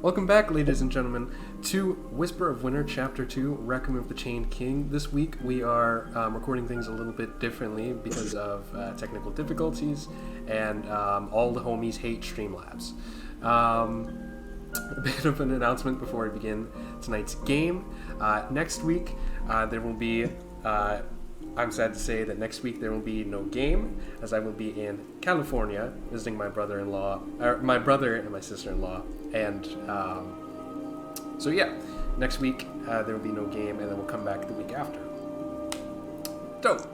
Welcome back, ladies and gentlemen, to Whisper of Winter, Chapter 2, Requiem of the Chained King. This week we are recording things a little bit differently because of technical difficulties, and all the homies hate Streamlabs. A bit of an announcement before we begin tonight's game. Next week there will be... I'm sad to say that next week there will be no game, as I will be in California visiting my brother and my sister-in-law, and so yeah, next week there will be no game, and then we'll come back the week after. Dope.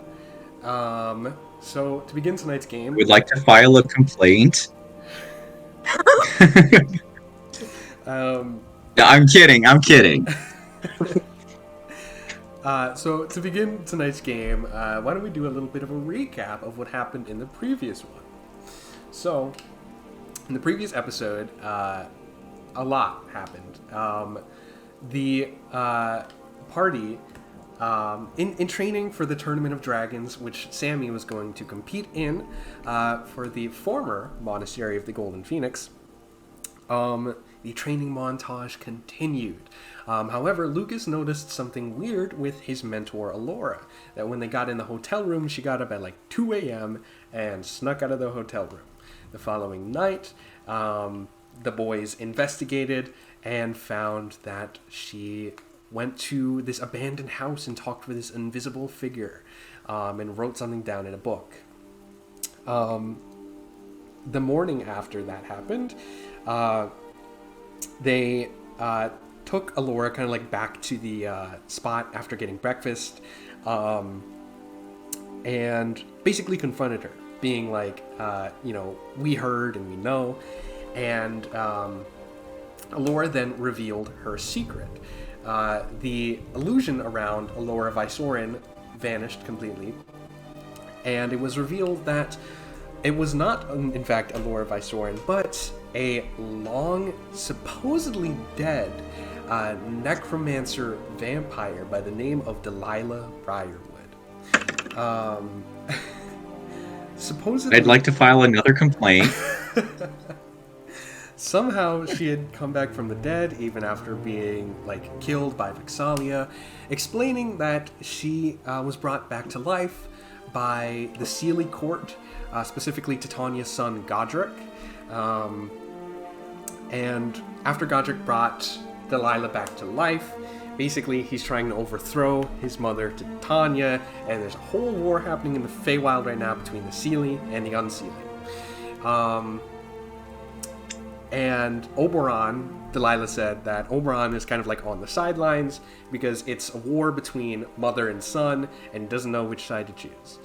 So to begin tonight's game, we'd like to file a complaint. I'm kidding. So to begin tonight's game, why don't we do a little bit of a recap of what happened in the previous one. So, in the previous episode, a lot happened. The party, in training for the Tournament of Dragons, which Sammy was going to compete in for the former Monastery of the Golden Phoenix, the training montage continued. However, Lucas noticed something weird with his mentor, Alora. That when they got in the hotel room, she got up at like 2 a.m. and snuck out of the hotel room. The following night, the boys investigated and found that she went to this abandoned house and talked with this invisible figure, and wrote something down in a book. The morning after that happened, they took Alora kind of like back to the spot after getting breakfast, and basically confronted her, being like, we heard and we know. And Alora then revealed her secret. The illusion around Alora Vysoren vanished completely, and it was revealed that it was not, in fact, Alora Vysoren, but a long, supposedly dead necromancer vampire by the name of Delilah Briarwood. Supposedly, I'd like to file another complaint. Somehow she had come back from the dead, even after being killed by Vexalia, explaining that she was brought back to life by the Sealy court, specifically Titania's son Godric. And after Godric brought Delilah back to life, basically he's trying to overthrow his mother, Titania, and there's a whole war happening in the Feywild right now between the Sealy and the Unsealy. And Oberon, Delilah said that Oberon is kind of like on the sidelines because it's a war between mother and son and doesn't know which side to choose.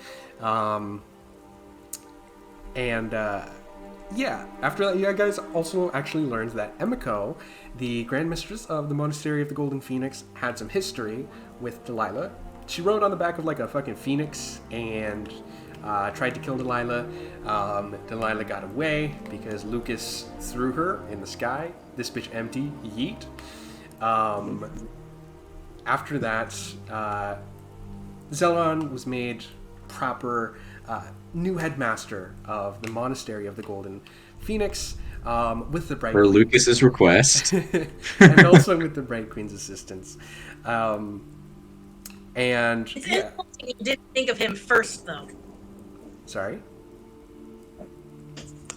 After that, you guys also actually learned that Emiko, the Grand Mistress of the Monastery of the Golden Phoenix, had some history with Delilah. She rode on the back of a fucking phoenix and tried to kill Delilah. Delilah got away because Lucas threw her in the sky. This bitch empty, yeet. After that, Zelon was made proper new headmaster of the Monastery of the Golden Phoenix, with the Bright Per Queen. Lucas's request. And also with the Bright Queen's assistance. It's interesting you didn't think of him first, though. Sorry?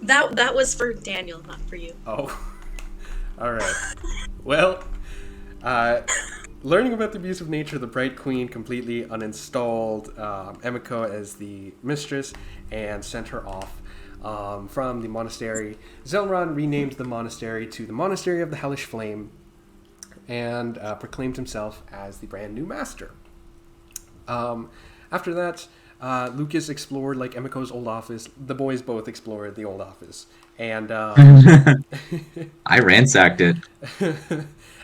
That was for Daniel, not for you. Oh. Alright. Well, learning about the abuse of nature, the Bright Queen completely uninstalled Emiko as the mistress and sent her off from the monastery. Zelron renamed the monastery to the Monastery of the Hellish Flame and proclaimed himself as the brand new master. After that, Lucas explored Emiko's old office. The boys both explored the old office. And I ransacked it.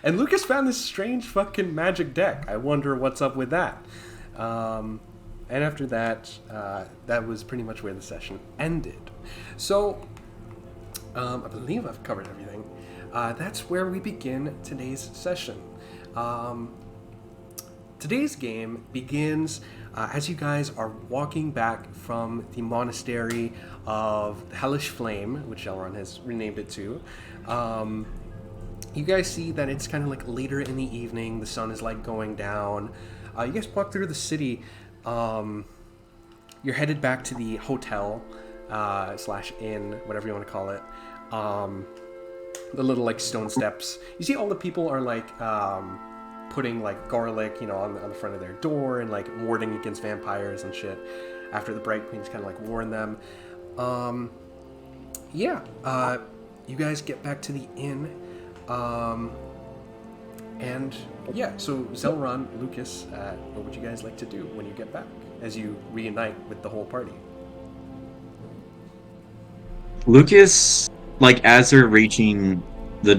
And Lucas found this strange fucking magic deck. I wonder what's up with that. And after that, that was pretty much where the session ended. So, I believe I've covered everything. That's where we begin today's session. Today's game begins as you guys are walking back from the Monastery of the Hellish Flame, which Elrond has renamed it to. you guys see that it's kind of like later in the evening. The sun is like going down. You guys walk through the city. You're headed back to the hotel slash inn, whatever you want to call it. The little like stone steps. You see all the people are like putting like garlic, on the front of their door and like warding against vampires and shit. After the Bright Queens kind of like warn them. You guys get back to the inn. So Zelron, Lucas, what would you guys like to do when you get back as you reunite with the whole party? Lucas, like, as they're reaching the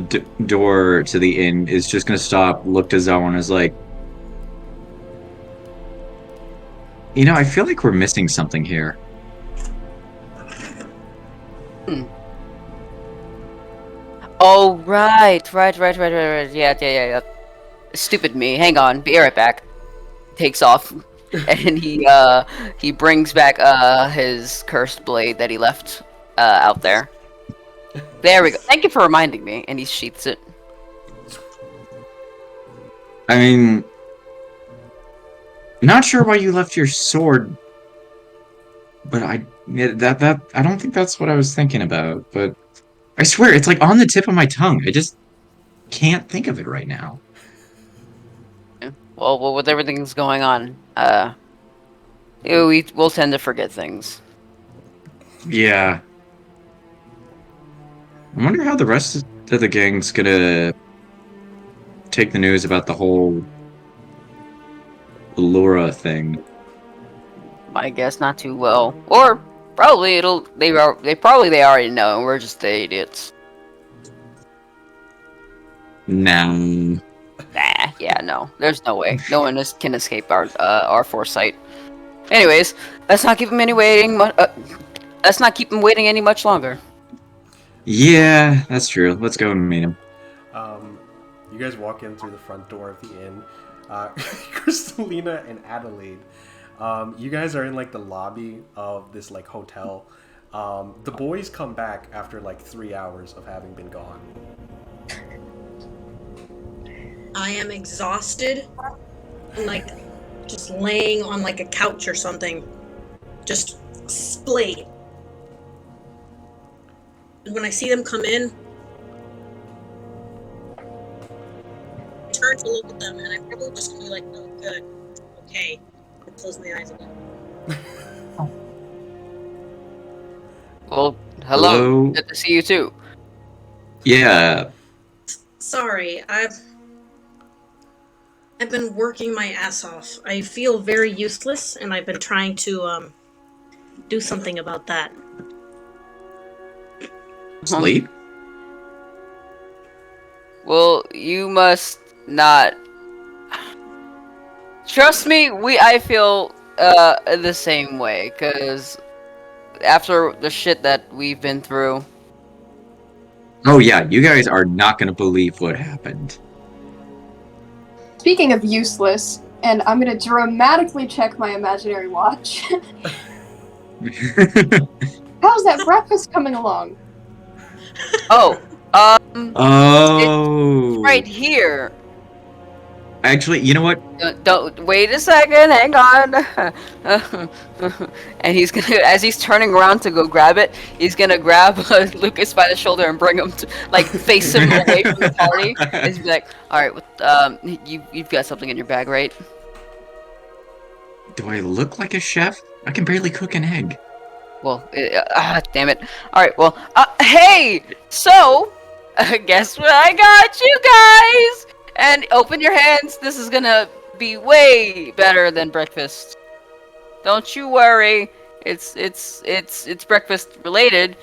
door to the inn, is just gonna stop, look to Zelron, and is like, I feel like we're missing something here. Oh, right. Yeah. Stupid me. Hang on. Be right back. Takes off, and he brings back his cursed blade that he left out there. There we go. Thank you for reminding me. And he sheaths it. I mean, not sure why you left your sword, but I don't think that's what I was thinking about. But I swear, it's like on the tip of my tongue. I just can't think of it right now. Well, with everything that's going on, we'll tend to forget things. Yeah. I wonder how the rest of the gang's gonna take the news about the whole Laura thing. I guess not too well. Or probably they already know, and we're just the idiots. Nah. No. There's no way. No one can escape our foresight. Anyways, let's not keep him waiting any much longer. Yeah, that's true. Let's go and meet him. You guys walk in through the front door of the inn. Kristalina and Adelaide, you guys are in like the lobby of this like hotel. The boys come back after like 3 hours of having been gone. I am exhausted, like just laying on like a couch or something, just splayed. When I see them come in, I turn to look at them, and I'm probably just gonna be like, "Oh, good, okay." I close my eyes again. Well, hello. Good to see you too. Yeah. Sorry, I've been working my ass off. I feel very useless, and I've been trying to do something about that. Sleep? Well, you must not. Trust me, I feel the same way, because after the shit that we've been through. Oh yeah, you guys are not gonna believe what happened. Speaking of useless, and I'm gonna dramatically check my imaginary watch. How's that breakfast coming along? Oh, Oh. it's right here. Actually, you know what? Don't wait a second. Hang on. And he's gonna, as he's turning around to go grab it, he's gonna grab Lucas by the shoulder and bring him to, like, face him away from the party. And he's be like, "All right, you've got something in your bag, right?" Do I look like a chef? I can barely cook an egg. Well, damn it. All right, well, hey, so guess what I got you guys? And open your hands. This is gonna be way better than breakfast. Don't you worry. It's breakfast related.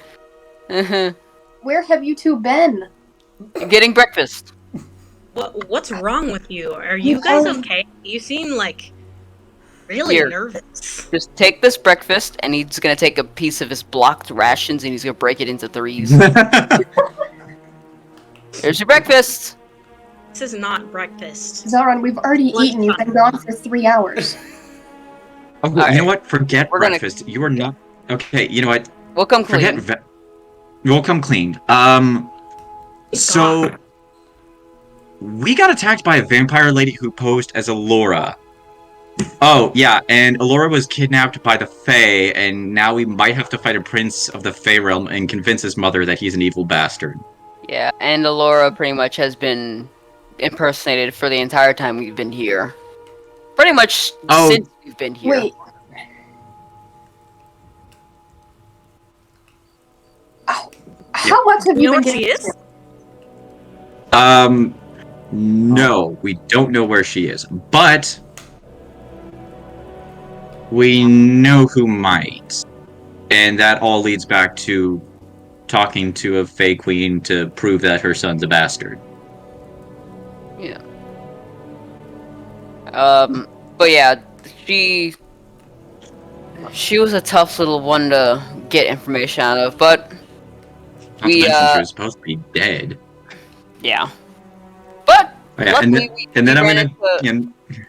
Where have you two been? Getting breakfast. What's wrong with you? Are you guys okay? You seem like really Here. nervous. Just take this breakfast, and he's gonna take a piece of his blocked rations, and he's gonna break it into threes. Here's your breakfast. This is not breakfast. Zoran, we've already eaten. You've been gone for 3 hours. Oh, Alright. you know what? Forget We're gonna- breakfast. You are not... Okay, you know what? We'll come clean. We'll come clean. So... we got attacked by a vampire lady who posed as Alora. Oh, yeah, and Alora was kidnapped by the Fae, and now we might have to fight a prince of the Fae realm and convince his mother that he's an evil bastard. Yeah, and Alora pretty much has been impersonated for the entire time we've been here. Pretty much since we've been here. Wait. How much have You you know been where she getting? is? No, we don't know where she is, but we know who might. And that all leads back to talking to a Fae Queen to prove that her son's a bastard. Yeah. But yeah, she was a tough little one to get information out of, but Not to mention she was supposed to be dead. yeah. But Oh, yeah, luckily,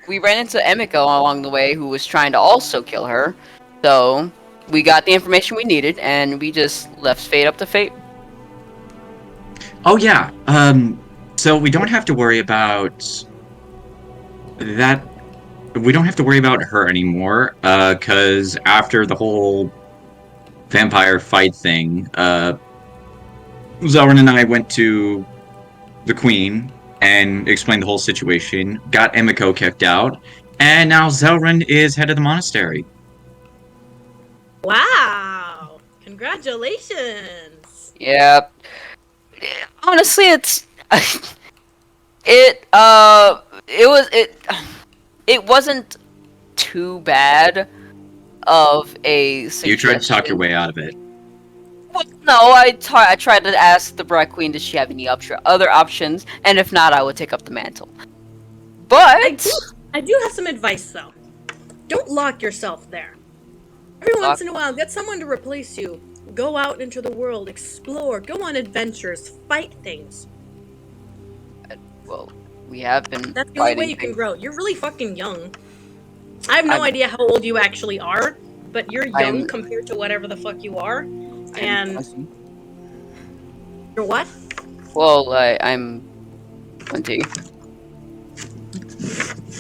we ran into Emiko along the way, who was trying to also kill her. So we got the information we needed, and we just left fate up to fate. Oh yeah. So we don't have to worry about that. We don't have to worry about her anymore. Because after the whole vampire fight thing, Zelrin and I went to the Queen and explained the whole situation. Got Emiko kicked out, and now Zelrin is head of the monastery. Wow! Congratulations! Yeah. Honestly, it wasn't too bad of a suggestion. You tried to talk your way out of it. Well, no, I tried to ask the Bright Queen, does she have any other options? And if not, I would take up the mantle. But I do have some advice, though. Don't lock yourself there. Every once in a while, get someone to replace you. Go out into the world, explore, go on adventures, fight things. Well, we have been That's the only way fighting you can things. grow. You're really fucking young. I have no idea how old you actually are, but you're young compared to whatever the fuck you are. And you're what? Well, I'm 20.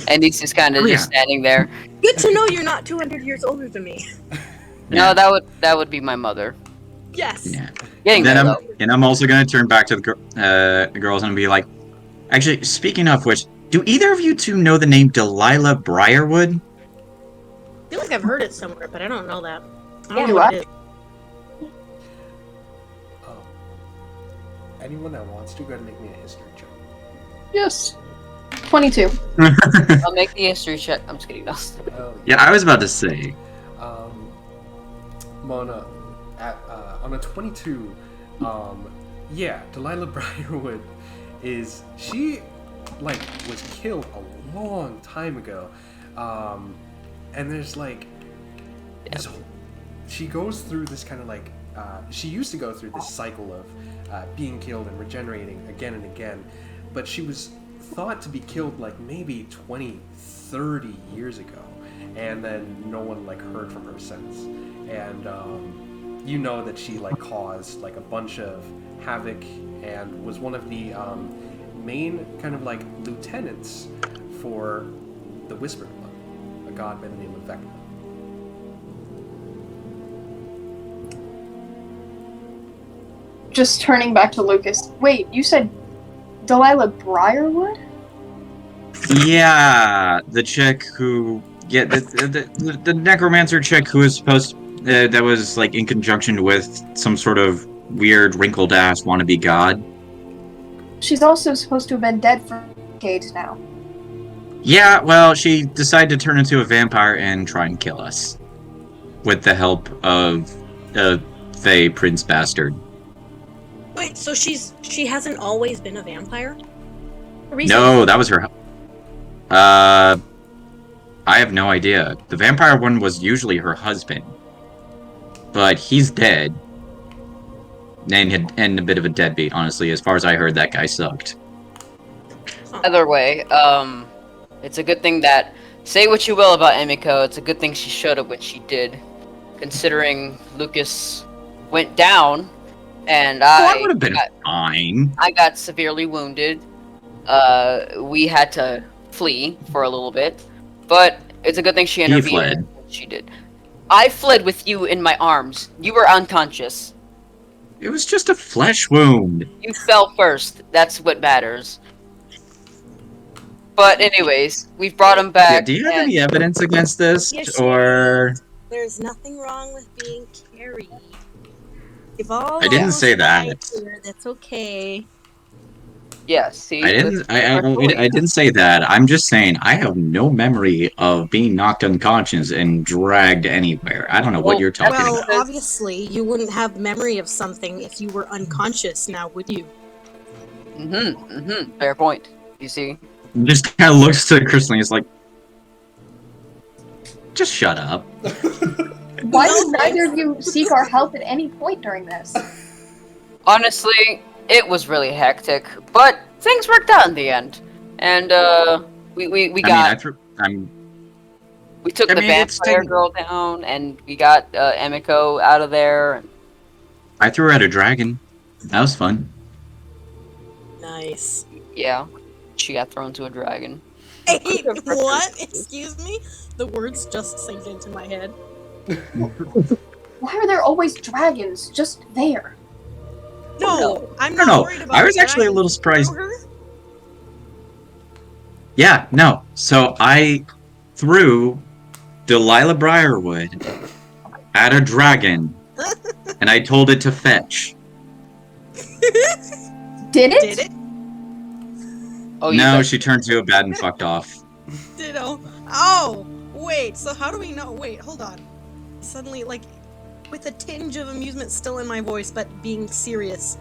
And he's just kind of just standing there. Good to know you're not 200 years older than me. No, that would be my mother. Yes. Yeah. Getting Then there, though. I'm also gonna turn back to the girls and be like, actually, speaking of which, do either of you two know the name Delilah Briarwood? I feel like I've heard it somewhere, but I don't know that. I Yeah, don't do know what I? it is. Anyone that wants to, go ahead and make me a history check. Yes. 22. I'll make the history check. I'm just kidding. No. Yeah, I was about to say. Mona, on a 22, yeah, Delilah Briarwood she was killed a long time ago, and there's this she goes through this kind of she used to go through this cycle of being killed and regenerating again and again, but she was thought to be killed maybe 20, 30 years ago, and then no one heard from her since. And you know that she caused a bunch of havoc and was one of the main kind of lieutenants for the Whispered One, a god by the name of Vecna. Just turning back to Lucas. Wait, you said Delilah Briarwood? Yeah, the chick who, the necromancer chick who was supposed that was in conjunction with some sort of weird wrinkled ass wannabe god. She's also supposed to have been dead for decades now. Yeah, well, she decided to turn into a vampire and try and kill us with the help of a Fae Prince Bastard. Wait, so she hasn't always been a vampire? No, that was her. I have no idea. The vampire one was usually her husband, but he's dead, and a bit of a deadbeat. Honestly, as far as I heard, that guy sucked. Either way, it's a good thing that, say what you will about Emiko, it's a good thing she showed up when she did, considering Lucas went down, and I would have been fine. I got severely wounded, we had to flee for a little bit, but it's a good thing she He intervened. fled. She did. I fled with you in my arms. You were unconscious. It was just a flesh wound. You fell first. That's what matters. But anyways, we've brought him back. Yeah, do you have any evidence against this? Yes, Or There's nothing wrong with being carried. We've all I didn't almost say that. died here. That's okay. Yeah, see, I didn't say that. I'm just saying I have no memory of being knocked unconscious and dragged anywhere. I don't know what Well, you're talking Well, about. obviously, you wouldn't have memory of something if you were unconscious now, would you? Fair point. You see, Just kind of looks to Crystal and he's like, just shut up. Why did neither of you seek our help at any point during this? honestly, it was really hectic, but things worked out in the end, and we took I the mean, it's vampire taken- girl down, and we got Emiko out of there. And I threw out a dragon. That was fun. Nice. yeah, she got thrown to a dragon. Hey, what? Excuse me? The words just sank into my head. Why are there always dragons just there? No, I'm I don't not know. worried about I was actually a dragons. little surprised. You know her? Yeah, no. So I threw Delilah Briarwood at a dragon, and I told it to fetch. Did it? Did it? Oh, you No, guys- she turned to a bat and fucked off. Ditto. Oh, wait, so how do we know? Wait, hold on. Suddenly, like, with a tinge of amusement still in my voice, but being serious,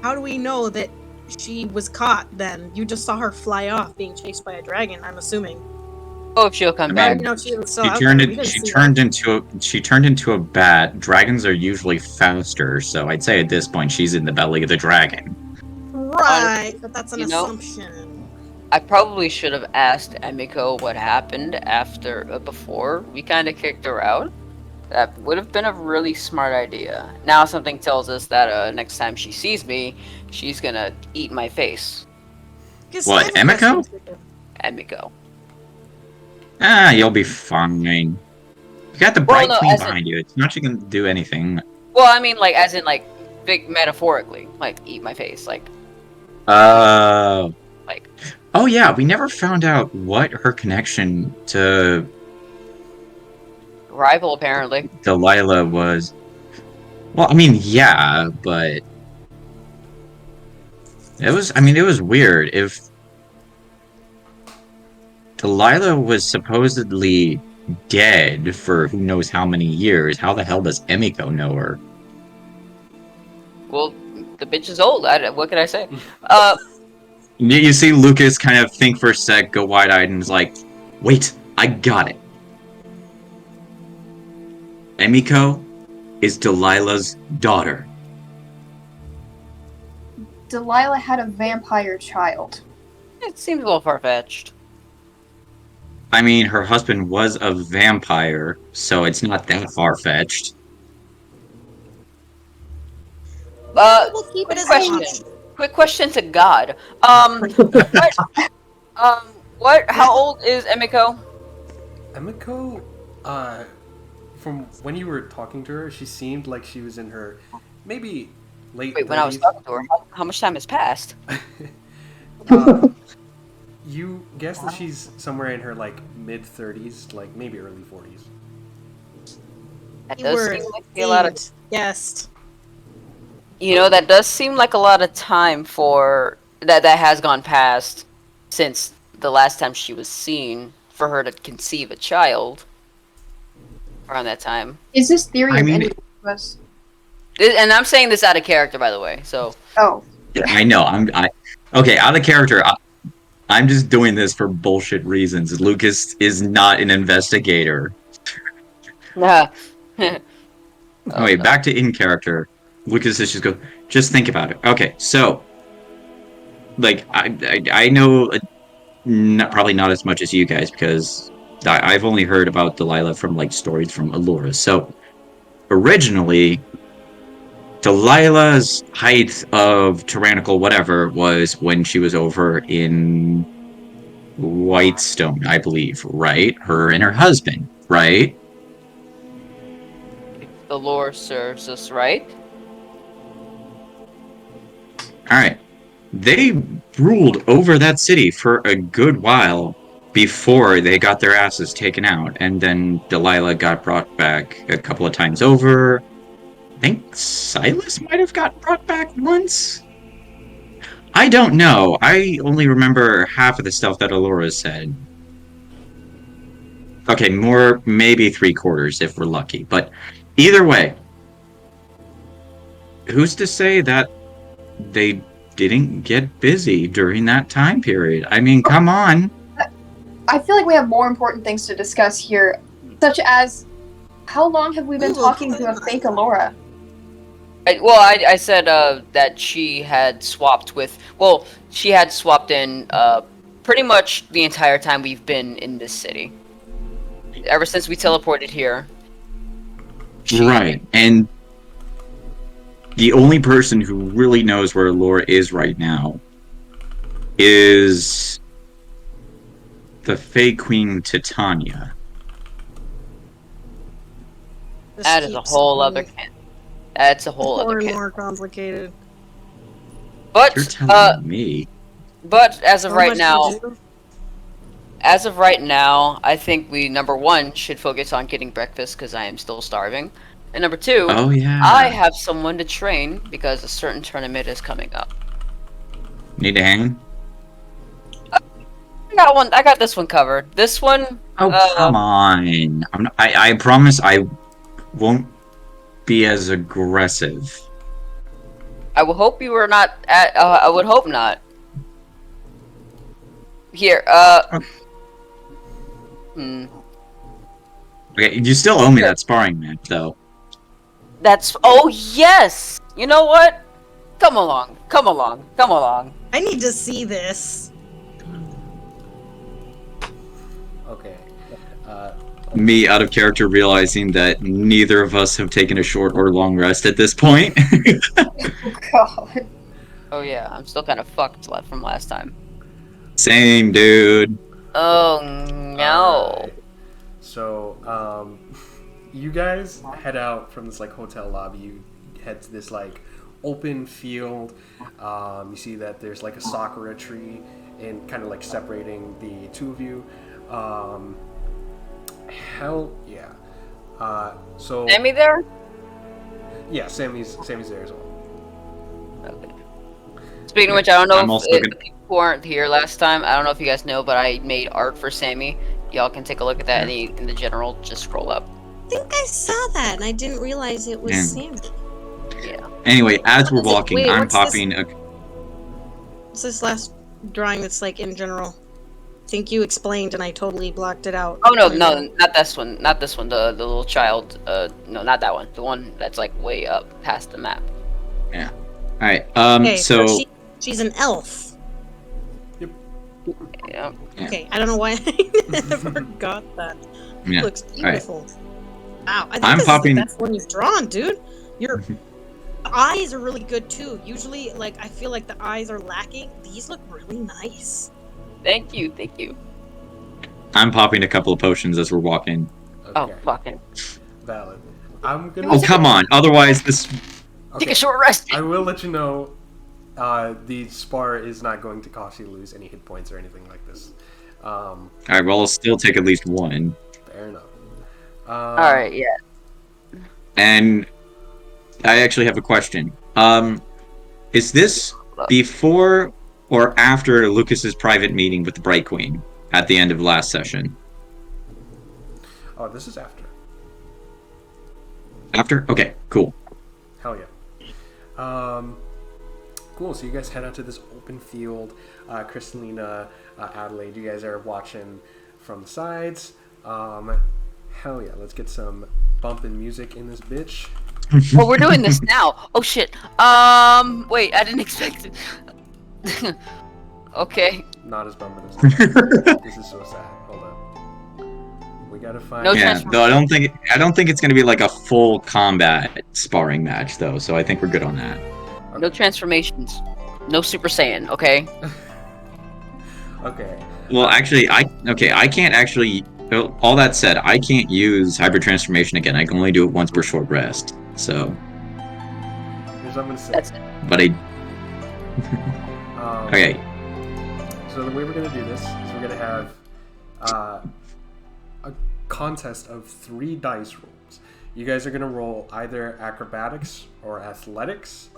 how do we know that she was caught then? You just saw her fly off being chased by a dragon, I'm assuming. Oh, if she'll come I back. mean, No, she was so She okay, turned we it. didn't She see turned into a bat. Dragons are usually faster, so I'd say at this point she's in the belly of the dragon. that. Right, but that's an You know- assumption. I probably should have asked Emiko what happened after, before we kind of kicked her out. That would have been a really smart idea. Now something tells us that next time she sees me, she's gonna eat my face. 'Cause What, I have a Emiko? question for you. Emiko. Ah, you'll be fine. You got the Well, bright no, queen as in- behind you. It's not you can do anything. Well, I mean, like, as in, like, big metaphorically, like, eat my face, like, Like- Oh yeah, we never found out what her connection to rival apparently. Delilah was. Well, I mean, yeah, but it was. I mean, it was weird. If Delilah was supposedly dead for who knows how many years, how the hell does Emiko know her? Well, the bitch is old. What can I say? You see Lucas kind of think for a sec, go wide-eyed, and is like, "Wait, I got it. Emiko is Delilah's daughter." Delilah had a vampire child. It seems a little far-fetched. I mean, her husband was a vampire, so it's not that far-fetched. We'll keep it as an question. option. Quick question to God. What? How old is Emiko? Emiko, from when you were talking to her, she seemed like she was in her maybe late. Wait, when I was 30s. talking to her, how much time has passed? You guess that she's somewhere in her like mid 30s, like maybe early 40s. That You does were seem like a lot of. Yes. You know, that does seem like a lot of time for that has gone past since the last time she was seen for her to conceive a child. Around that time. Is this theory I of mean- any of us? And I'm saying this out of character, by the way. So Oh. Yeah, I know. Okay, out of character. I'm just doing this for bullshit reasons. Lucas is not an investigator. nah. Wait, back to in character. Lucas is just think about it. Okay, so, like, I know, probably not as much as you guys, because I've only heard about Delilah from, like, stories from Allura. So, originally, Delilah's height of tyrannical whatever was when she was over in Whitestone, I believe, right? Her and her husband, right? The lore serves us right. Alright. They ruled over that city for a good while before they got their asses taken out, and then Delilah got brought back a couple of times over. I think Silas might have gotten brought back once. I don't know. I only remember half of the stuff that Alora said. Okay, more, maybe 3/4 if we're lucky. But either way, who's to say that they didn't get busy during that time period? I mean, come on. I feel like we have more important things to discuss here, such as how long have we been talking to a fake Alora? I said that she had swapped with. Well, she had swapped in pretty much the entire time we've been in this city. Ever since we teleported here. Right, and the only person who really knows where Laura is right now is the Fey Queen Titania. That is a whole other can. That's a whole other can. More complicated. You're But telling me. but as of How right much now, to do? as of right now, I think we number one should focus on getting breakfast because I am still starving, and number two, Oh, yeah. I have someone to train because a certain tournament is coming up. Need to hang? I got one. I got this one covered. This one. Oh, come on. I promise I won't be as aggressive. I would hope you were not at. I would hope not. Here. Okay, you still owe me that sparring match, though. That's. Oh yes. You know what? Come along. Come along. Come along. I need to see this. Okay. Me out of character realizing that neither of us have taken a short or long rest at this point. God. Oh yeah. I'm still kind of fucked from last time. Same, dude. Oh no. Alright. So, you guys head out from this like hotel lobby. You head to this like open field. You see that there's like a sakura tree and kind of like separating the two of you. Hell yeah. So Sammy there? yeah, Sammy's there as well. Okay. Speaking of which, I don't know I'm if also the gonna- people who weren't here last time. I don't know if you guys know, but I made art for Sammy. Y'all can take a look at that in the general. Just scroll up. I think I saw that and I didn't realize it was Man. Sammy. Yeah. Anyway, as we're What's it- walking, wait, I'm what's this? popping a... What's this last drawing that's like in general? I think you explained and I totally blocked it out. Oh no, not this one. Not this one. The little child. No, not that one. The one that's like way up past the map. Alright, Okay, so... she's an elf. Yeah. Yeah. Okay, I don't know why I forgot that. Yeah. Looks beautiful. Wow, I think I'm this popping- is the best one you've drawn, dude. Your eyes are really good too. Usually, like I feel like the eyes are lacking. These look really nice. Thank you. Thank you. I'm popping a couple of potions as we're walking. Okay. Oh fucking. Valid. I'm gonna. Oh, come on. Otherwise, this... Take Okay, a short rest. I will let you know. The spar is not going to cause you to lose any hit points or anything like this. Alright, well, I'll still take at least one. Fair enough. All right. Yeah. And I actually have a question. Is this before or after Lucas's private meeting with the Bright Queen at the end of last session? Oh, this is after. After? Okay, cool. Hell yeah. Cool. So you guys head out to this open field. Kristalina, Adelaide, you guys are watching from the sides. Hell yeah. Let's get some bumping music in this bitch. Well, we're doing this now. Oh shit. Wait, I didn't expect it. Okay. Not as bumping as this. This is so sad. Hold up. we gotta find. No Yeah, transformation. though I don't think it's gonna be like a full combat sparring match though, so I think we're good on that. No transformations. No Super Saiyan, okay? Okay. Well, actually, I can't actually. Well, all that said, I can't use hyper transformation again. I can only do it once per short rest. So, Here's what I'm gonna say. That's it. but I Um, okay. So the way we're gonna do this is we're gonna have a contest of 3 dice rolls. You guys are gonna roll either acrobatics or athletics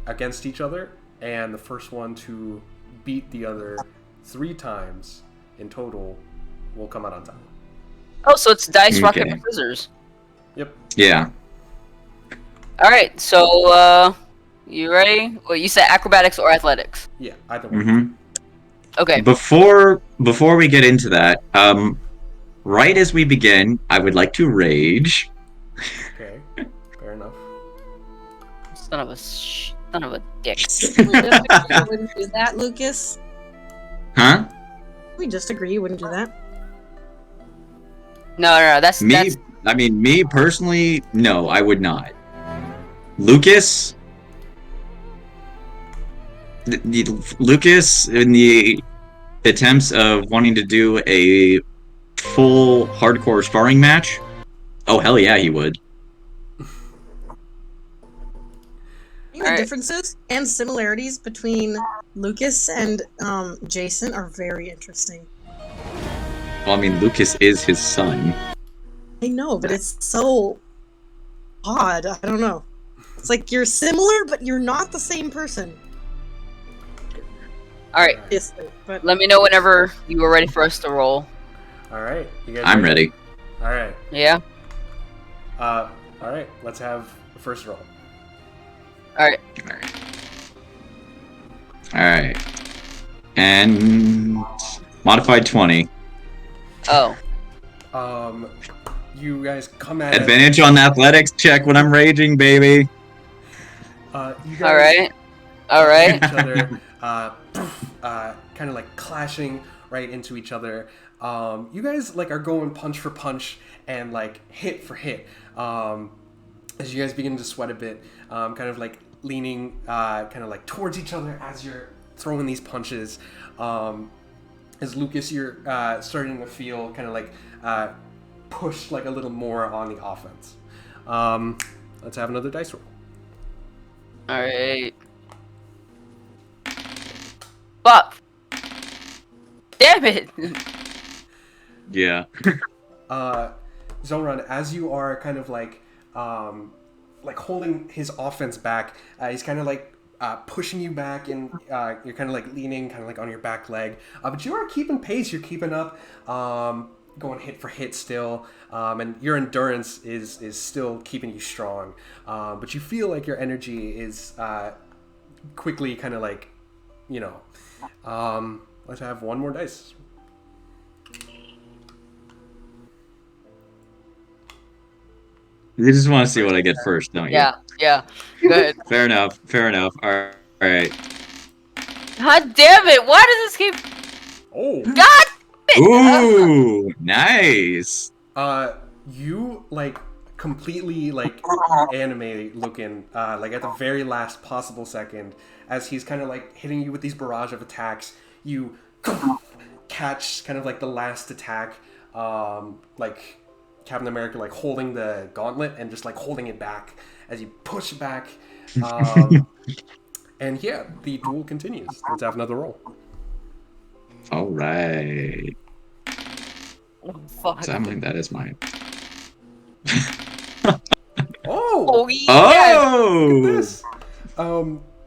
against each other, and the first one to beat the other 3 times in total will come out on top. Oh, so it's dice, rock, Okay. paper, scissors. Yep. Yeah. Alright, so, you ready? Well, you said acrobatics or athletics. Yeah. Either one. Mm-hmm. Okay. Before we get into that, right as we begin, I would like to rage. Okay. Fair enough. Son of a dick. We just agree you wouldn't do that, Lucas. Huh? We just agree you wouldn't do that. No, that's Me personally, no, I would not. Lucas, Lucas, in the attempts of wanting to do a full hardcore sparring match, oh hell yeah, he would. I think the differences and similarities between Lucas and Jason are very interesting. Well, I mean, Lucas is his son. I know, but it's so odd. I don't know. It's like you're similar, but you're not the same person. Alright, Obviously, but let me know whenever you are ready for us to roll. All right. You guys. I'm ready. All right. Yeah? All right. Let's have the first roll. Alright. Alright. And modified 20. Oh. You guys come at it. Advantage on athletics check when I'm raging, baby. You guys Alright. each other, kind of like clashing right into each other. You guys like are going punch for punch and like hit for hit. As you guys begin to sweat a bit, kind of like leaning, kind of like towards each other as you're throwing these punches. As Lucas, you're starting to feel kind of like pushed like a little more on the offense. Let's have another dice roll. Alright. Fuck! Damn it! Yeah. Zonran, as you are kind of like holding his offense back, he's kind of like pushing you back, and you're kind of like leaning, kind of like on your back leg. But you are keeping pace. You're keeping up, going hit for hit still, and your endurance is still keeping you strong. But you feel like your energy is quickly kind of like, you know. Let's have one more dice. You just want to see what I get first, don't you? Yeah. Good. Fair enough. All right. God damn it! Why does this keep... Oh. God! Ooh, nice. You like completely like anime looking, like at the very last possible second, as he's kind of like hitting you with these barrage of attacks. You catch kind of like the last attack, like Captain America, like holding the gauntlet and just like holding it back as you push back. And yeah, the duel continues. Let's have another roll. All right. Oh, fuck. Examining that is mine. Oh! Yeah! Oh! This.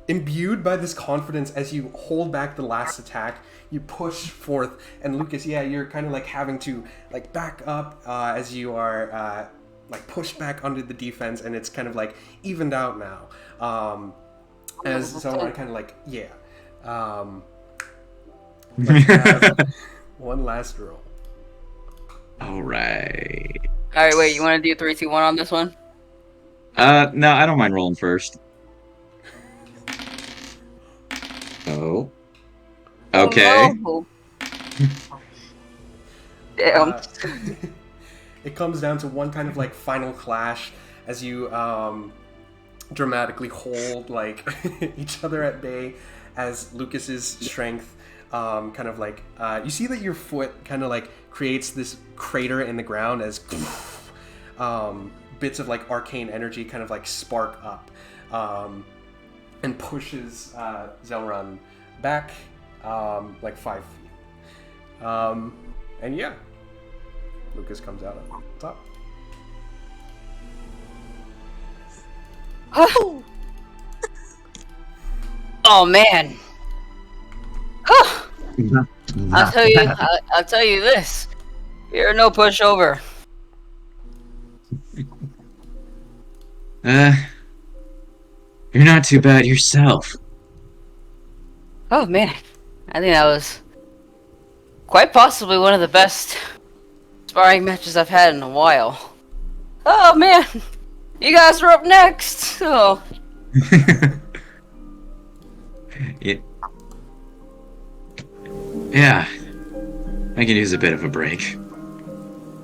Imbued by this confidence, as you hold back the last attack, you push forth, and Lucas, yeah, you're kind of like having to like back up as you are like pushed back under the defense, and it's kind of like evened out now. As someone kind of like, yeah. Let's have one last roll. All right. Alright, wait, you want to do 3, 2, 1 on this one? No, I don't mind rolling first. Oh. Okay. Oh. Damn. It comes down to one kind of like final clash as you dramatically hold like each other at bay as Lucas's strength kind of like you see that your foot kind of like creates this crater in the ground as bits of like arcane energy kind of like spark up and pushes Zelrun back like 5 feet. And yeah, Lucas comes out on top. Oh man. I'll tell you this. You're no pushover. You're not too bad yourself. Oh man. I think that was quite possibly one of the best sparring matches I've had in a while. Oh man. You guys are up next. Oh. Yeah. I could use a bit of a break.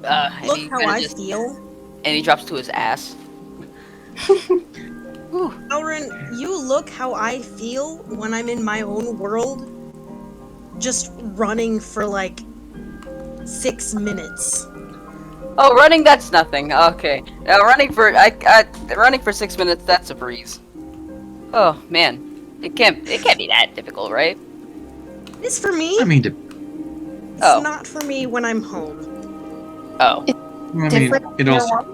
Look how I feel. And he drops to his ass. Elrin, you look how I feel when I'm in my own world, just running for like 6 minutes. Oh, running, that's nothing. Okay. Now running for 6 minutes, that's a breeze. Oh man. It can't be that difficult, right? It's for me. I mean, it's not for me when I'm home. Oh. Different it also.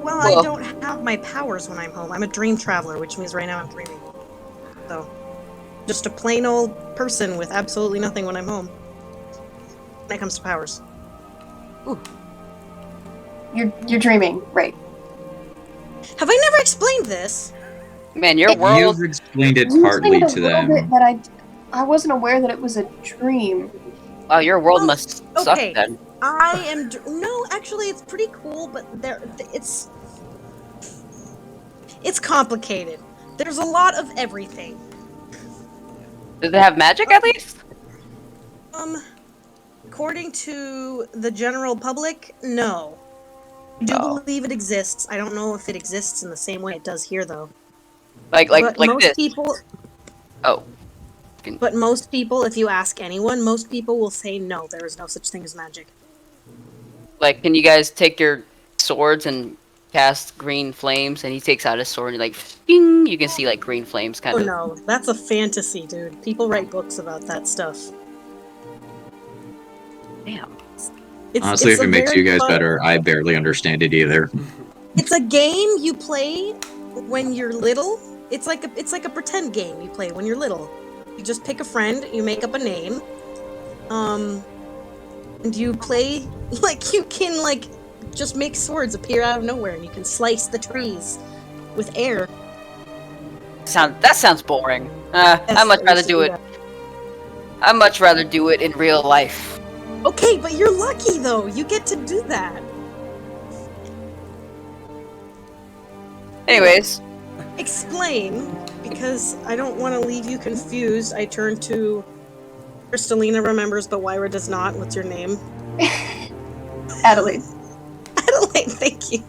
Well, I don't have my powers when I'm home. I'm a dream traveler, which means right now I'm dreaming. So, just a plain old person with absolutely nothing when I'm home. When it comes to powers. Ooh. You're dreaming, right? Have I never explained this? Man, your world. You've explained it You partly explained to a little them. bit, but I wasn't aware that it was a dream. Wow, your world must suck Okay. then. I am no, actually, it's pretty cool, but it's complicated. There's a lot of everything. Does it have magic at least? According to the general public, no. I do believe it exists. I don't know if it exists in the same way it does here, though. Like most this. people. Oh. But most people, if you ask anyone, most people will say no. There is no such thing as magic. Like, can you guys take your swords and cast green flames? And he takes out his sword and like, bing, you can see like green flames kind of. Oh no, that's a fantasy, dude. People write books about that stuff. Damn. Honestly, if it makes you guys fun... better, I barely understand it either. It's a game you play when you're little. It's like a pretend game you play when you're little. You just pick a friend, you make up a name, and you play like you can like just make swords appear out of nowhere, and you can slice the trees with air. That sounds boring. I'd much rather do it. I'd much rather do it in real life. Okay, but you're lucky though. You get to do that. Anyways. Explain, because I don't want to leave you confused. I turn to Crystalina remembers, but Wyra does not. What's your name? Adelaide. Adelaide, thank you.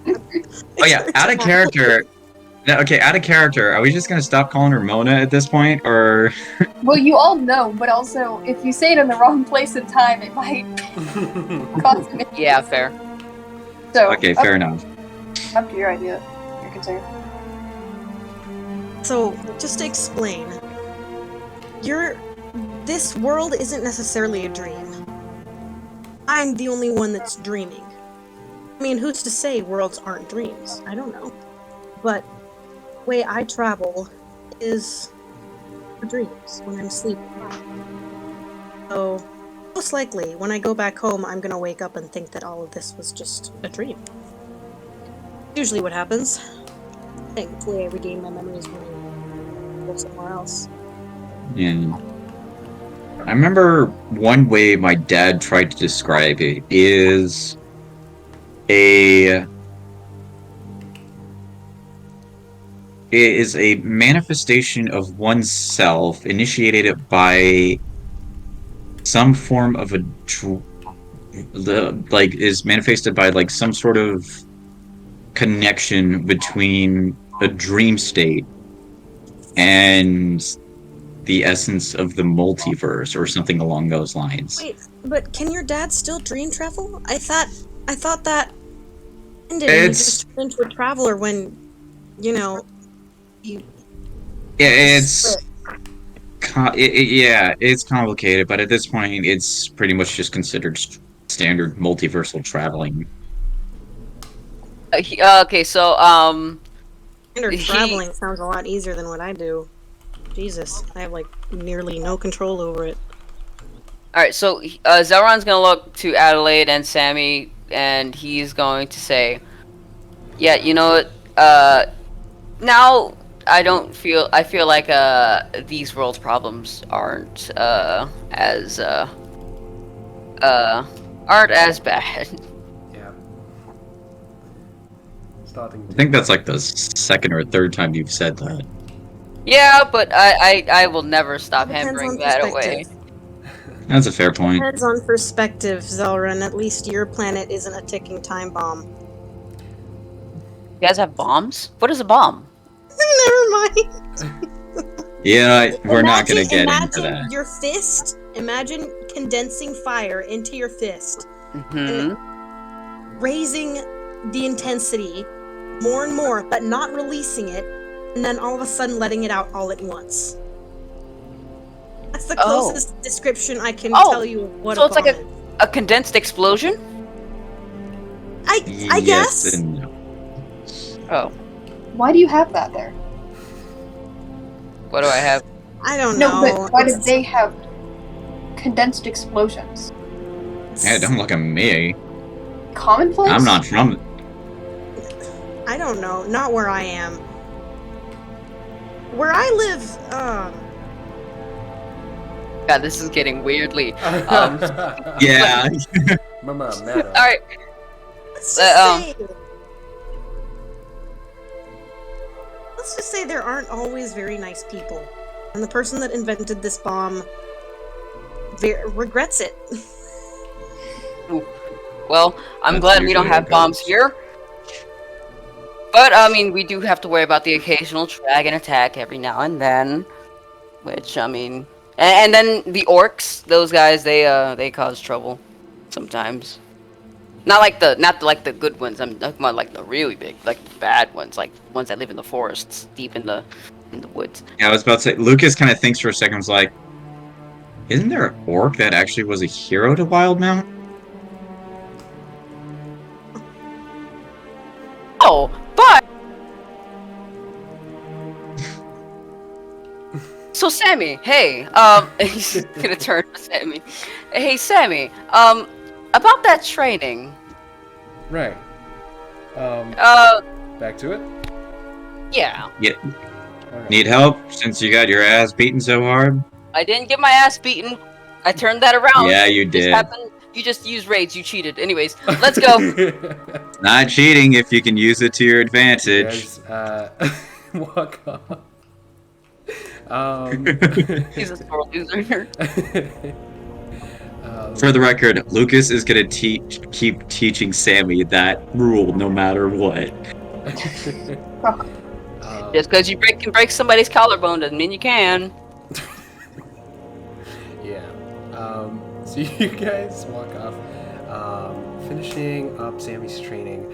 Oh yeah, out of character. Okay, out of character. Are we just gonna stop calling her Mona at this point, or? Well, you all know, but also, if you say it in the wrong place and time, it might cause an issue. Yeah, fair. So, Okay, fair enough. Up to your idea. Your concern. So, just to explain, this world isn't necessarily a dream. I'm the only one that's dreaming. I mean, who's to say worlds aren't dreams? I don't know. But the way I travel is for dreams when I'm sleeping. So, most likely, when I go back home, I'm gonna wake up and think that all of this was just a dream. Usually what happens. Thankfully, I regain my memories when I go somewhere else. Yeah. I remember one way my dad tried to describe it is a manifestation of oneself initiated by some form of like is manifested by like some sort of connection between a dream state and the essence of the multiverse or something along those lines. Wait, but can your dad still dream travel? I thought that ended and he It's just turned into a traveler when, you know, you it's yeah, it's complicated, but at this point, it's pretty much just considered standard multiversal traveling. Okay, so standard traveling sounds a lot easier than what I do. Jesus, I have like nearly no control over it. all right, so Zelron's gonna look to Adelaide and Sammy, and he's going to say, "Yeah, you know what? Now I feel like these world's problems aren't as bad." Yeah. Starting I think that's like the second or third time you've said that. Yeah, but I will never stop Depends hammering on that away. perspective. That's a fair point. Depends on perspective, Zelran. At least your planet isn't a ticking time bomb. You guys have bombs? What is a bomb? Never mind. Yeah, we're not gonna get into Imagine that. your fist. Imagine condensing fire into your fist, Mm-hmm. raising the intensity more and more, but not releasing it, and then all of a sudden letting it out all at once. That's the closest description I can tell you of what so a it's like bomb is. a condensed explosion? I Yes guess. and no. Oh, Why do you have that there? what do I have? I don't No, know. but why did they have condensed explosions? Yeah, don't look at me. Commonplace? I'm not from. I don't know. Not where I am. Where I live, God, this is getting weirdly. Yeah. Mama, matter. All right. let's just Um, say. Let's just say there aren't always very nice people, and the person that invented this bomb regrets it. Well, I'm That's glad we don't usually have what bombs goes. here. But I mean, we do have to worry about the occasional dragon attack every now and then, which I mean, and then the orcs. Those guys, they cause trouble sometimes. Not like the good ones. I'm talking about like the really big, like the bad ones, like ones that live in the forests, deep in the woods. Yeah, I was about to say. Lucas kind of thinks for a second. Was like, isn't there an orc that actually was a hero to Wildmount? Oh, but so Sammy, hey, he's gonna turn to Sammy. Hey, Sammy, about that training. Right. Back to it. Yeah, Okay. Need help since you got your ass beaten so hard? I didn't get my ass beaten. I turned that around. Yeah, you It just did. happened. You just used raids. You cheated. Anyways, let's go. Not cheating if you can use it to your advantage. Guys, walk off. He's a sore loser. For the record, Lucas is gonna keep teaching Sammy that rule no matter what. Just because you can break somebody's collarbone doesn't mean you can. Yeah. So you guys walk off, finishing up Sammy's training.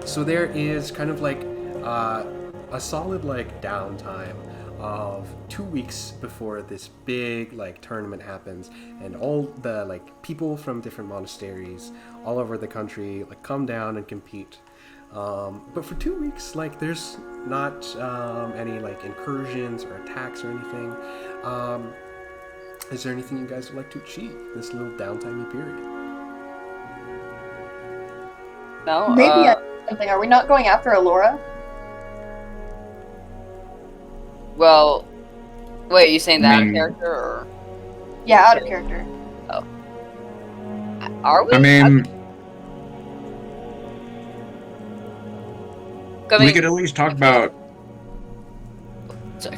So there is kind of like a solid like downtime of 2 weeks before this big like tournament happens, and all the like people from different monasteries all over the country like come down and compete. But for 2 weeks, like there's not any like incursions or attacks or anything. Is there anything you guys would like to achieve this little downtimey period? No. Maybe something. Are we not going after Alora? Well, wait. You saying that out of Mm. character or Yeah, out of character. are we? I mean, I we mean, could at least talk about. sorry.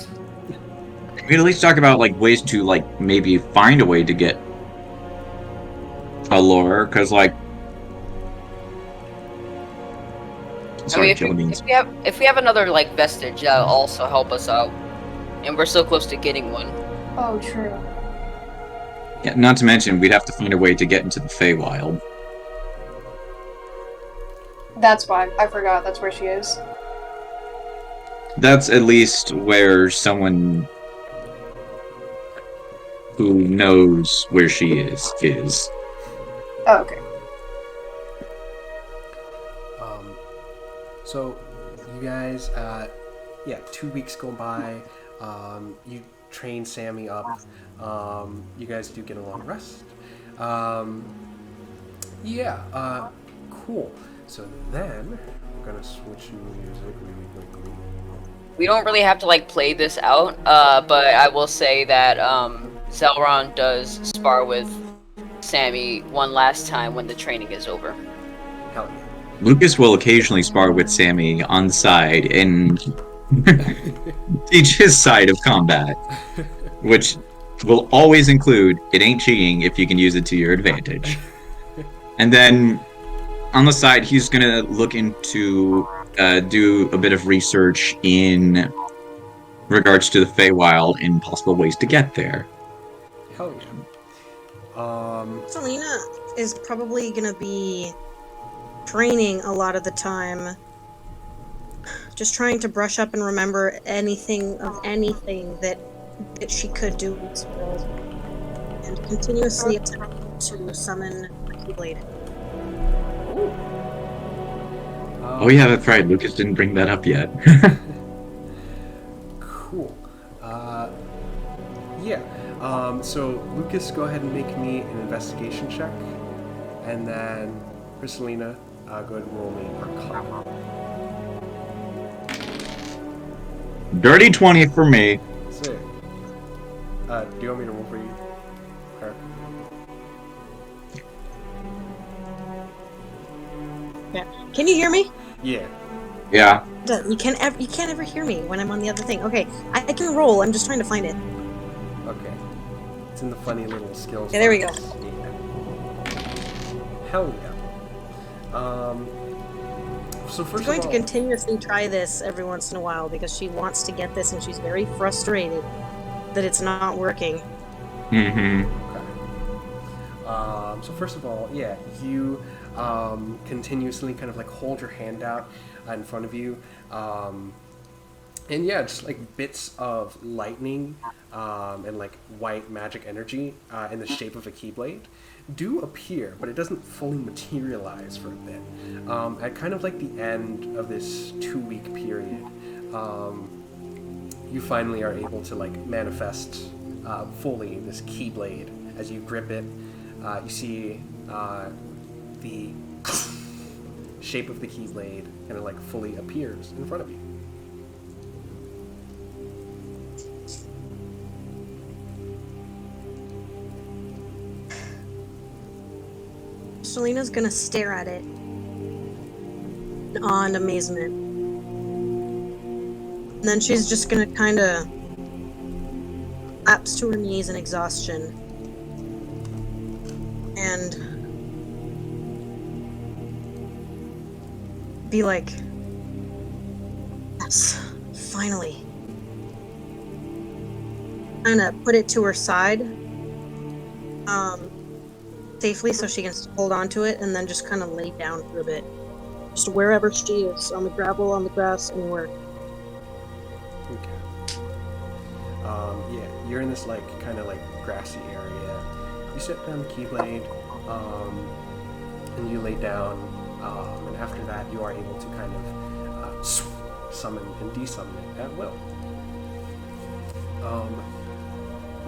We could at least talk about like ways to like maybe find a way to get Allure, because like, I sorry, mean, kill means. if we have another like vestige, that'll also help us out. And we're so close to getting one. Oh, true. Yeah, not to mention we'd have to find a way to get into the Feywild. That's why. I forgot. That's where she is. That's at least where someone who knows where she is. Oh, okay. So, you guys, yeah, 2 weeks go by. You train Sammy up. You guys do get a long rest. Yeah, cool. So then, we're gonna switch music really quickly. We don't really have to like play this out, but I will say that Zelron does spar with Sammy one last time when the training is over. Hell yeah. Lucas will occasionally spar with Sammy on the side and teach his side of combat, which will always include it ain't cheating if you can use it to your advantage. And then on the side, he's gonna look into do a bit of research in regards to the Feywild and possible ways to get there. Hell yeah. Selena is probably gonna be training a lot of the time, just trying to brush up and remember anything that she could do in this world, and continuously attempt to summon the Keyblade. Oh yeah, that's right. Lucas didn't bring that up yet. Cool. Yeah. So Lucas, go ahead and make me an investigation check, and then Christelina, go ahead and roll me Arcana. Dirty 20 for me. Sick. Do you want me to roll for you? Okay. Yeah. Can you hear me? Yeah. Yeah. You can't ever hear me when I'm on the other thing. Okay, I can roll. I'm just trying to find it. Okay. It's in the funny little skills. Yeah, there we go. box. Yeah. Hell yeah. So first She's going of to all, continuously try this every once in a while because she wants to get this and she's very frustrated that it's not working. Mm-hmm. okay. So first of all, yeah, you continuously kind of like hold your hand out in front of you, and yeah, just like bits of lightning and like white magic energy in the shape of a Keyblade do appear, but it doesn't fully materialize for a bit. At kind of like the end of this 2-week period, you finally are able to like manifest fully this Keyblade. As you grip it, you see the shape of the Keyblade kind of like fully appears in front of you. Selena's gonna stare at it in awe and amazement. And then she's just gonna kind of collapse to her knees in exhaustion. And be like, yes, finally. Kind of put it to her side. Safely so she can hold on to it and then just kind of lay down for a bit. Just wherever she is, on the gravel, on the grass, anywhere. Okay. Yeah, you're in this like kind of like grassy area. You set down the Keyblade, and you lay down, and after that you are able to kind of summon and desummon it at will.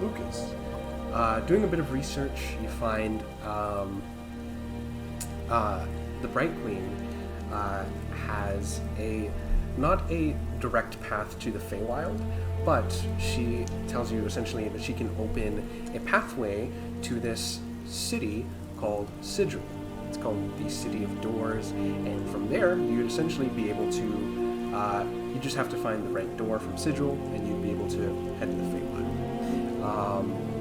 Lucas. Doing a bit of research, you find the Bright Queen has not a direct path to the Feywild, but she tells you essentially that she can open a pathway to this city called Sigil. It's called the City of Doors, and from there you'd essentially be able to, you just have to find the right door from Sigil, and you'd be able to head to the Feywild.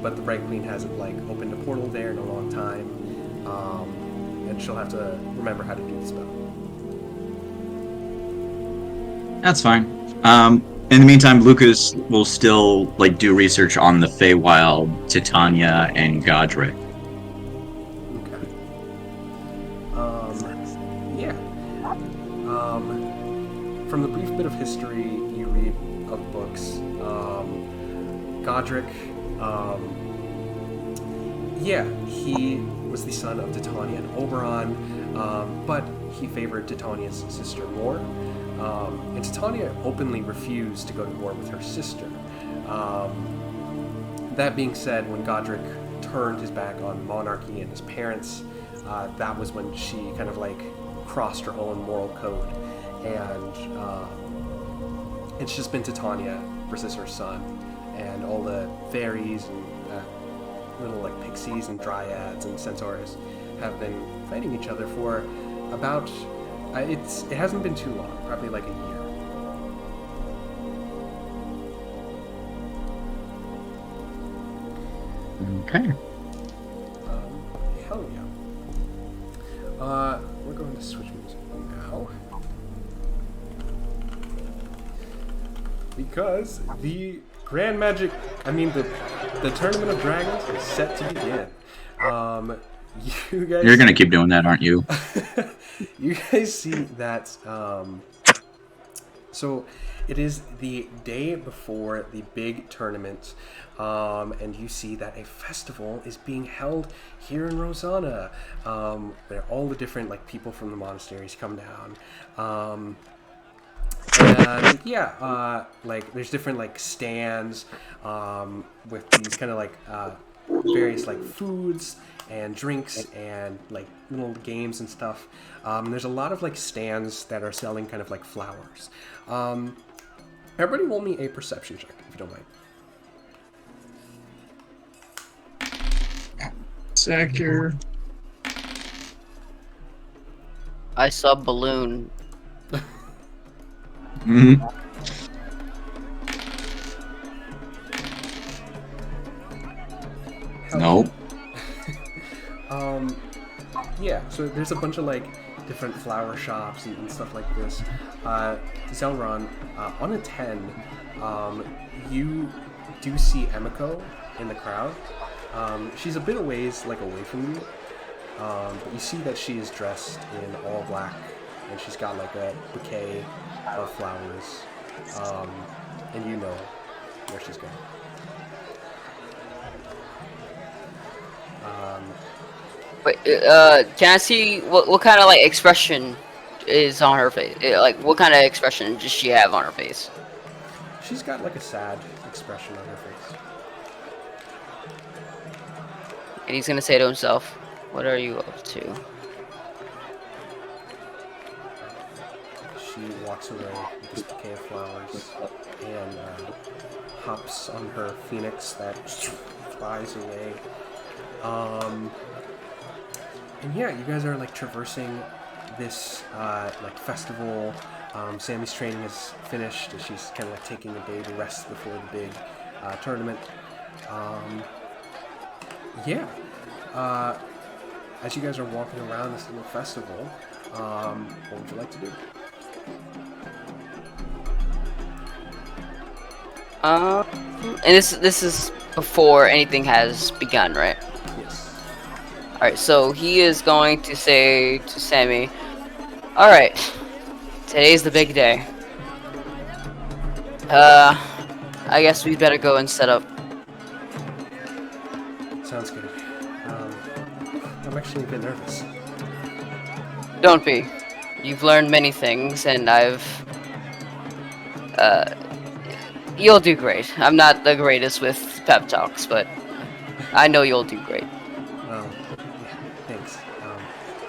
but the Bright Queen hasn't like opened a portal there in a long time, and she'll have to remember how to do the spell. That's fine. In the meantime, Lucas will still like do research on the Feywild, Titania, and Godric. Okay. Yeah. From the brief bit of history you read of books, Godric, he was the son of Titania and Oberon, but he favored Titania's sister more. And Titania openly refused to go to war with her sister. That being said, when Godric turned his back on monarchy and his parents, that was when she kind of like crossed her own moral code. And it's just been Titania versus her son. And all the fairies and little like pixies and dryads and centaurs have been fighting each other for about... it hasn't been too long, probably like a year. Okay. Hell yeah. We're going to switch music now. Because the the Tournament of Dragons is set to begin. You guys... You're gonna keep doing that, aren't you? You guys see that, so it is the day before the big tournament, and you see that a festival is being held here in Rosanna, where all the different like people from the monasteries come down, and yeah, like there's different like stands, with these kind of like, various like foods and drinks and like little games and stuff. There's a lot of like stands that are selling kind of like flowers. Everybody roll me a perception check if you don't mind. Sector. I saw balloon. Mm-hmm. No. Yeah, so there's a bunch of like different flower shops and stuff like this. Zelron, on a 10, you do see Emiko in the crowd. She's a bit of ways like away from you, but you see that she is dressed in all black, and she's got like a bouquet of flowers, and you know where she's going. Wait, can I see what kind of like expression is on her face? Like, what kind of expression does she have on her face? She's got like a sad expression on her face. And he's gonna say to himself, "What are you up to?" She walks away with this bouquet of flowers and hops on her phoenix that flies away. And yeah, you guys are like traversing this like festival. Sammy's training is finished. She's kind of like taking a day to rest before the big tournament. Yeah. As you guys are walking around this little festival, what would you like to do? And this is before anything has begun, right? Yes. Alright, so he is going to say to Sammy, "Alright, today's the big day. I guess we'd better go and set up." Sounds good. I'm actually a bit nervous. Don't be. You've learned many things, and you'll do great. I'm not the greatest with pep talks, but I know you'll do great. Yeah, thanks.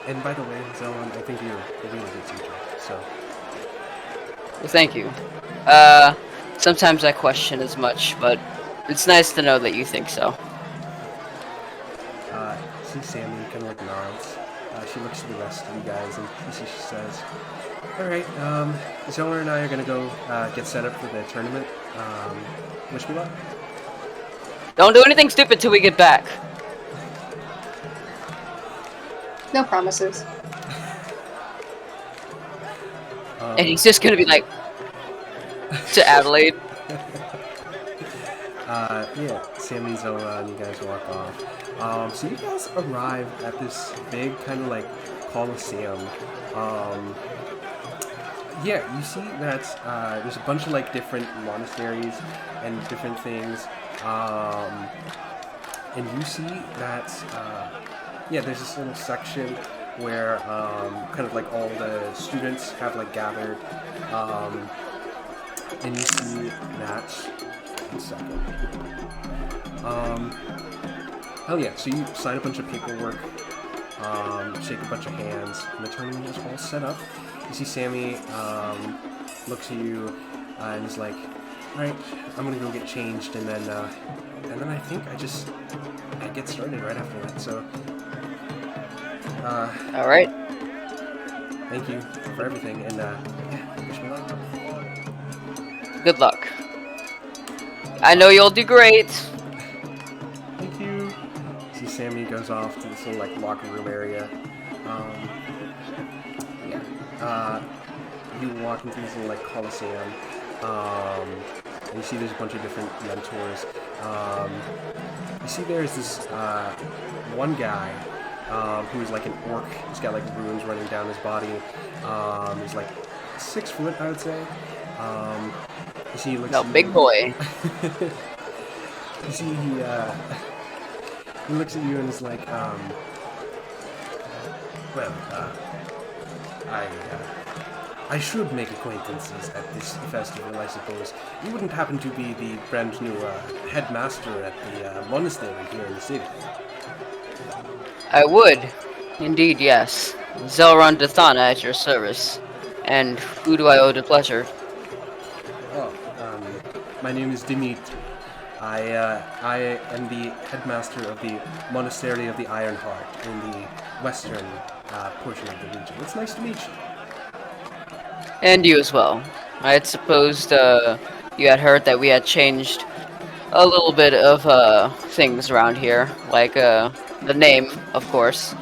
And by the way, Zelon, I think you're a really good teacher, so... Well, thank you. Sometimes I question as much, but it's nice to know that you think so. See Sammy kind of like nods. She looks to the rest of you guys, and she says, "Alright, Zola and I are gonna go get set up for the tournament. Wish me luck." Don't do anything stupid till we get back. No promises. And he's just gonna be like to Adelaide. Yeah, Sammy, Zola, and you guys walk off. So you guys arrive at this big kind of like coliseum. Yeah, you see that there's a bunch of like different monasteries and different things. And you see that yeah, there's this little section where kind of like all the students have like gathered. And you see that. 1 second. Oh yeah, so you sign a bunch of paperwork, shake a bunch of hands, and the tournament is all set up. You see Sammy looks at you and is like, "Alright, I'm gonna go get changed," and then I think I get started right after that. So, All right. thank you for everything, and yeah, wish me luck. Good luck. I know you'll do great. Thank you. See Sammy goes off to this little like locker room area. Yeah. You walk into this little like coliseum. And you see there's a bunch of different mentors. You see there's this one guy who is like an orc. He's got like runes running down his body. He's like 6 foot, I would say. You see he looks at you. Big boy. You see he looks at you and is like, well, I should make acquaintances at this festival, I suppose. You wouldn't happen to be the brand new headmaster at the monastery here in the city? I would. Indeed, yes. Zelron Dathana at your service. And who do I owe the pleasure? Oh, my name is Dimitri. I am the headmaster of the Monastery of the Iron Heart in the western portion of the region. It's nice to meet you. And you as well. I had supposed you had heard that we had changed a little bit of things around here, like the name, of course.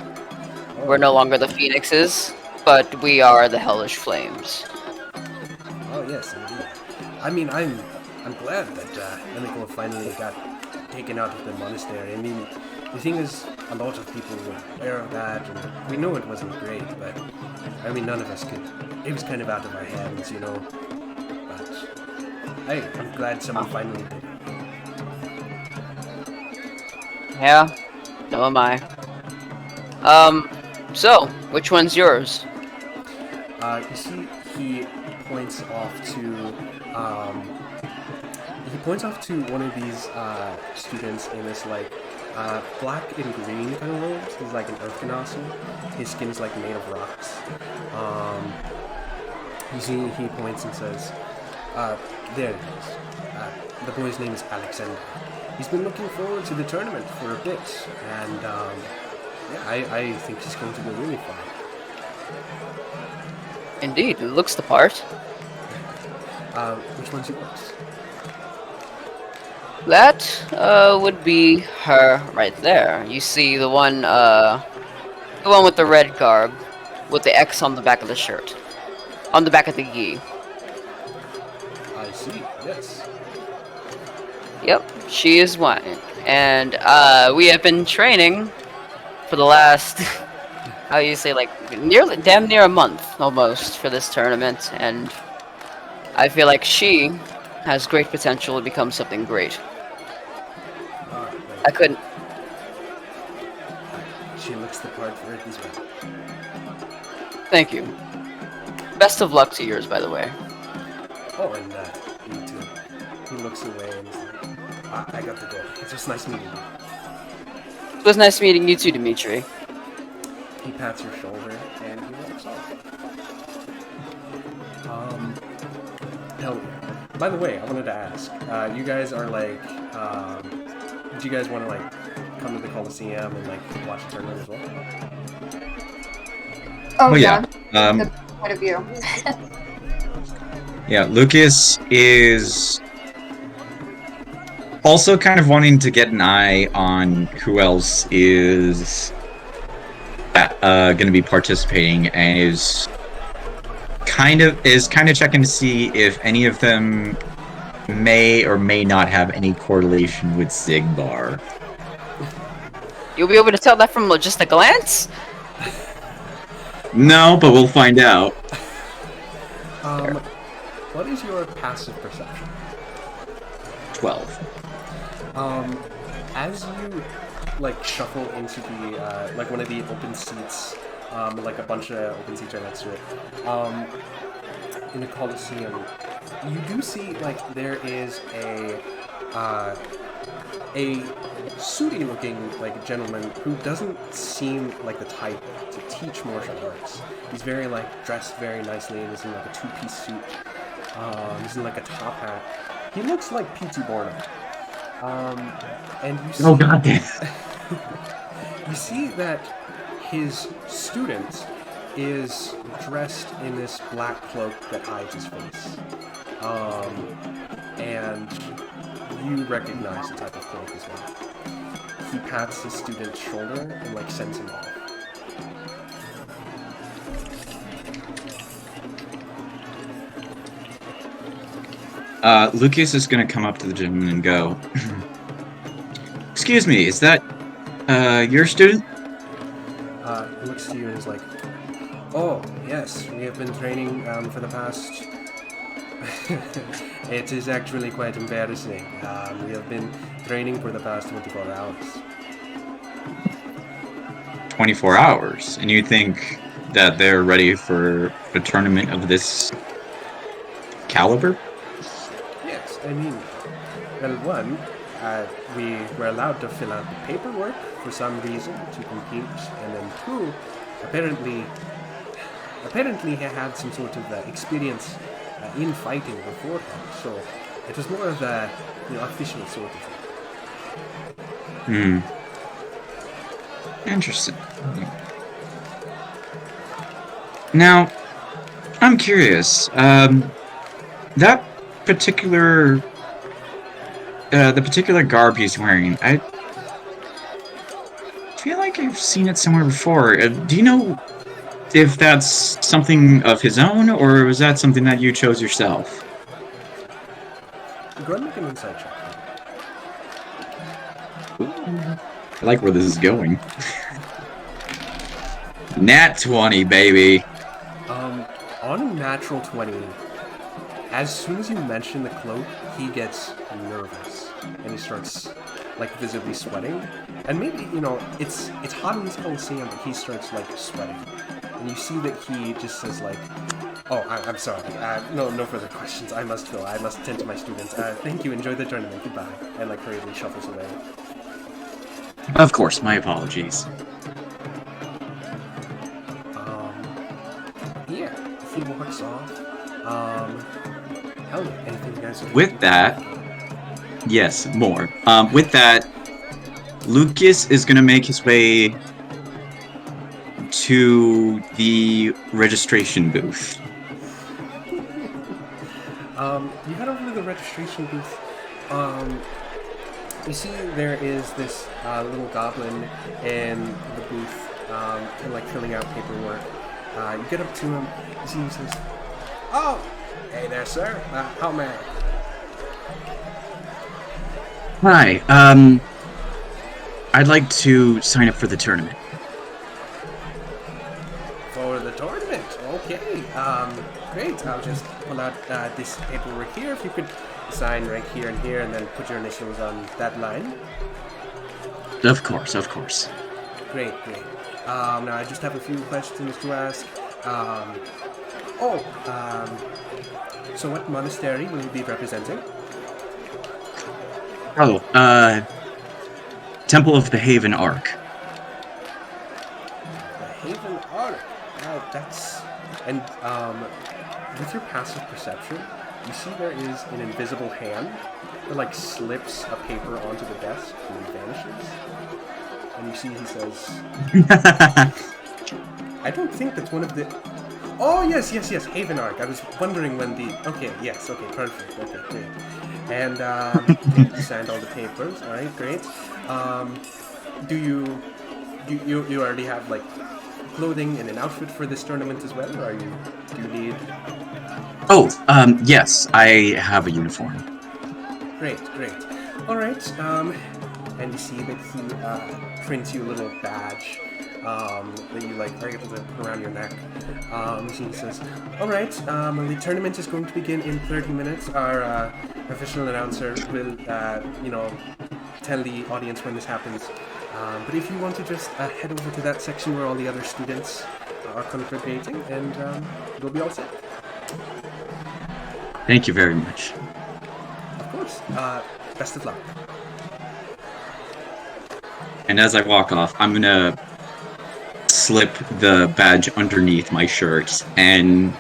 We're no longer the Phoenixes, but we are the Hellish Flames. Oh yes, indeed. I mean, I'm glad that Emiko finally got taken out of the monastery. I mean, the thing is, a lot of people were aware of that, and we know it wasn't great, but I mean, none of us could. It was kind of out of our hands, you know. But hey, I'm glad someone finally did it. Yeah, so am I. So, which one's yours? You see, he points off to one of these students in this like black and green kind of robes. He's like an earth genasi. His skin is like made of rocks. You see, he points and says, "There it is. The boy's name is Alexander. He's been looking forward to the tournament for a bit, and yeah, I think he's going to go really far." Indeed, it looks the part. Which one's yours? That would be her right there. You see the one with the red garb, with the X on the back of the shirt, on the back of the gi. I see. Yes. Yep, she is one, and we have been training for the last, how do you say, like damn near a month almost for this tournament, and I feel like she has great potential to become something great. I couldn't. She looks the part for it as well. Thank you. Best of luck to yours, by the way. Oh, and you too. He looks away and is like, I got to go. It's just nice meeting you. It was nice meeting you too, Dimitri. He pats your shoulder and he walks off. Hell yeah. By the way, I wanted to ask, you guys are like, do you guys want to like come to the Coliseum and like watch the tournament as well? Oh, yeah. Good point of view. Yeah, Lucas is Also, kind of wanting to get an eye on who else is going to be participating, and is kind of checking to see if any of them may or may not have any correlation with Zigbar. You'll be able to tell that from just a glance? No, but we'll find out. What is your passive perception? 12. As you like shuffle into the like one of the open seats, like a bunch of open seats right next to it, in the Coliseum, you do see like there is a sooty-looking like gentleman who doesn't seem like the type to teach martial arts. He's very like dressed very nicely, and he's in like a two-piece suit. He's in like a top hat. He looks like P.T. Barnum. And you see, Oh goddamn! you see that his student is dressed in this black cloak that hides his face. And you recognize the type of cloak as well. He pats his student's shoulder and like sends him off. Lucas is gonna come up to the gentleman and go, "Excuse me, is that your student?" He looks to you and is like, "Oh, yes, we have been training for the past..." It is actually quite embarrassing. We have been training for the past 24 hours. 24 hours, and you think that they're ready for a tournament of this caliber? Yes, I mean, well, one, we were allowed to fill out the paperwork for some reason to compete, and then two, apparently he had some sort of experience in fighting beforehand, so it was more of a official sort of thing. Interesting. Now, I'm curious. That particular, the particular garb he's wearing, I feel like I've seen it somewhere before. Do you know if that's something of his own, or was that something that you chose yourself? Go ahead and make an insight check. I like where this is going. Nat 20, baby. On a natural 20, as soon as you mention the cloak, he gets nervous and he starts like visibly sweating. And maybe, it's hot in this Coliseum, but he starts like sweating. And you see that he just says like, "Oh, I'm sorry. No further questions. I must go. I must attend to my students. Thank you. Enjoy the tournament. Goodbye." And like hurriedly shuffles away. Of course, my apologies. Yeah, he walks off. Hell yeah, anything you guys are With that, yes, more. With that, Lucas is gonna make his way to the registration booth. You head over to the registration booth. You see there is this little goblin in the booth, and like filling out paperwork. You get up to him, you see he says, "Oh, hey there, sir. How may I?" Hi, I'd like to sign up for the tournament. For the tournament? Okay. Great. I'll just pull out this paperwork here. If you could sign right here and here, and then put your initials on that line. Of course, of course. Great. Now I just have a few questions to ask. So what monastery will you be representing? Oh, Temple of the Haven Ark. The Haven Ark. That's... And, with your passive perception, you see there is an invisible hand that, like, slips a paper onto the desk and then vanishes. And you see he says, "I don't think that's one of the..." Oh, yes, Haven Arc. I was wondering when the... Okay, yes, okay, perfect. Okay, great. And, you signed all the papers. All right, great. Do you already have, like, clothing and an outfit for this tournament as well? Or do you need... Oh, yes, I have a uniform. Great. All right, and you see that he prints you a little badge that you like are able to put around your neck. He says, "All right, the tournament is going to begin in 30 minutes. Our official announcer will, tell the audience when this happens. But if you want to just head over to that section where all the other students are congregating, and you'll be all set." Thank you very much. Of course. Best of luck. And as I walk off, I'm gonna slip the badge underneath my shirt and,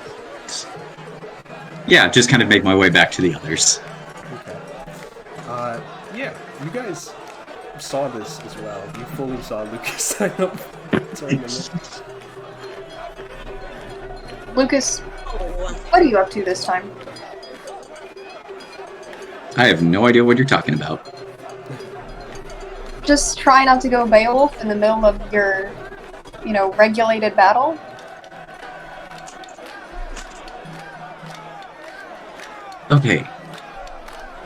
yeah, just kind of make my way back to the others. Okay. Yeah, you guys saw this as well. You fully saw Lucas sign up for the tournament. Lucas, what are you up to this time? I have no idea what you're talking about. Just try not to go Beowulf in the middle of your, regulated battle? Okay.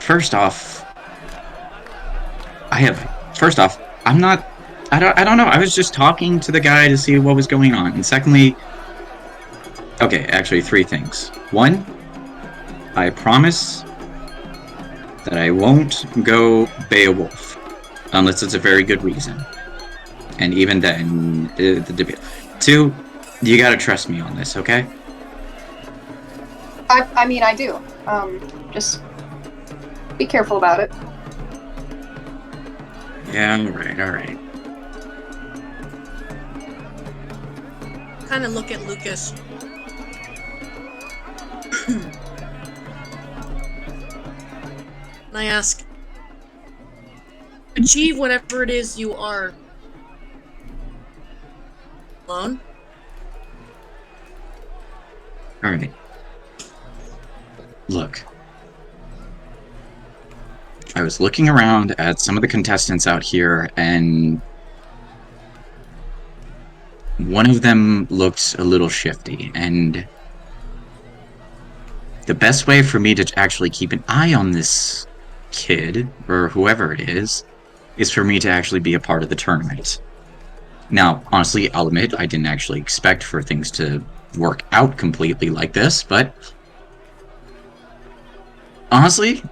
First off, I'm not... I don't know. I was just talking to the guy to see what was going on. And secondly... Okay, actually, 3 things. 1, I promise that I won't go Beowulf. Unless it's a very good reason. And even then, the debate. 2, you gotta trust me on this, okay? I mean, I do. Just be careful about it. Yeah, alright. Kind of look at Lucas. And I ask, achieve whatever it is you are. Alone? Alright. Look. I was looking around at some of the contestants out here, and one of them looked a little shifty, and the best way for me to actually keep an eye on this kid, or whoever it is for me to actually be a part of the tournament. Now, honestly, I'll admit, I didn't actually expect for things to work out completely like this, but honestly,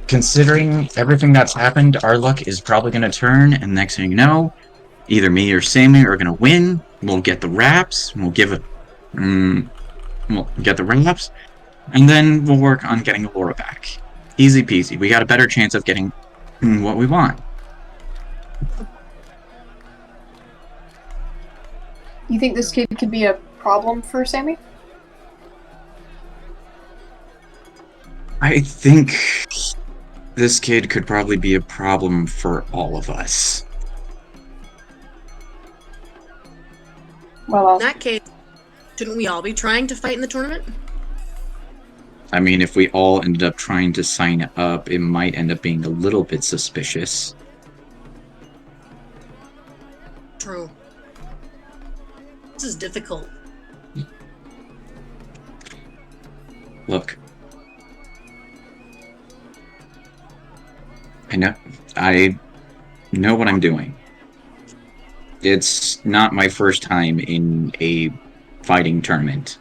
considering everything that's happened, our luck is probably going to turn, and next thing you know, either me or Sammy are going to win, we'll get the wraps, we'll get the wraps, and then we'll work on getting Laura back. Easy peasy. We got a better chance of getting what we want. You think this kid could be a problem for Sammy? I think this kid could probably be a problem for all of us. Well, In that case, shouldn't we all be trying to fight in the tournament? I mean, if we all ended up trying to sign up, it might end up being a little bit suspicious. True. This is difficult. Look. I know what I'm doing. It's not my first time in a fighting tournament.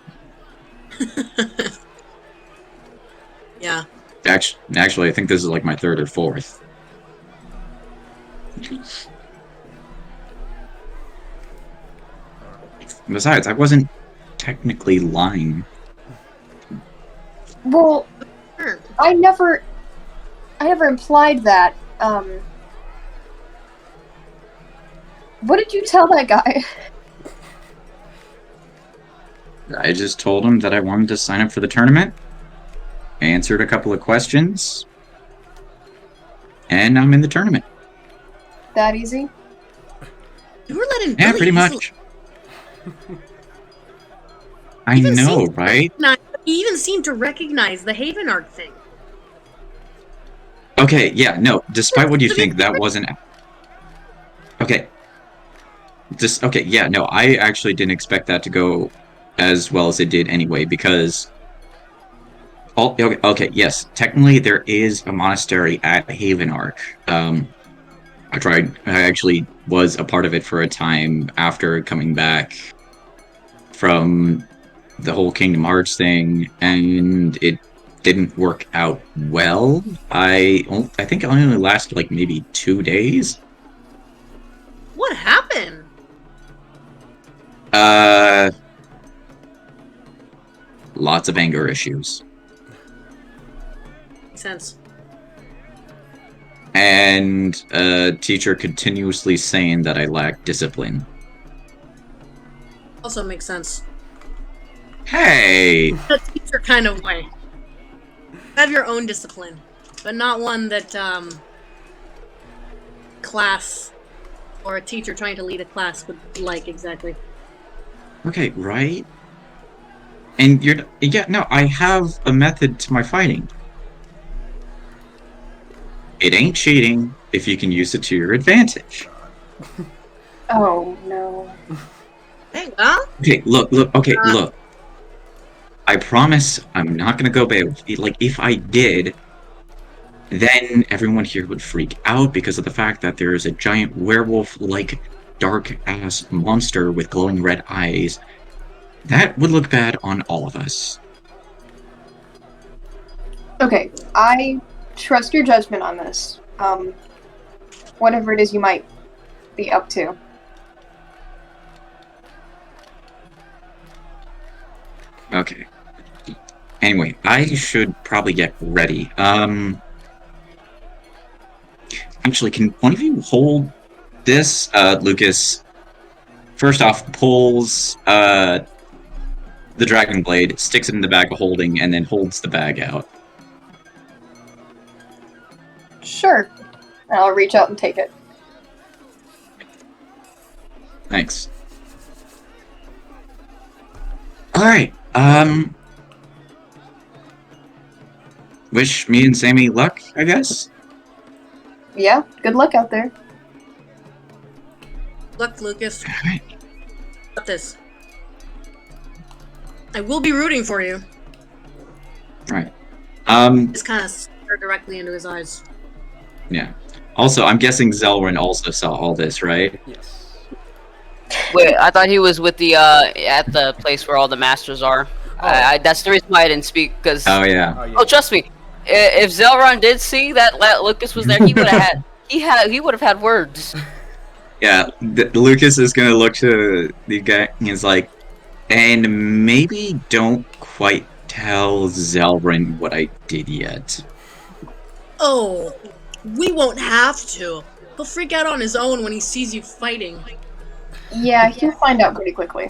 Yeah. Actually, I think this is like my 3rd or 4th. Besides, I wasn't technically lying. well, Sure. I never implied that. What did you tell that guy? I just told him that I wanted to sign up for the tournament, answered a couple of questions, and I'm in the tournament. That easy? You were letting Yeah, Billy pretty easily- much. I know, right? He even seemed to recognize the Haven Arc thing. Okay, yeah, no. Despite what you think, that wasn't. Okay. Okay, yeah, no. I actually didn't expect that to go as well as it did anyway, because. Oh, okay, yes. Technically, there is a monastery at Haven Arc. I actually was a part of it for a time after coming back from the whole Kingdom Hearts thing, and it didn't work out well. I think it only lasted like maybe 2 days. What happened? Lots of anger issues. Makes sense. And a teacher continuously saying that I lack discipline. Also makes sense. Hey! The teacher kind of way. Have your own discipline, but not one that class or a teacher trying to lead a class would like exactly. Okay, right? And I have a method to my fighting. It ain't cheating if you can use it to your advantage. Oh no. Hey, well. Okay, look. I promise I'm not gonna go bad. Like, if I did, then everyone here would freak out because of the fact that there is a giant werewolf-like dark-ass monster with glowing red eyes. That would look bad on all of us. Okay, I trust your judgment on this. Whatever it is you might be up to. Okay. Anyway, I should probably get ready. Actually, can one of you hold this? Lucas, first off, pulls, the dragon blade, sticks it in the bag of holding, and then holds the bag out. Sure. I'll reach out and take it. Thanks. Alright, wish me and Sammy luck, I guess? Yeah, good luck out there. Look, Lucas. Alright. Got this. I will be rooting for you. Alright. Just kind of stare directly into his eyes. Yeah. Also, I'm guessing Zelrun also saw all this, right? Yes. Wait, I thought he was with the at the place where all the masters are. That's the reason why I didn't speak, because Oh, yeah. oh, trust me, if Zelron did see that Lucas was there, he would have he would have had words. Yeah, Lucas is gonna look to the guy, and he's like, and maybe don't quite tell Zelrun what I did yet. Oh, we won't have to. He'll freak out on his own when he sees you fighting. Yeah, he'll find out pretty quickly.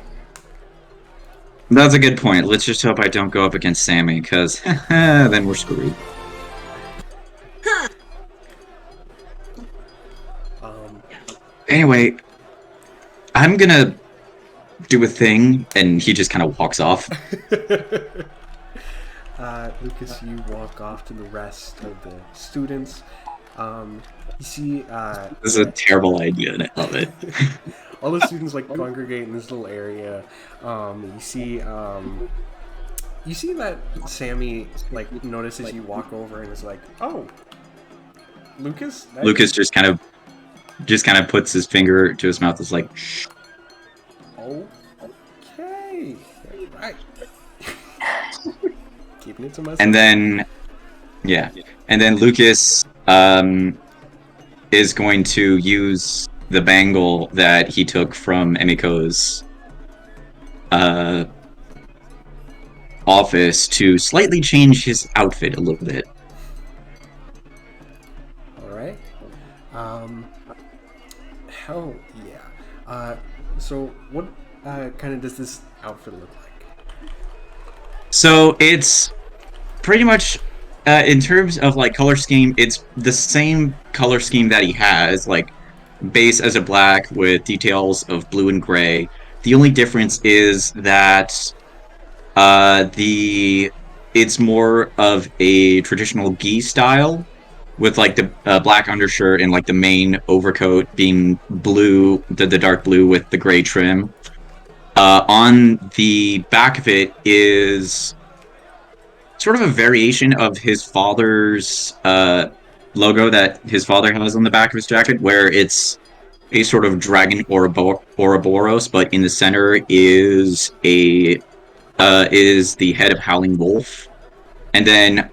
That's a good point. Let's just hope I don't go up against Sammy, because then we're screwed. Huh. Anyway, I'm gonna do a thing, and he just kind of walks off. Lucas, you walk off to the rest of the students. You see, This is a terrible idea, and I love it. all the students like congregate in this little area. You see that Sammy like notices you walk over and is like, "Oh, Lucas." Lucas just kind of puts his finger to his mouth. Is like, okay, right. Keeping it to myself. and then Lucas is going to use the bangle that he took from Emiko's office to slightly change his outfit a little bit. All right. Hell yeah. So what kind of does this outfit look like? So it's pretty much, in terms of like color scheme, it's the same color scheme that he has, like base as a black with details of blue and gray. The only difference is that It's more of a traditional gi style, with like the black undershirt and like the main overcoat being blue, the dark blue with the gray trim. On the back of it is sort of a variation of his father's logo that his father has on the back of his jacket, where it's a sort of dragon Ouroboros, but in the center is the head of Howling Wolf, and then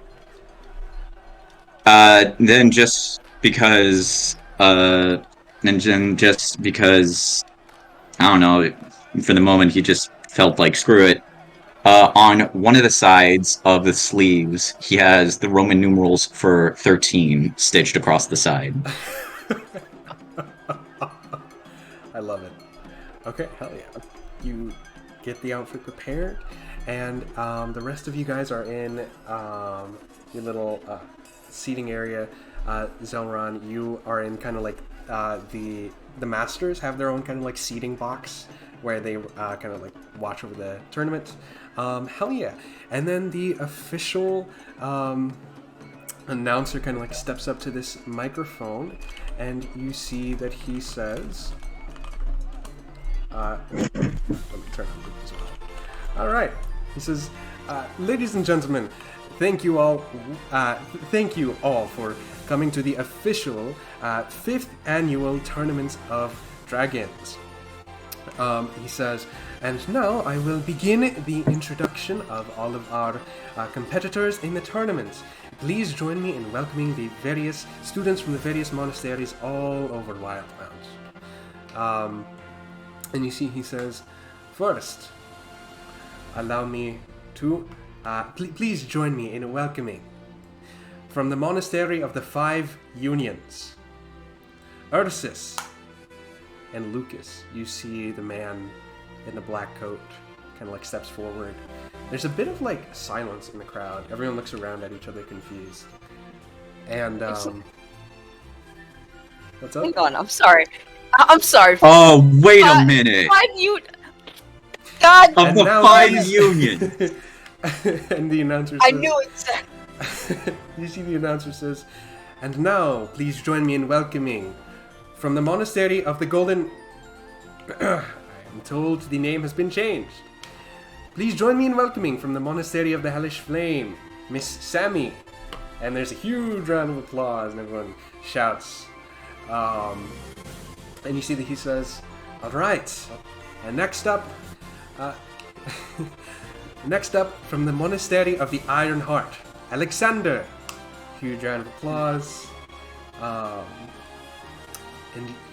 just because I don't know, for the moment he just felt like screw it. On one of the sides of the sleeves, he has the Roman numerals for 13 stitched across the side. I love it. Okay, hell yeah. You get the outfit prepared, and the rest of you guys are in your little seating area. Zelron, you are in kind of like the masters have their own kind of like seating box where they kind of like watch over the tournament. Hell yeah. And then the official announcer kind of like steps up to this microphone, and you see that he says, let me turn on as well. All right. He says, ladies and gentlemen, thank you all for coming to the official 5th annual Tournament of Dragons. He says, and now I will begin the introduction of all of our competitors in the tournament. Please join me in welcoming the various students from the various monasteries all over Wildlands. And you see, he says, first, allow me to, please join me in welcoming, from the Monastery of the Five Unions, Ursus and Lucas. You see the man in the black coat kind of like steps forward. There's a bit of like silence in the crowd. Everyone looks around at each other confused. And, what's up? Hang on, I'm sorry. I'm sorry. Oh, wait a minute! God! Of the Five Union! And the announcer says... I knew it! You see the announcer says, and now, please join me in welcoming, from the Monastery of the Golden... I am told the name has been changed. Please join me in welcoming, from the Monastery of the Hellish Flame, Miss Sammy. And there's a huge round of applause, and everyone shouts. And you see that he says, alright, and next up, from the Monastery of the Iron Heart, Alexander. Huge round of applause. And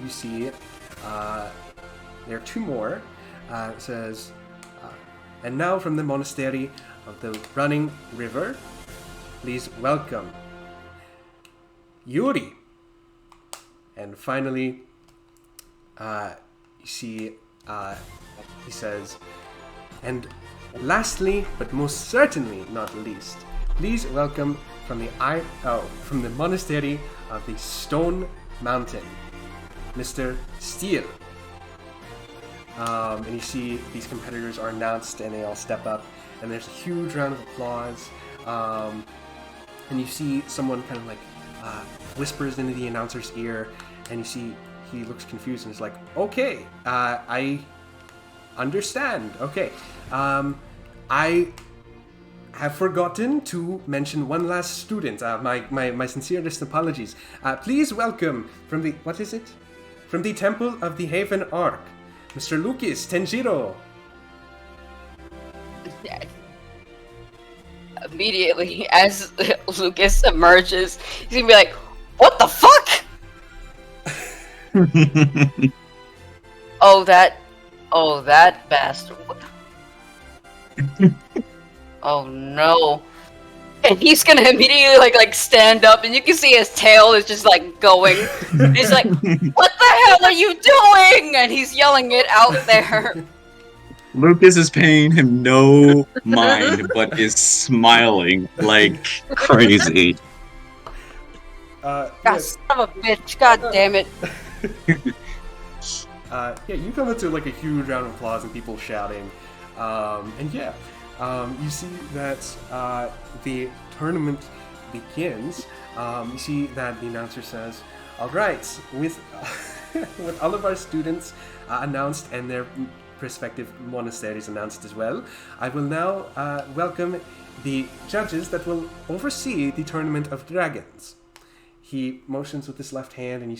you see, there are two more. It says, and now from the Monastery of the Running River, please welcome Yuri. And finally, you see, he says, and lastly, but most certainly not least, please welcome from the Monastery of the Stone Mountain, Mr. Steele. And you see these competitors are announced, and they all step up, and there's a huge round of applause. And you see someone kind of like whispers into the announcer's ear, and you see he looks confused and is like, okay, I understand. Okay. I have forgotten to mention one last student. My sincerest apologies. Please welcome from the, what is it? From the Temple of the Haven Ark, Mr. Lucas Tenjiro. Immediately, as Lucas emerges, he's gonna be like, what the fuck? Oh, that bastard. Oh no. And he's gonna immediately like stand up, and you can see his tail is just like going. And he's like, what the hell are you doing? And he's yelling it out there. Lucas is paying him no mind, but is smiling like crazy. God, son of a bitch, god damn it. Yeah, you come into like a huge round of applause and people shouting. And yeah, You see that the tournament begins. You see that the announcer says, "All right, with with all of our students announced and their respective monasteries announced as well, I will now welcome the judges that will oversee the Tournament of Dragons." He motions with his left hand, and you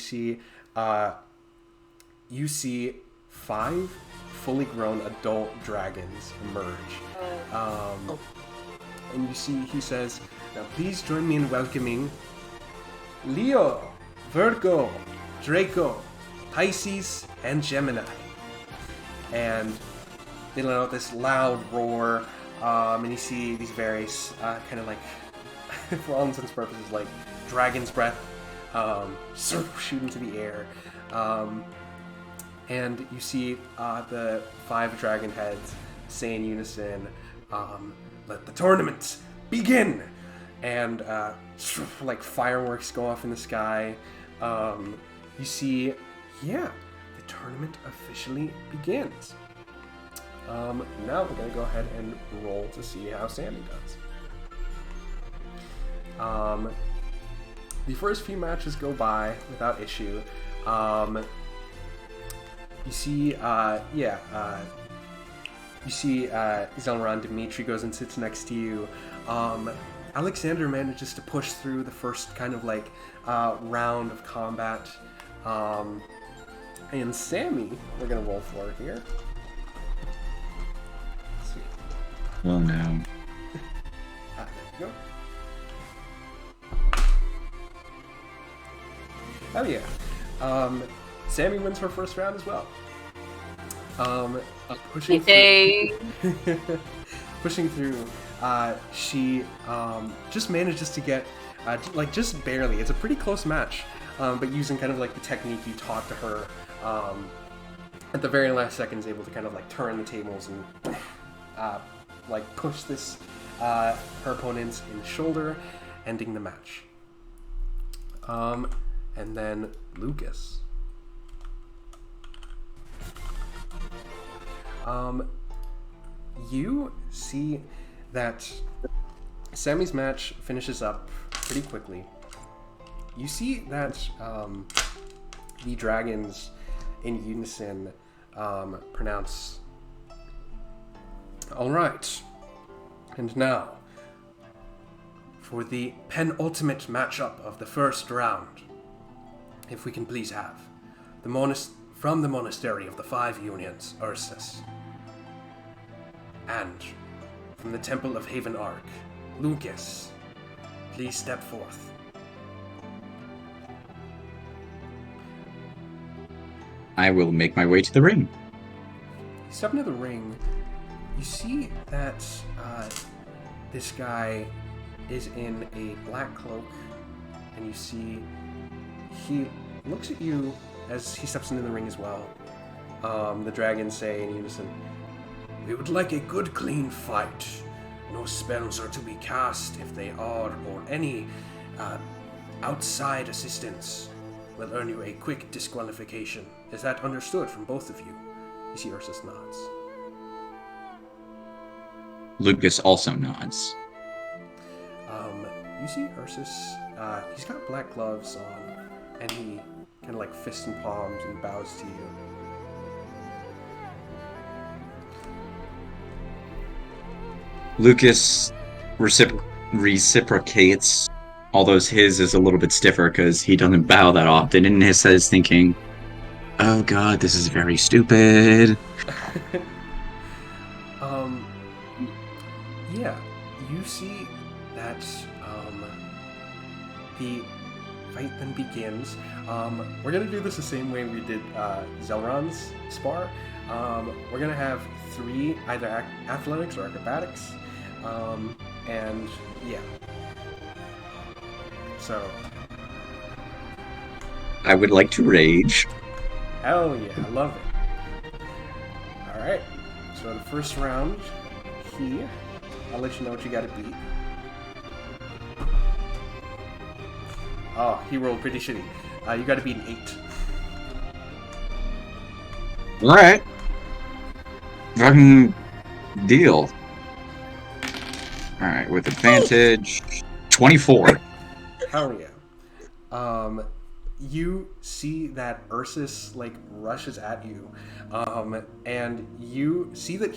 see 5 fully grown adult dragons emerge. And you see, he says, "Now please join me in welcoming Leo, Virgo, Draco, Pisces, and Gemini." And they let out this loud roar, and you see these various kind of like, for all intents and purposes, like dragon's breath shoot into the air. And you see the 5 dragon heads say in unison, "Let the tournament begin!" And like fireworks go off in the sky. You see, the tournament officially begins. Now we're going to go ahead and roll to see how Sammy does. The first few matches go by without issue. You see, Zelran Dimitri goes and sits next to you. Alexander manages to push through the first kind of like round of combat. And Sammy, we're gonna roll for here. Let's see. Oh no. There you go. Oh yeah. Sammy wins her first round as well. Pushing through, she just manages to get, just barely. It's a pretty close match, but using kind of like the technique you taught to her, at the very last second is able to kind of like turn the tables and like push this her opponent in the shoulder, ending the match. And then Lucas. You see that Sammy's match finishes up pretty quickly. You see that the dragons in unison pronounce, "All right, and now for the penultimate matchup of the first round, if we can please have from the Monastery of the 5 Unions, Ursus, and from the Temple of Haven Ark, Lucas, please step forth." I will make my way to the ring. You step into the ring, you see that this guy is in a black cloak, and you see he looks at you as he steps into the ring as well. The dragons say in unison, "We would like a good clean fight. No spells are to be cast. If they are, or any outside assistance will earn you a quick disqualification. Is that understood from both of you?" You see Ursus nods. Lucas also nods. You see Ursus, he's got black gloves on, and he kind of like fists and palms and bows to you. Lucas reciprocates, although his is a little bit stiffer because he doesn't bow that often, and his head is thinking, "Oh god, this is very stupid." You see that the fight then begins. We're gonna do this the same way we did Zelron's spar. We're gonna have 3 either athletics or acrobatics, and yeah. So I would like to rage. hell yeah, I love it. All right, so the first round, I'll let you know what you gotta beat. Oh, he rolled pretty shitty. You gotta beat an 8. Alright. Fucking deal. Alright, with advantage. 24. Hell yeah. You see that Ursus like rushes at you, and you see that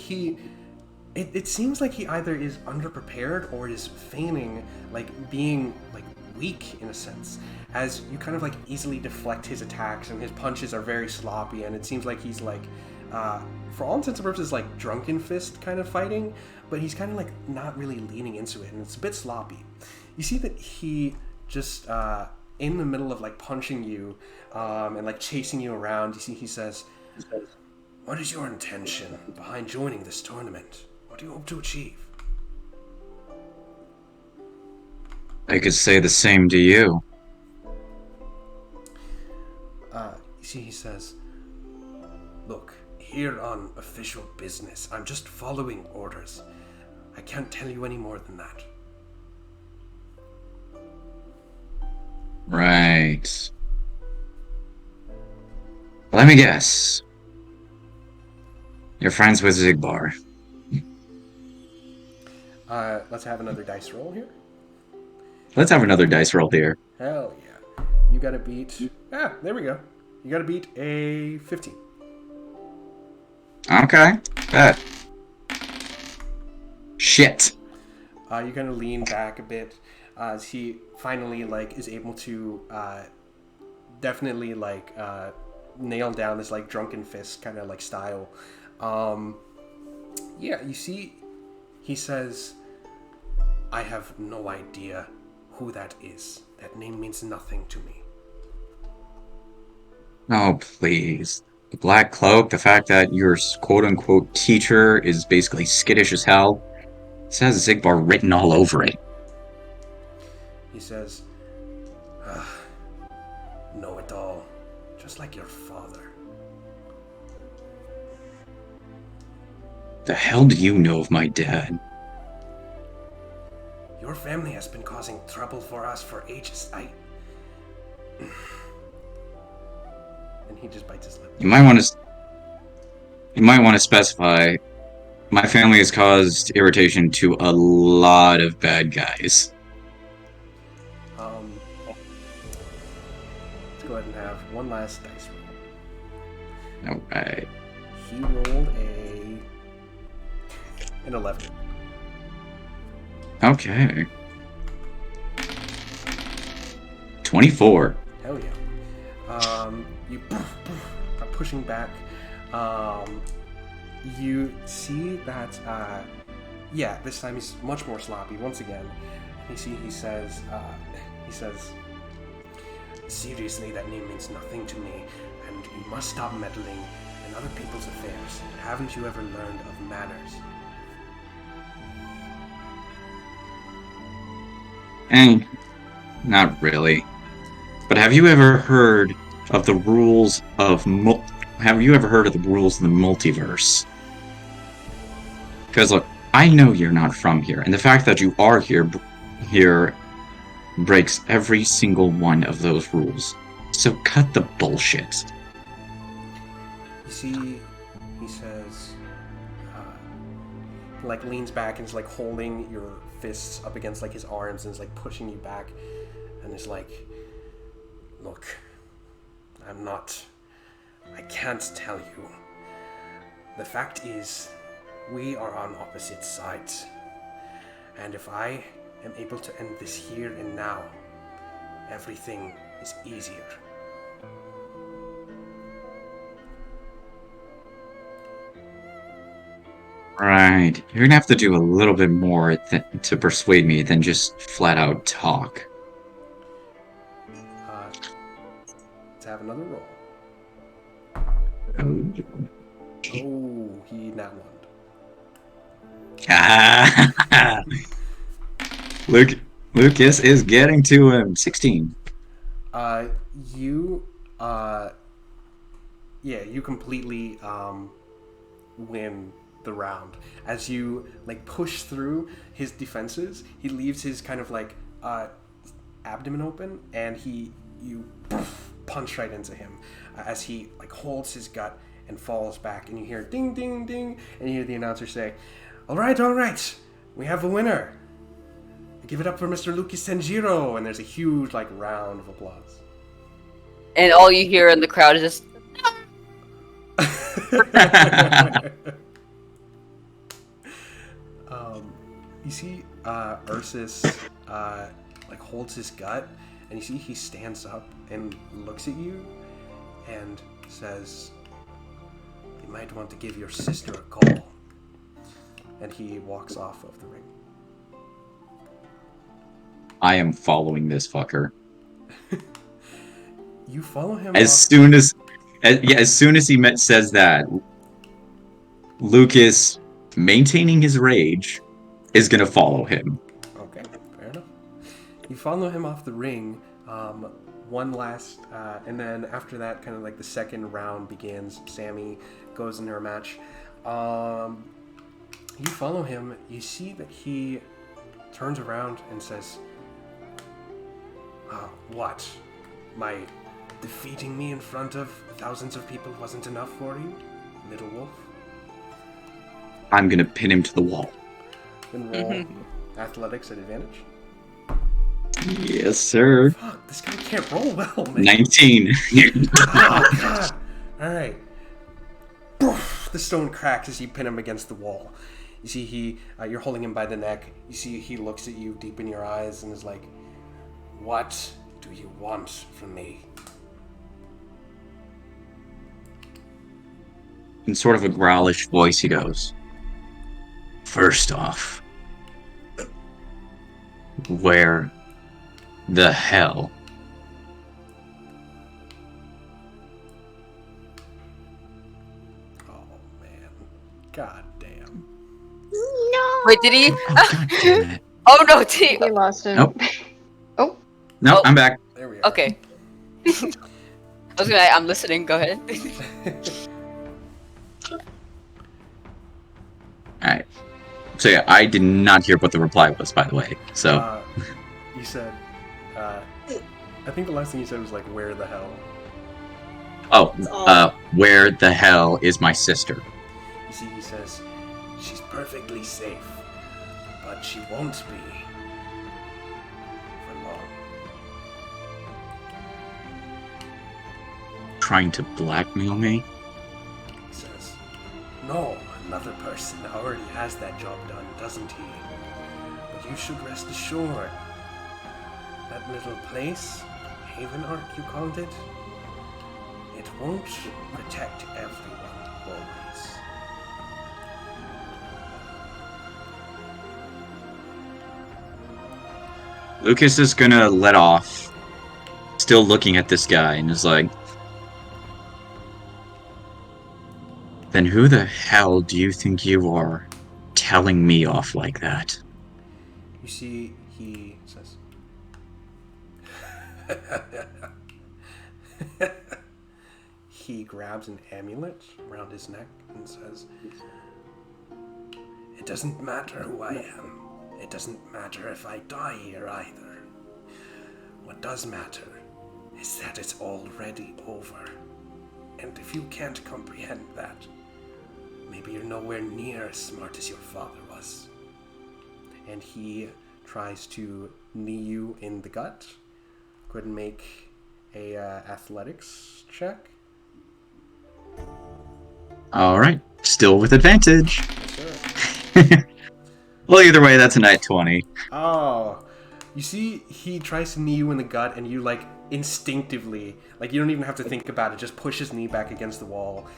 it seems like he either is underprepared or is feigning like being like weak in a sense, as you kind of like easily deflect his attacks, and his punches are very sloppy, and it seems like he's like for all intents and purposes like drunken fist kind of fighting, but he's kind of like not really leaning into it, and it's a bit sloppy. You see that he just in the middle of like punching you and like chasing you around, you see he says, "What is your intention behind joining this tournament? What do you hope to achieve?" I could say the same to you. You see he says, "Look, here on official business, I'm just following orders. I can't tell you any more than that." Right. Let me guess. You're friends with Zigbar. Let's have another dice roll here. Let's have another dice roll here. Hell yeah. You gotta beat... there we go. You gotta beat a 15. Okay. Bet. Shit. You kind of lean back a bit as he finally like is able to definitely like nail down this like drunken fist kind of like style. Yeah, you see, he says, "I have no idea who that is. That name means nothing to me." Oh, please. The Black Cloak, the fact that your quote-unquote teacher is basically skittish as hell, it says Zigbar written all over it. He says, "Know it all, just like your father." The hell do you know of my dad? "Your family has been causing trouble for us for ages. And he just bites his lip. You might want to specify, my family has caused irritation to a lot of bad guys. Let's go ahead and have one last dice roll. Alright. He rolled an 11. Okay. 24. Hell yeah. You are pushing back. You see that, yeah, this time he's much more sloppy once again. You see he says, "Seriously, that name means nothing to me, and you must stop meddling in other people's affairs. Haven't you ever learned of manners?" Not really. But have you ever heard of the rules of the multiverse? Because look, I know you're not from here, and the fact that you are here breaks every single one of those rules. So cut the bullshit. You see, he says, like leans back and is like holding your fists up against like his arms and is like pushing you back, and is like, "Look, I can't tell you. The fact is, we are on opposite sides, and if I am able to end this here and now, everything is easier." Right. You're gonna have to do a little bit more to persuade me than just flat out talk. Let's have another roll. Oh, He nat one. Lucas is getting to him. 16. You completely win the round as you like push through his defenses. He leaves his kind of like abdomen open, and you punch right into him as he like holds his gut and falls back, and you hear ding ding ding, and you hear the announcer say, all right, we have a winner. Give it up for Mr. Lucas Senjiro! And there's a huge, like, round of applause. And all you hear in the crowd is just, You see, Ursus, like, holds his gut, and you see he stands up and looks at you and says, "You might want to give your sister a call." And he walks off of the ring. I am following this fucker. You follow him As off- soon as he says that, Lucas, maintaining his rage, is gonna follow him. Okay, fair enough. You follow him off the ring. One last, and then after that, kind of like the second round begins. Sammy goes into a match. You follow him. You see that he turns around and says, "What? My defeating me in front of thousands of people wasn't enough for you, little wolf?" I'm gonna pin him to the wall. Then roll athletics at advantage. Yes, sir. Fuck, this guy can't roll well, man. 19. Oh, God. Alright. The stone cracks as you pin him against the wall. You see you're holding him by the neck. You see he looks at you deep in your eyes and is like, "What do you want from me?" In sort of a growlish voice, he goes, "First off, where the hell?" Oh, man. God damn. wait, did he? Oh, God damn it. Oh no, did he? We lost him. Nope. Oh, No, Oh. I'm back. There we are. Okay. I was gonna. I'm listening. Go ahead. Alright. So yeah, I did not hear what the reply was, by the way. So, You said, I think the last thing you said was like, "Where the hell?" where the hell is my sister? You see, he says, "She's perfectly safe, but she won't be for long." Trying to blackmail me? He says, "No, another person already has that job done, doesn't he? But you should rest assured, that little place, Haven Ark you called it, it won't protect everyone always." Lucas is gonna let off, still looking at this guy, and is like, "Then who the hell do you think you are, telling me off like that?" You see, he says, he grabs an amulet around his neck and says, "It doesn't matter who I am. It doesn't matter if I die here either. What does matter is that it's already over. And if you can't comprehend that, maybe you're nowhere near as smart as your father was." And he tries to knee you in the gut. Go ahead and make a athletics check. Alright, still with advantage. Yes, sir. Well, either way, that's a nat 20. Oh, you see, he tries to knee you in the gut, and you, like, instinctively, like, you don't even have to think about it, just push his knee back against the wall.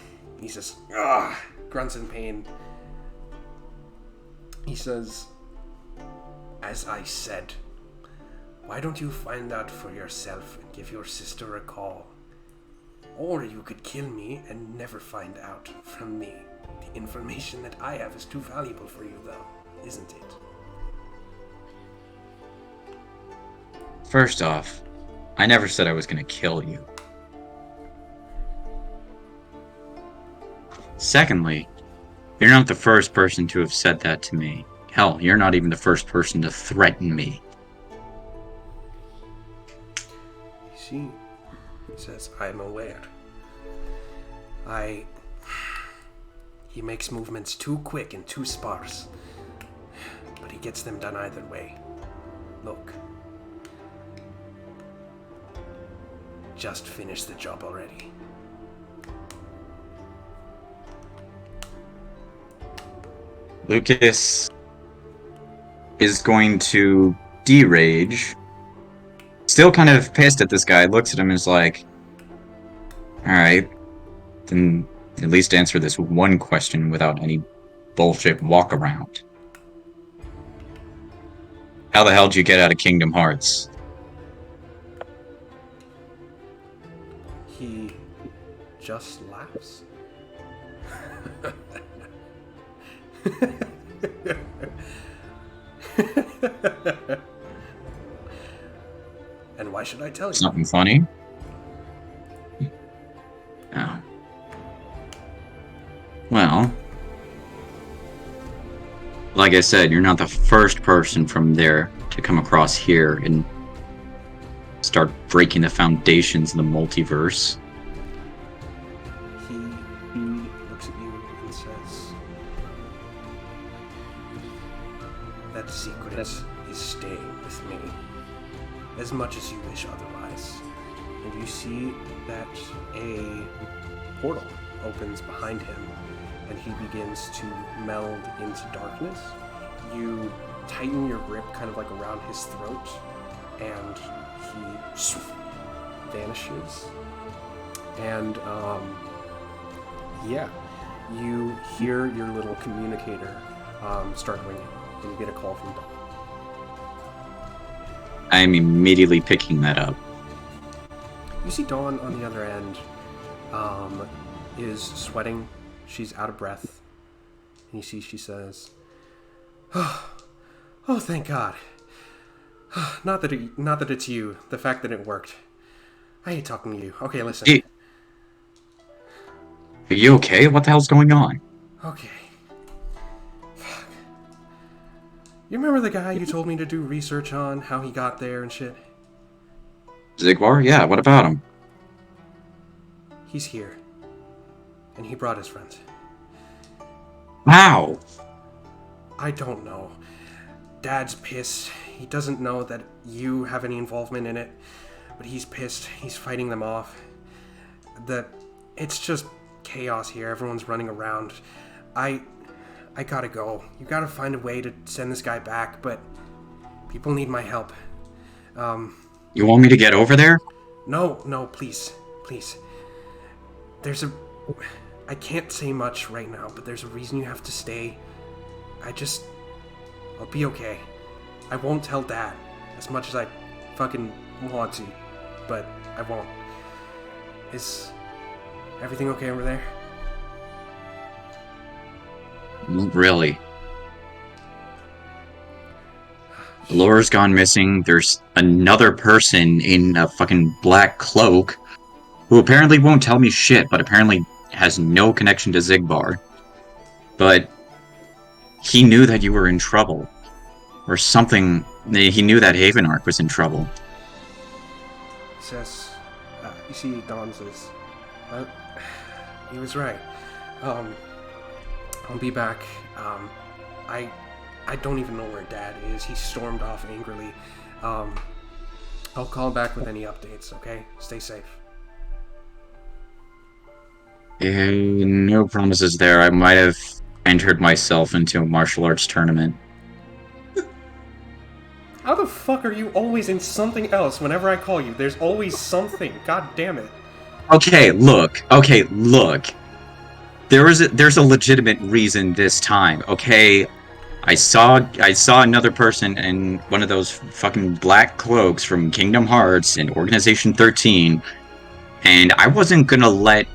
He says, "Ugh," grunts in pain. He says, "As I said, why don't you find out for yourself and give your sister a call? Or you could kill me and never find out from me. The information that I have is too valuable for you, though, isn't it?" First off, I never said I was gonna kill you. Secondly, you're not the first person to have said that to me. Hell, you're not even the first person to threaten me. You see, he says, "I'm aware. He makes movements too quick and too sparse, but he gets them done either way. Look. Just finish the job already. Lucas is going to derage. Still kind of pissed at this guy, looks at him and is like, alright, then at least answer this one question without any bullshit walk around. How the hell did you get out of Kingdom Hearts? He just laughs. And why should I tell you? Something funny? Oh. Well, like I said, you're not the first person from there to come across here and start breaking the foundations of the multiverse. He looks at you and says, that secret is staying with me, as much as you wish otherwise. And you see that a portal opens behind him, and he begins to meld into darkness. You tighten your grip kind of like around his throat, and he vanishes. And yeah, you hear your little communicator start ringing, and you get a call from Dawn. I am immediately picking that up. You see Dawn on the other end is sweating. She's out of breath. And you see she says, "Oh, thank God. Not that it's you. The fact that it worked. I hate talking to you. Okay, listen. Hey, are you okay? What the hell's going on? Okay. Fuck. You remember the guy you told me to do research on, how he got there and shit? Zigbar? Yeah, what about him? He's here. And he brought his friends. How? I don't know. Dad's pissed. He doesn't know that you have any involvement in it. But he's pissed. He's fighting them off. It's just chaos here. Everyone's running around. I gotta go. You gotta find a way to send this guy back, but people need my help. You want me to get over there? No, please. I can't say much right now, but there's a reason you have to stay. I'll be okay. I won't tell Dad, as much as I fucking want to, but I won't. Is everything okay over there? Not really. Laura's gone missing. There's another person in a fucking black cloak who apparently won't tell me shit, but apparently has no connection to Zigbar. But he knew that you were in trouble. Or something. He knew that Havenark was in trouble. He says, you see, Dawn says, he was right. I'll be back. I don't even know where Dad is. He stormed off angrily. I'll call back with any updates, okay? Stay safe. No promises there. I might have entered myself into a martial arts tournament. How the fuck are you always in something else whenever I call you? There's always something. God damn it. Okay, look. There's a legitimate reason this time, okay? I saw another person in one of those fucking black cloaks from Kingdom Hearts and Organization 13, and I wasn't gonna let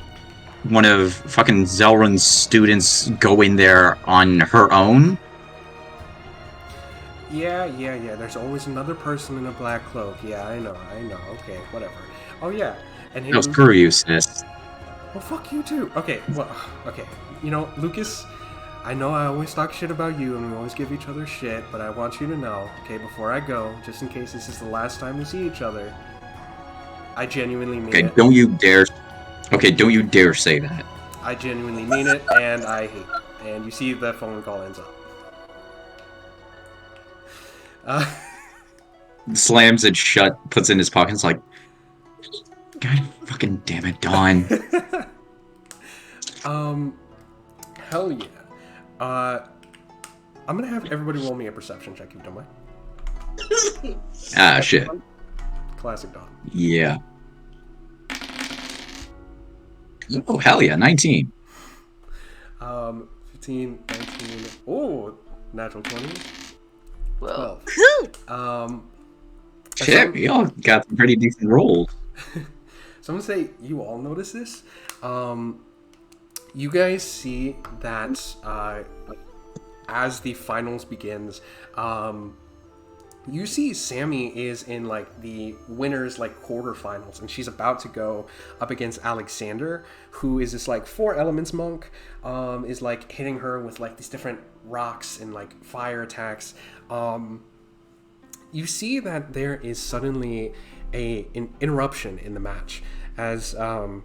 one of fucking Zelrun's students go in there on her own. Yeah. There's always another person in a black cloak. Yeah, I know. Okay, whatever. Oh, yeah. And No, screw you, sis. Well, fuck you, too. Okay. You know, Lucas, I know I always talk shit about you, and we always give each other shit, but I want you to know, okay, before I go, just in case this is the last time we see each other, I genuinely mean it. Don't you dare say that. I genuinely mean it, and I hate it. And you see the phone call ends up. slams it shut, puts it in his pocket, and is like, God fucking damn it, Dawn. Hell yeah. I'm gonna have everybody roll me a perception check if you don't mind. Ah, shit. Classic Dawn. Yeah. Oh, hell yeah, 19. 15, 19. Oh, natural 20. Well, 12. Shit, we all got some pretty decent rolls. So I'm gonna say you all notice this. You guys see that as the finals begins, you see Sammy is in like the winners like quarterfinals, and she's about to go up against Alexander, who is this like 4 elements monk, is like hitting her with like these different rocks and like fire attacks. You see that there is suddenly an interruption in the match as a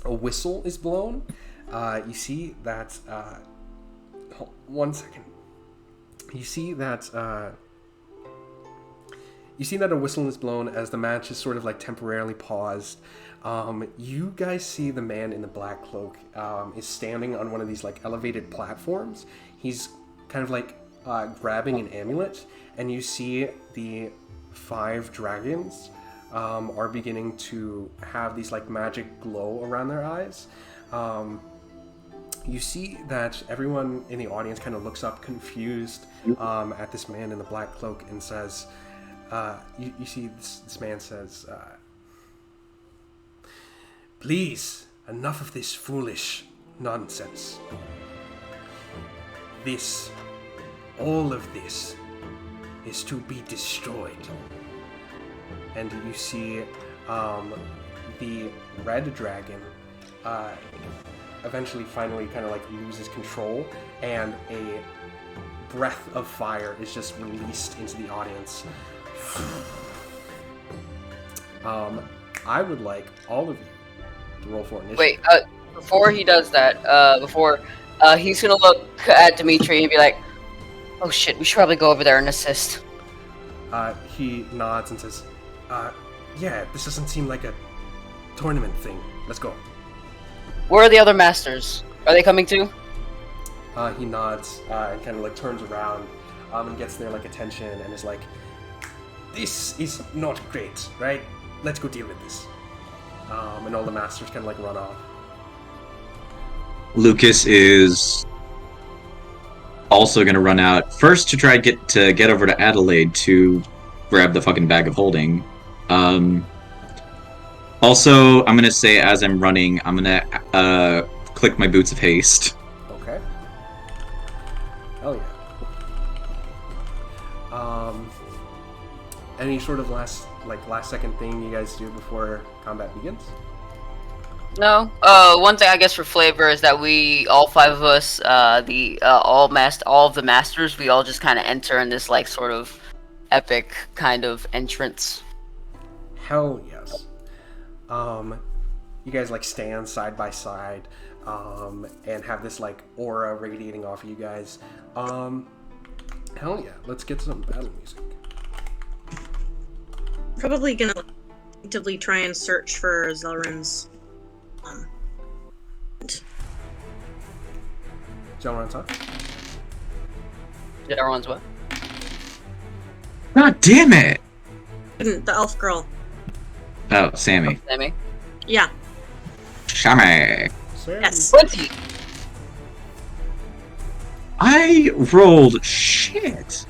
whistle is blown. You see that. Hold 1 second. You see that. You see that a whistle is blown as the match is sort of like temporarily paused. You guys see the man in the black cloak is standing on one of these like elevated platforms. He's kind of like grabbing an amulet, and you see the 5 dragons are beginning to have these like magic glow around their eyes. You see that everyone in the audience kind of looks up confused at this man in the black cloak and says, you see this man says, please, enough of this foolish nonsense. All of this is to be destroyed. And you see the red dragon eventually finally kind of like loses control, and a breath of fire is just released into the audience. I would like all of you to roll for initiative. wait, before he does that, he's gonna look at Dimitri and be like, oh shit, we should probably go over there and assist. He nods and says, yeah, this doesn't seem like a tournament thing. Let's go. Where are the other masters? Are they coming too? He nods and kind of like turns around and gets their like attention and is like, this is not great, right? Let's go deal with this. And all the masters kind of like run off. Lucas is also gonna run out first to try to get over to Adelaide to grab the fucking bag of holding. Also, I'm gonna say as I'm running, I'm gonna click my boots of haste. Okay. Hell yeah. Any sort of last second thing you guys do before combat begins? No. One thing I guess for flavor is that we, all 5 of us, all of the masters, we all just kind of enter in this like sort of epic kind of entrance. Hell yes. You guys like stand side by side, and have this like aura radiating off of you guys. Hell yeah, let's get some battle music. Probably gonna actively try and search for Zelrin's. Gentlemen, on top. Everyone's what? God damn it! The elf girl. Oh, Sammy. Sammy? Yeah. Sammy. Yes. 20! I rolled shit.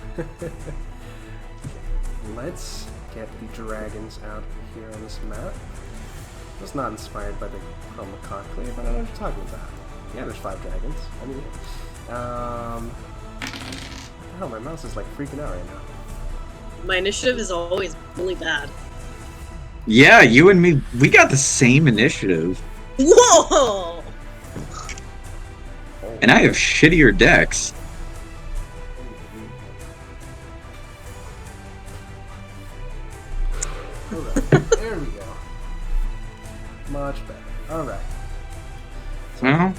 Let's get the dragons out here on this map. It's not inspired by the Chroma Conclave, but I don't know what you're talking about. Yeah, there's 5 dragons. I mean, oh, my mouse is like freaking out right now. My initiative is always really bad. Yeah, you and me, we got the same initiative. Whoa! And I have shittier decks. Alright, there we go. Much better. Alright. Well,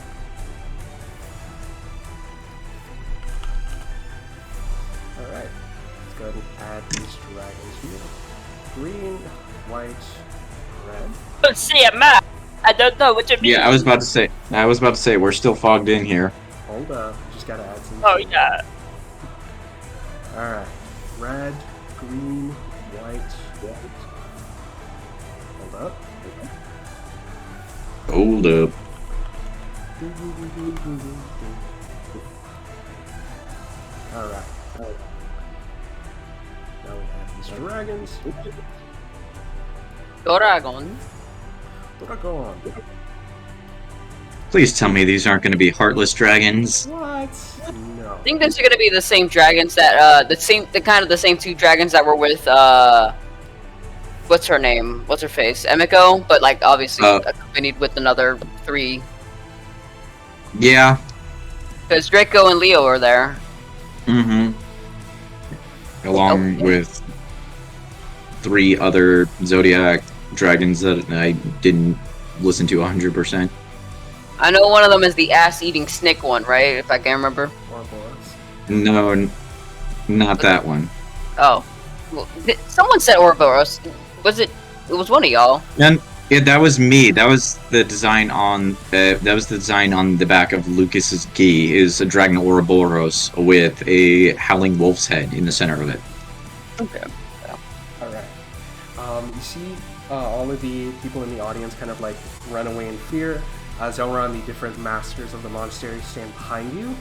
Alright. Let's go ahead and add these dragons here. don't see a map. I don't know what you mean. Yeah, I was about to say. We're still fogged in here. Hold up. Just gotta add some. Oh yeah. Alright. Red, green, white. Hold up. Hold up. Alright. Now we have these dragons. Dragon. Dragon. Please tell me these aren't going to be heartless dragons. What? No. I think these are gonna be the same dragons that the same two dragons that were with what's her name? What's her face? Emiko, but like obviously accompanied with another 3. Yeah. Because Draco and Leo are there. Mm-hmm. Along with 3 other Zodiac Dragons that I didn't listen to 100%. I know one of them is the ass-eating snake one, right? If I can remember. Ouroboros. No, not that one. Oh, well, someone said Ouroboros. Was it? It was one of y'all. And yeah, that was me. That was the design on the back of Lucas's gi. Is a dragon Ouroboros with a howling wolf's head in the center of it. Okay. Alright. You see all of the people in the audience kind of like run away in fear. Zelron, the different masters of the monastery, stand behind you.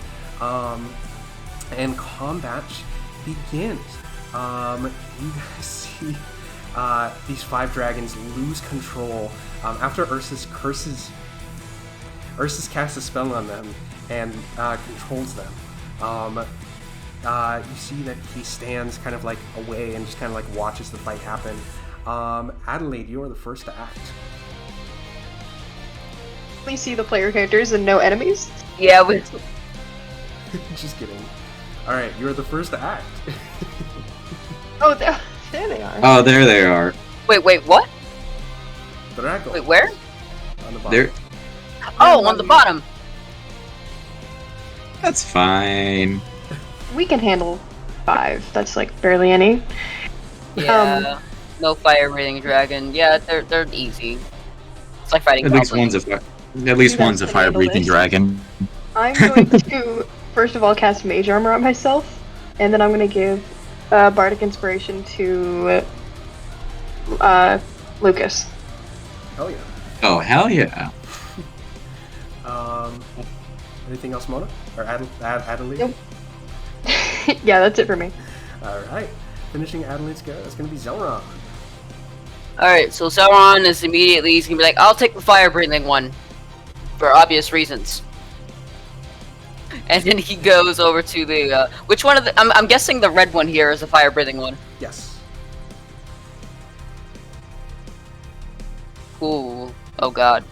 And combat begins. You guys see these 5 dragons lose control after Ursus casts a spell on them and controls them. You see that he stands kind of like away and just kind of like watches the fight happen. Adelaide, you are the first to act. We see the player characters and no enemies. Yeah, we. Just kidding. Alright, you're the first to act. Oh, there they are. Oh, there they are. Wait, what? Drago. Wait, where? On the bottom. There. Oh, on the bottom. That's fine. We can handle 5. That's like barely any. Yeah. No fire-breathing dragon. Yeah, they're easy. It's like fighting. At least goblins. one's a fire-breathing dragon. I'm going to first of all cast Mage Armor on myself, and then I'm going to give Bardic Inspiration to Lucas. Hell yeah. Oh, hell yeah. Anything else, Mona? Or Adelaide? Nope. Yeah, that's it for me. Alright. Finishing Adelaide's go, that's gonna be Zelron. Alright, so Sauron is he's gonna be like, I'll take the fire-breathing one. For obvious reasons. And then he goes over to the, which one of the, I'm guessing the red one here is the fire-breathing one. Yes. Ooh. Oh god.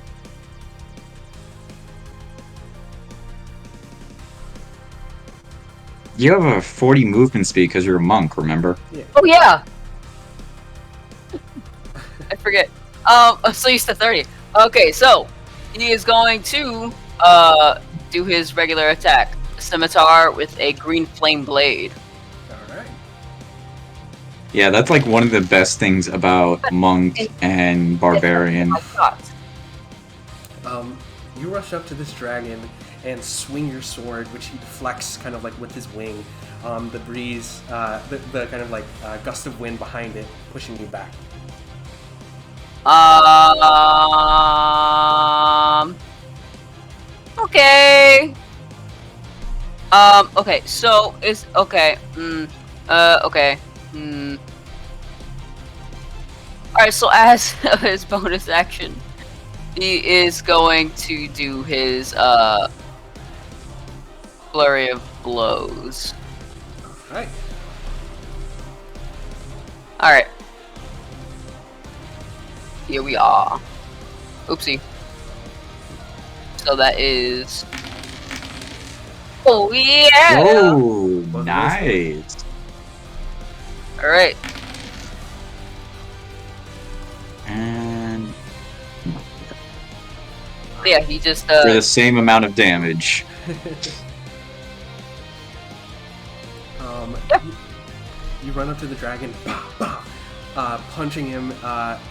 You have a 40 movement speed because you're a monk, remember? Yeah. Oh yeah! I forget. So he's to 30. Okay, so he is going to do his regular attack. Scimitar with a green flame blade. Alright. Yeah, that's like one of the best things about monk and barbarian. You rush up to this dragon and swing your sword, which he deflects kind of like with his wing. The breeze, the kind of like gust of wind behind it, pushing you back. Okay. Okay, so it's okay. Okay. Alright, so as his bonus action, he is going to do his flurry of blows. Alright. Alright. Here we are. Oopsie. So that is... Oh yeah! Oh, nice. Alright. And Yeah, he just for the same amount of damage. You run up to the dragon, punching him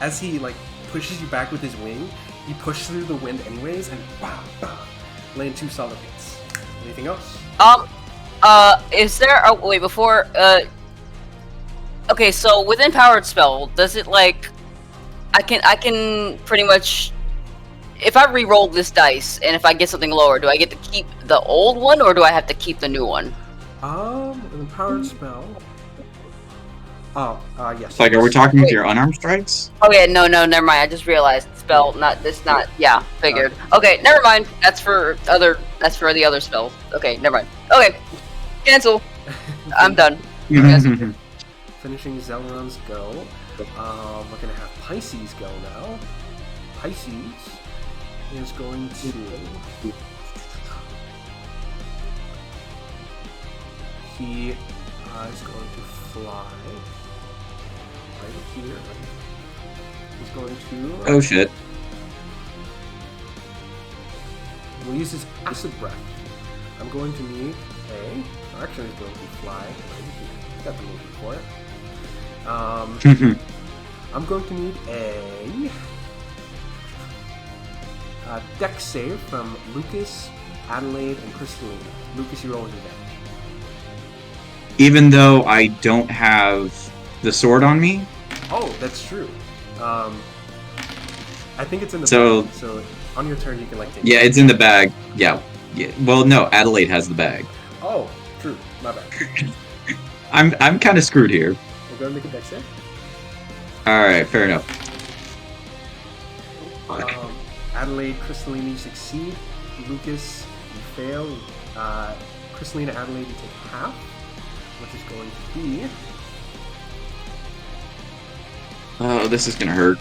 as he like pushes you back with his wing. He pushes through the wind anyways, and land 2 solid hits. Anything else? Is there? Oh, wait, before. Okay, so with empowered spell, does it like? I can pretty much. If I re-roll this dice and if I get something lower, do I get to keep the old one or do I have to keep the new one? An empowered spell. Yes. Like, are we talking with your unarmed strikes? Oh yeah, no, never mind. I just realized spell, yeah, figured. Okay, never mind. That's for the other spells. Okay, never mind. Okay, cancel. I'm done. Finishing Zelron's go. We're gonna have Pisces go now. Pisces is going to. He is going to fly right here. He's going to. Oh shit. We'll use his acid breath. I'm going to need a. Actually, he's going to fly right here. Got the movie for it. I'm going to need a dex save from Lucas, Adelaide, and Christine. Lucas, you're rolling your damage. Even though I don't have the sword on me? Oh, that's true. I think it's in the So- bag. So on your turn, you can like take Yeah, it. it's in the bag. Yeah. Well, no, Adelaide has the bag. Oh, true. My bad. I'm kind of screwed here. We'll go and make a dex save. Alright, fair enough. Adelaide, Crystalina, you succeed. Lucas, you fail. Crystalina, Adelaide, you take half, which is going to be Oh, this is gonna hurt.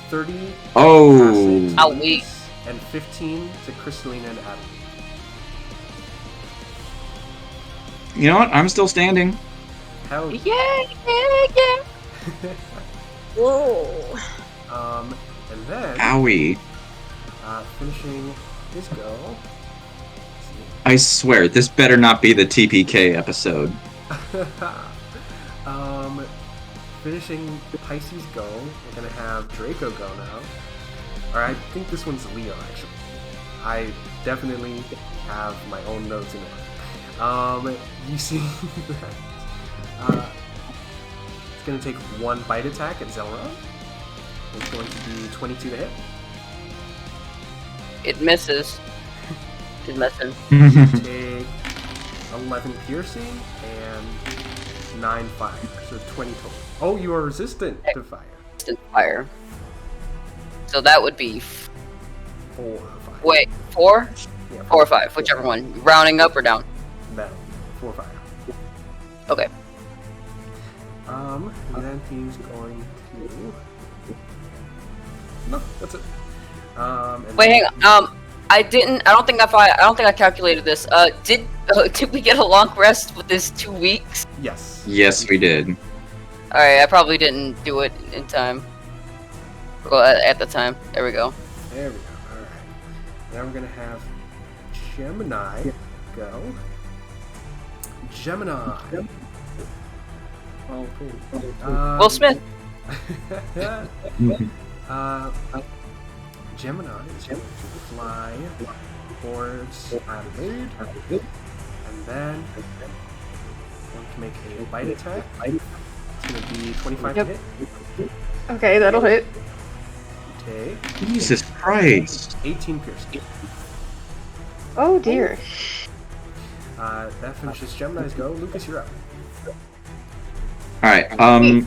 30 Oh. acid to Owie. Lucas, and 15 to Crystalina and Adelaide. You know what? I'm still standing. Hell Yeah. Whoa. And then Owie. finishing his go. I swear, this better not be the TPK episode. Finishing Pisces go, we're gonna have Draco go now. Or I think this one's Leo actually. I definitely have my own notes in it. You see that it's gonna take 1 bite attack at Zelron. It's going to be 22 to hit. It misses. She's missing. Take 11 piercing and 9 fire, so 20 total. Oh, you are resistant to fire. Instant fire. So that would be 4 or 5. wait, 4? Yeah, 4 or 5, whichever one. Rounding up or down. No, 4 or 5. Okay. And then he's going to. No, that's it. And Wait, then- hang on. I don't think I calculated this. Did we get a long rest with this 2 weeks? Yes. Yes, we did. All right, I probably didn't do it in time. Well, at the time. There we go. There we go. Alright. Now we're going to have Gemini go. Gemini. Oh, cool. Will Smith. Gemini is going to fly towards Adelaide. And then going to make a bite attack. It's going to be 25 to hit. Okay, that'll hit. Take Jesus Christ. 18 piercing. Oh dear. That finishes Gemini's go. Lucas, you're up. Alright,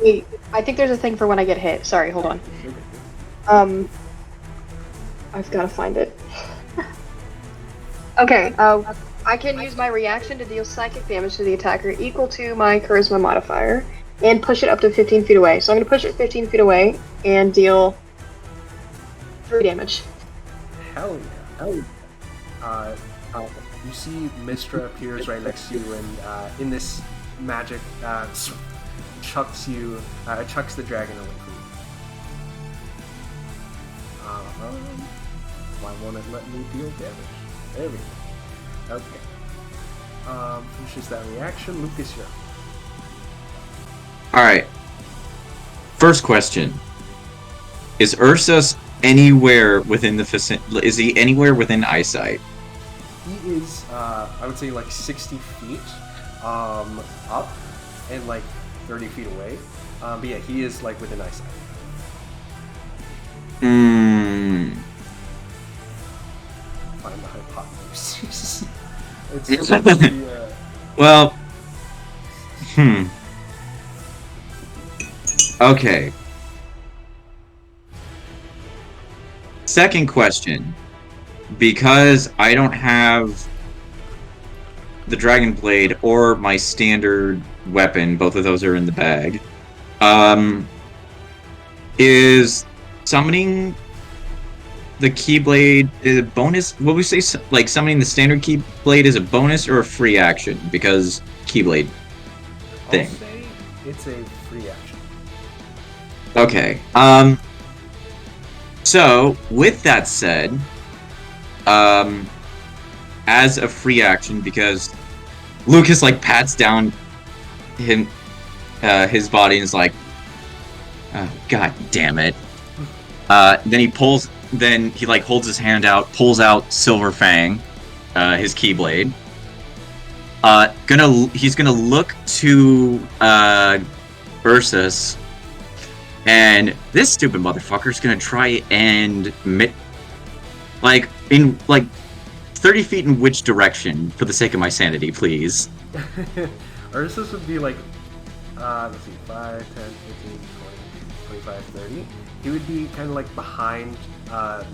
Wait. I think there's a thing for when I get hit. Sorry, hold on. I've got to find it. Okay, I can use my reaction to deal psychic damage to the attacker equal to my charisma modifier and push it up to 15 feet away. So I'm going to push it 15 feet away and deal 3 damage. Hell yeah. You see Mistra appears right next to you and in this magic chucks the dragon away from you. Why won't it let me deal damage? There we go. Okay. Finishes that reaction. Lucas, you're up. alright. First question. Is Ursus anywhere within the vicinity? Is he anywhere within eyesight? He is, I would say, like 60 feet up and like 30 feet away. But yeah, he is like within eyesight. Find the hypotenuse. It's pretty, Well, Okay. Second question. Because I don't have the Dragon Blade or my standard weapon, both of those are in the bag, is summoning the Keyblade is a bonus? What would we say? Like, summoning the standard Keyblade is a bonus or a free action? Because Keyblade thing. I'll say it's a free action. Okay. So, with that said, as a free action, because Lucas, like, pats down his body and is like, oh, god damn it. Then he like holds his hand out, pulls out Silver Fang, his Keyblade. He's gonna look to Ursus, and this stupid motherfucker's gonna try and like in like 30 feet in which direction, for the sake of my sanity, please. Ursus would be like, let's see, 5, 10, 15, 20, 25, 30. He would be kind of like behind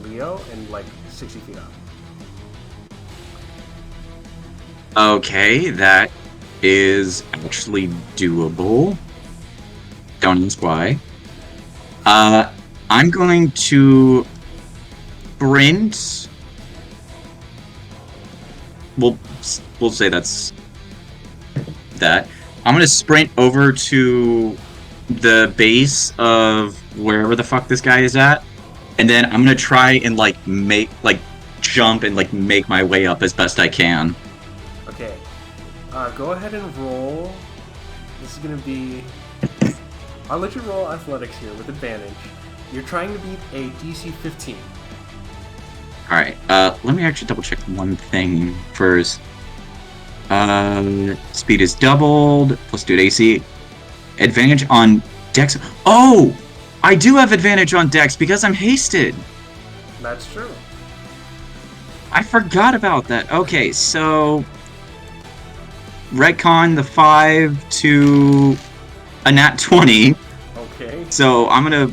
Leo and like 60 feet up. Okay, that is actually doable. Don't ask why. I'm going to sprint. We'll say that's that. I'm gonna sprint over to the base of wherever the fuck this guy is at, and then I'm gonna try and like jump and like make my way up as best I can. Okay. Go ahead and roll. This is gonna be. I'll let you roll athletics here with advantage. You're trying to beat a DC 15. Alright, let me actually double check one thing first. Speed is doubled, plus 2 to AC. Advantage on Dex. Oh! I do have advantage on Dex because I'm hasted! That's true. I forgot about that. Okay, so retcon the 5 to a nat 20. Okay. So I'm gonna...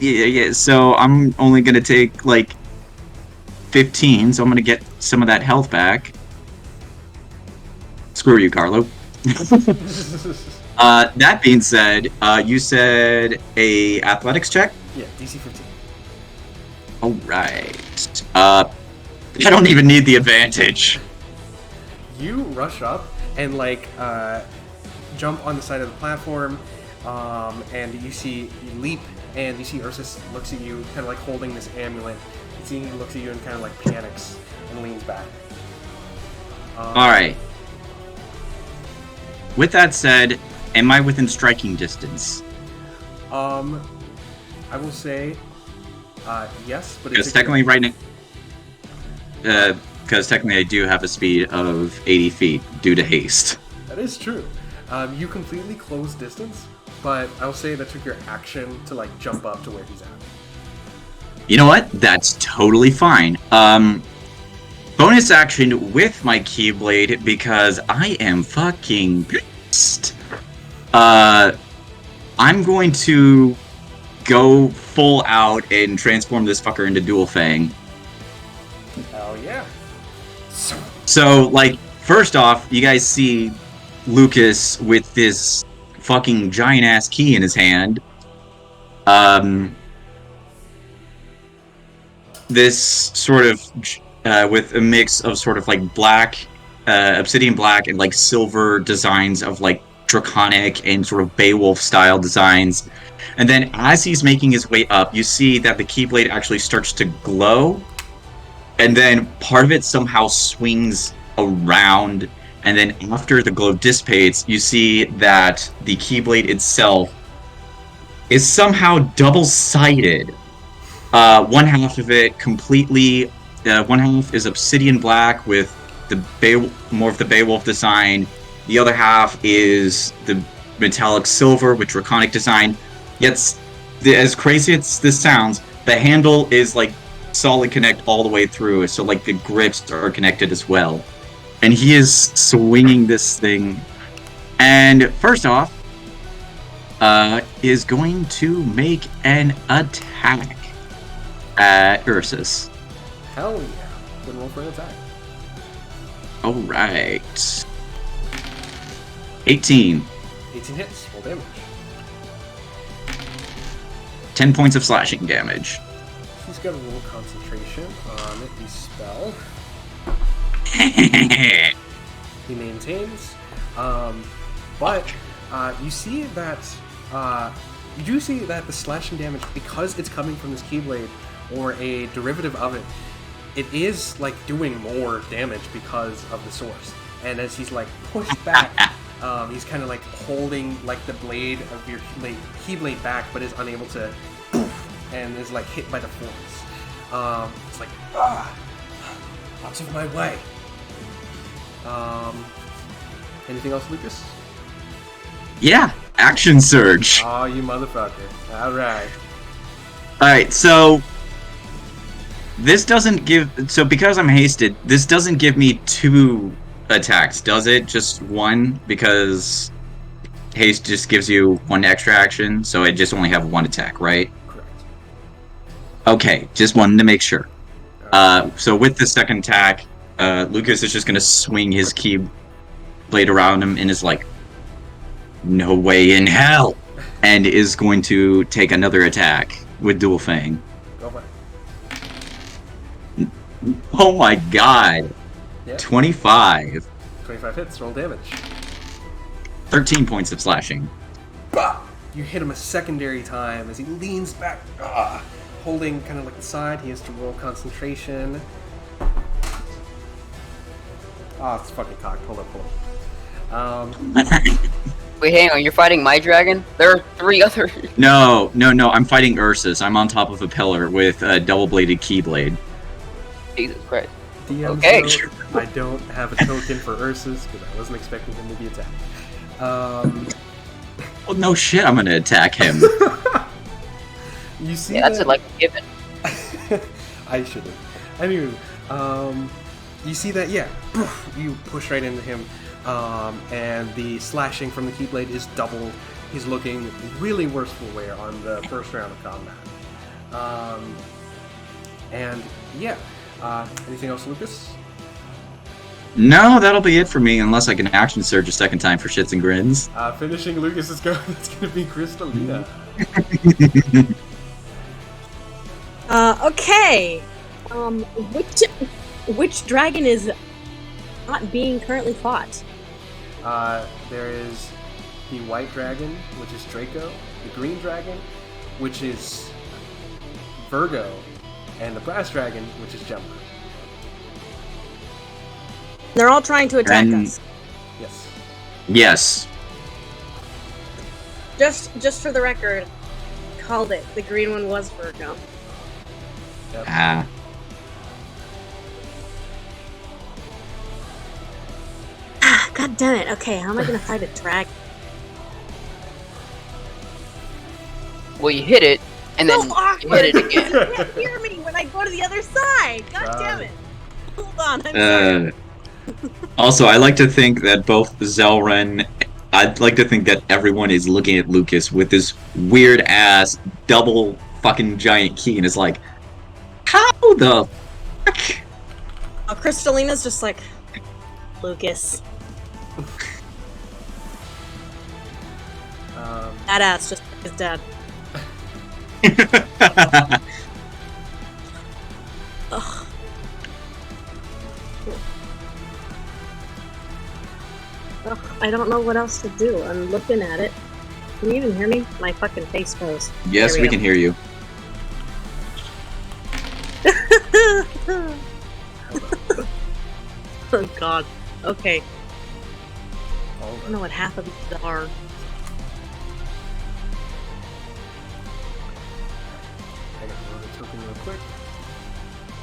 Yeah, so I'm only gonna take, like, 15, so I'm gonna get some of that health back. Screw you, Carlo. That being said, you said a athletics check? Yeah, DC 15. Alright. I don't even need the advantage. You rush up and, like, jump on the side of the platform, and you leap, and you see Ursus looks at you, kind of like holding this amulet. You see he looks at you and kind of like panics and leans back. Alright. With that said, am I within striking distance? I will say, yes, but Because technically because technically I do have a speed of 80 feet due to haste. That is true. You completely close distance, but I'll say that took your action to like jump up to where he's at. You know what? That's totally fine. Bonus action with my Keyblade because I am fucking pissed. I'm going to go full out and transform this fucker into Dual Fang. Hell yeah. So, like, first off, you guys see Lucas with this fucking giant-ass key in his hand. This sort of, with a mix of sort of, like, black, obsidian black and, like, silver designs of, like, draconic and sort of Beowulf-style designs. And then as he's making his way up, you see that the Keyblade actually starts to glow. And then part of it somehow swings around. And then after the glow dissipates, you see that the Keyblade itself is somehow double-sided. One half of it completely, one half is obsidian black with more of the Beowulf design. The other half is the metallic silver with draconic design. Yet, as crazy as this sounds, the handle is like solid connect all the way through, so like the grips are connected as well. And he is swinging this thing. And first off, is going to make an attack at Ursus. Hell yeah. Good roll for an attack. Alright. 18. 18 hits. Roll damage. 10 points of slashing damage. He's got a little concentration on the spell. He maintains. But you see that you do see that the slashing damage, because it's coming from this Keyblade or a derivative of it, it is like doing more damage because of the source. And as he's like pushed back, he's kind of like holding like the blade of your Keyblade back, but is unable to, and is like hit by the force. It's like, out of my way. Anything else, Lucas? Yeah, action surge. Oh, you motherfucker. Alright. Alright, so this doesn't give, so because I'm hasted, this doesn't give me 2 attacks, does it? Just 1, because haste just gives you 1 extra action, so I just only have 1 attack, right? Correct. Okay, just wanted to make sure. So with the second attack, Lucas is just gonna swing his Keyblade around him and is like, no way in hell! And is going to take another attack with Dual Fang. Go for it. Oh my god! Yeah. 25. 25 hits, roll damage. 13 points of slashing. Bah! You hit him a secondary time as he leans back, holding kind of like the side. He has to roll concentration. It's fucking cocked. Hold up. Wait, hang on, you're fighting my dragon? There are 3 other... No, I'm fighting Ursus. I'm on top of a pillar with a double-bladed Keyblade. Jesus Christ. DM Okay. note, I don't have a token for Ursus because I wasn't expecting him to be attacked. Well, no shit, I'm gonna attack him. You see Yeah, that's that? like a given. I shouldn't. Anyway, you see that? Yeah, you push right into him, and the slashing from the Keyblade is double. He's looking really worse for wear on the first round of combat. And yeah, anything else, Lucas? No, that'll be it for me, unless I can action surge a second time for shits and grins. Finishing Lucas's go. It's gonna be Crystalina. Okay. Which dragon is not being currently fought? There is the white dragon, which is Draco, the green dragon, which is Virgo, and the brass dragon, which is Gemma. They're all trying to attack And- us. Yes. Yes. Just for the record, called it. The green one was Virgo. Yep. Ah. God damn it. Okay, how am I gonna fight a dragon? Well, you hit it, and then So you awkward. hit it again. You can't hear me when I go to the other side. God damn it. Hold on. I'm sorry. Also, I like to think that both Zelren, I'd like to think that everyone is looking at Lucas with this weird ass double fucking giant key and is like, how the fuck? Oh, Crystalina's just like, Lucas. That ass just like his dad. Ugh. Ugh, I don't know what else to do. I'm looking at it. Can you even hear me? My fucking face froze. Yes, There we we can hear you. Oh god. Okay. I All don't know what half of these are. token real quick.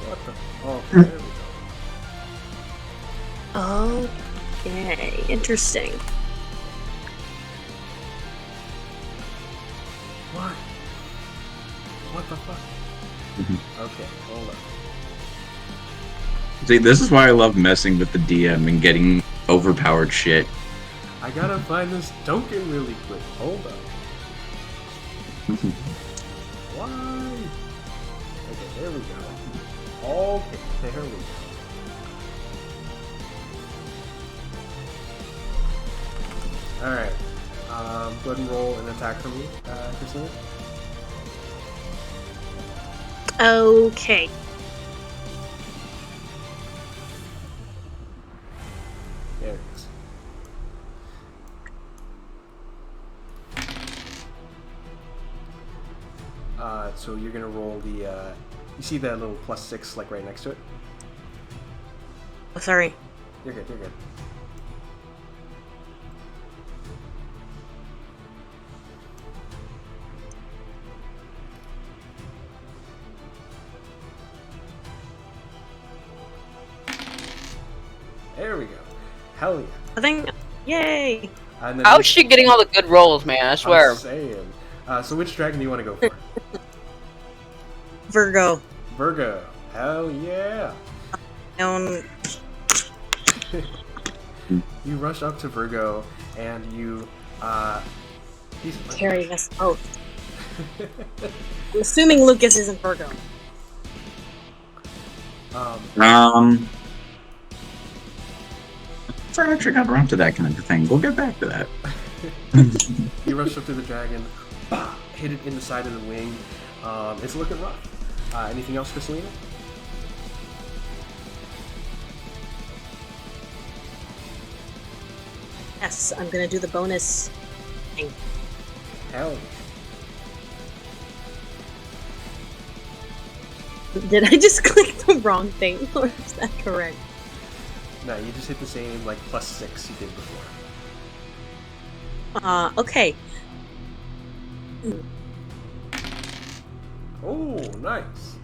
What the? Oh, there we go. Okay, interesting. What? What the fuck? Okay, hold on. See, this is why I love messing with the DM and getting overpowered shit. I gotta find this token really quick. Hold on. Why? Okay, there we go. Okay, there we go. Alright. Go ahead and roll an attack for me, Christina. Okay. There it is. So you're gonna roll the, you see that little +6 like right next to it? Oh, sorry. You're good, you're good. There we go. Hell yeah. I think. Yay! And then How's she getting all the good rolls, man? I swear. I'm saying. So which dragon do you want to go for? Virgo. Virgo. Hell yeah. You rush up to Virgo and you he's Carrying us both. I'm assuming Lucas isn't Virgo. I actually got around to that kind of thing. We'll get back to that. You rush up to the dragon, hit it in the side of the wing. It's looking rough. Anything else, Christina? Yes, I'm gonna do the bonus thing. Hell Did I just click the wrong thing, or is that correct? no, you just hit the same like +6 you did before. Okay. Oh, nice.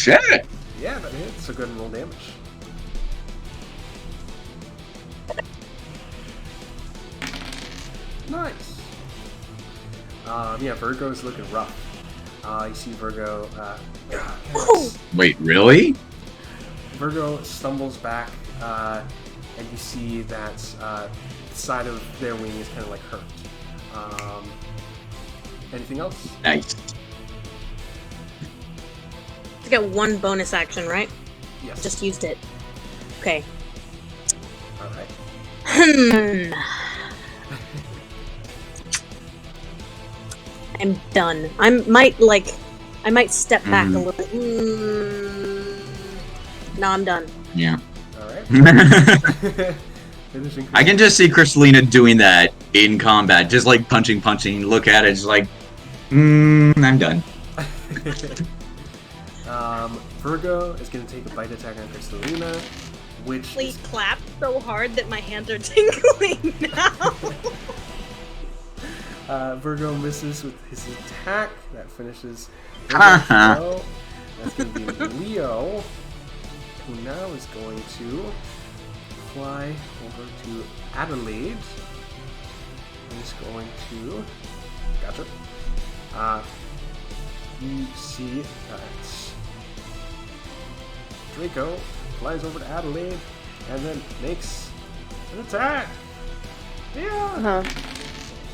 Shit! Yeah, that hits. So go ahead and roll damage. Nice. Yeah, Virgo's looking rough. You see Virgo. Wait, really? Virgo stumbles back, and you see that the side of their wing is kind of like hurt. Anything else? Nice. I get one bonus action, right? Yes. Just used it. Okay. All right. I'm done. I might step back a little. No, I'm done. Yeah. All right. Finishing. I can just see Crystalina doing that in combat, just like punching, look at it, just like, I'm done. Virgo is going to take a bite attack on Crystalina, which Please is, clap so hard that my hands are tingling now. Virgo misses with his attack. That finishes. Uh-huh. Virgo's go. That's going to be Leo, who now is going to fly over to Adelaide. He's going to. Gotcha. You see that Draco flies over to Adelaide and then makes an attack. Yeah.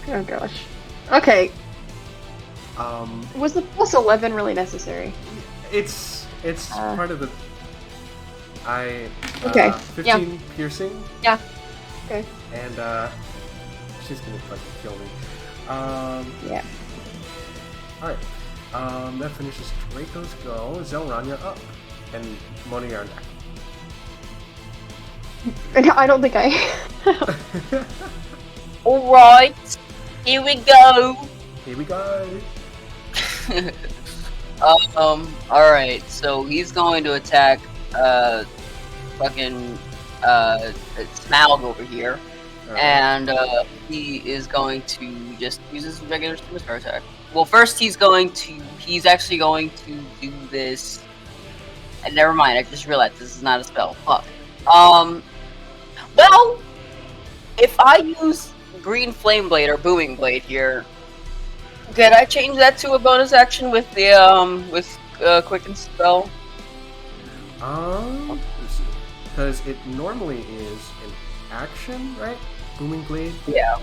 Oh gosh. Okay. Um, Was the +11 really necessary? it's part of the. Okay, 15 piercing. Yeah. Okay. And she's gonna fucking kill me. Yeah. All right. That finishes Draco's go. Zelrania up, and Moni are back. I don't think I. Alright, here we go. Here we go. Alright, so he's going to attack, fucking, Smaug over here. All right. And, he is going to just use his regular superstar attack. Well, first he's actually going to do this. And never mind, I just realized this is not a spell. Fuck. Well, if I use Green Flame Blade or Booming Blade here, can I change that to a bonus action with the Quicken Spell? Because it normally is an action, right? Booming Blade. Yeah.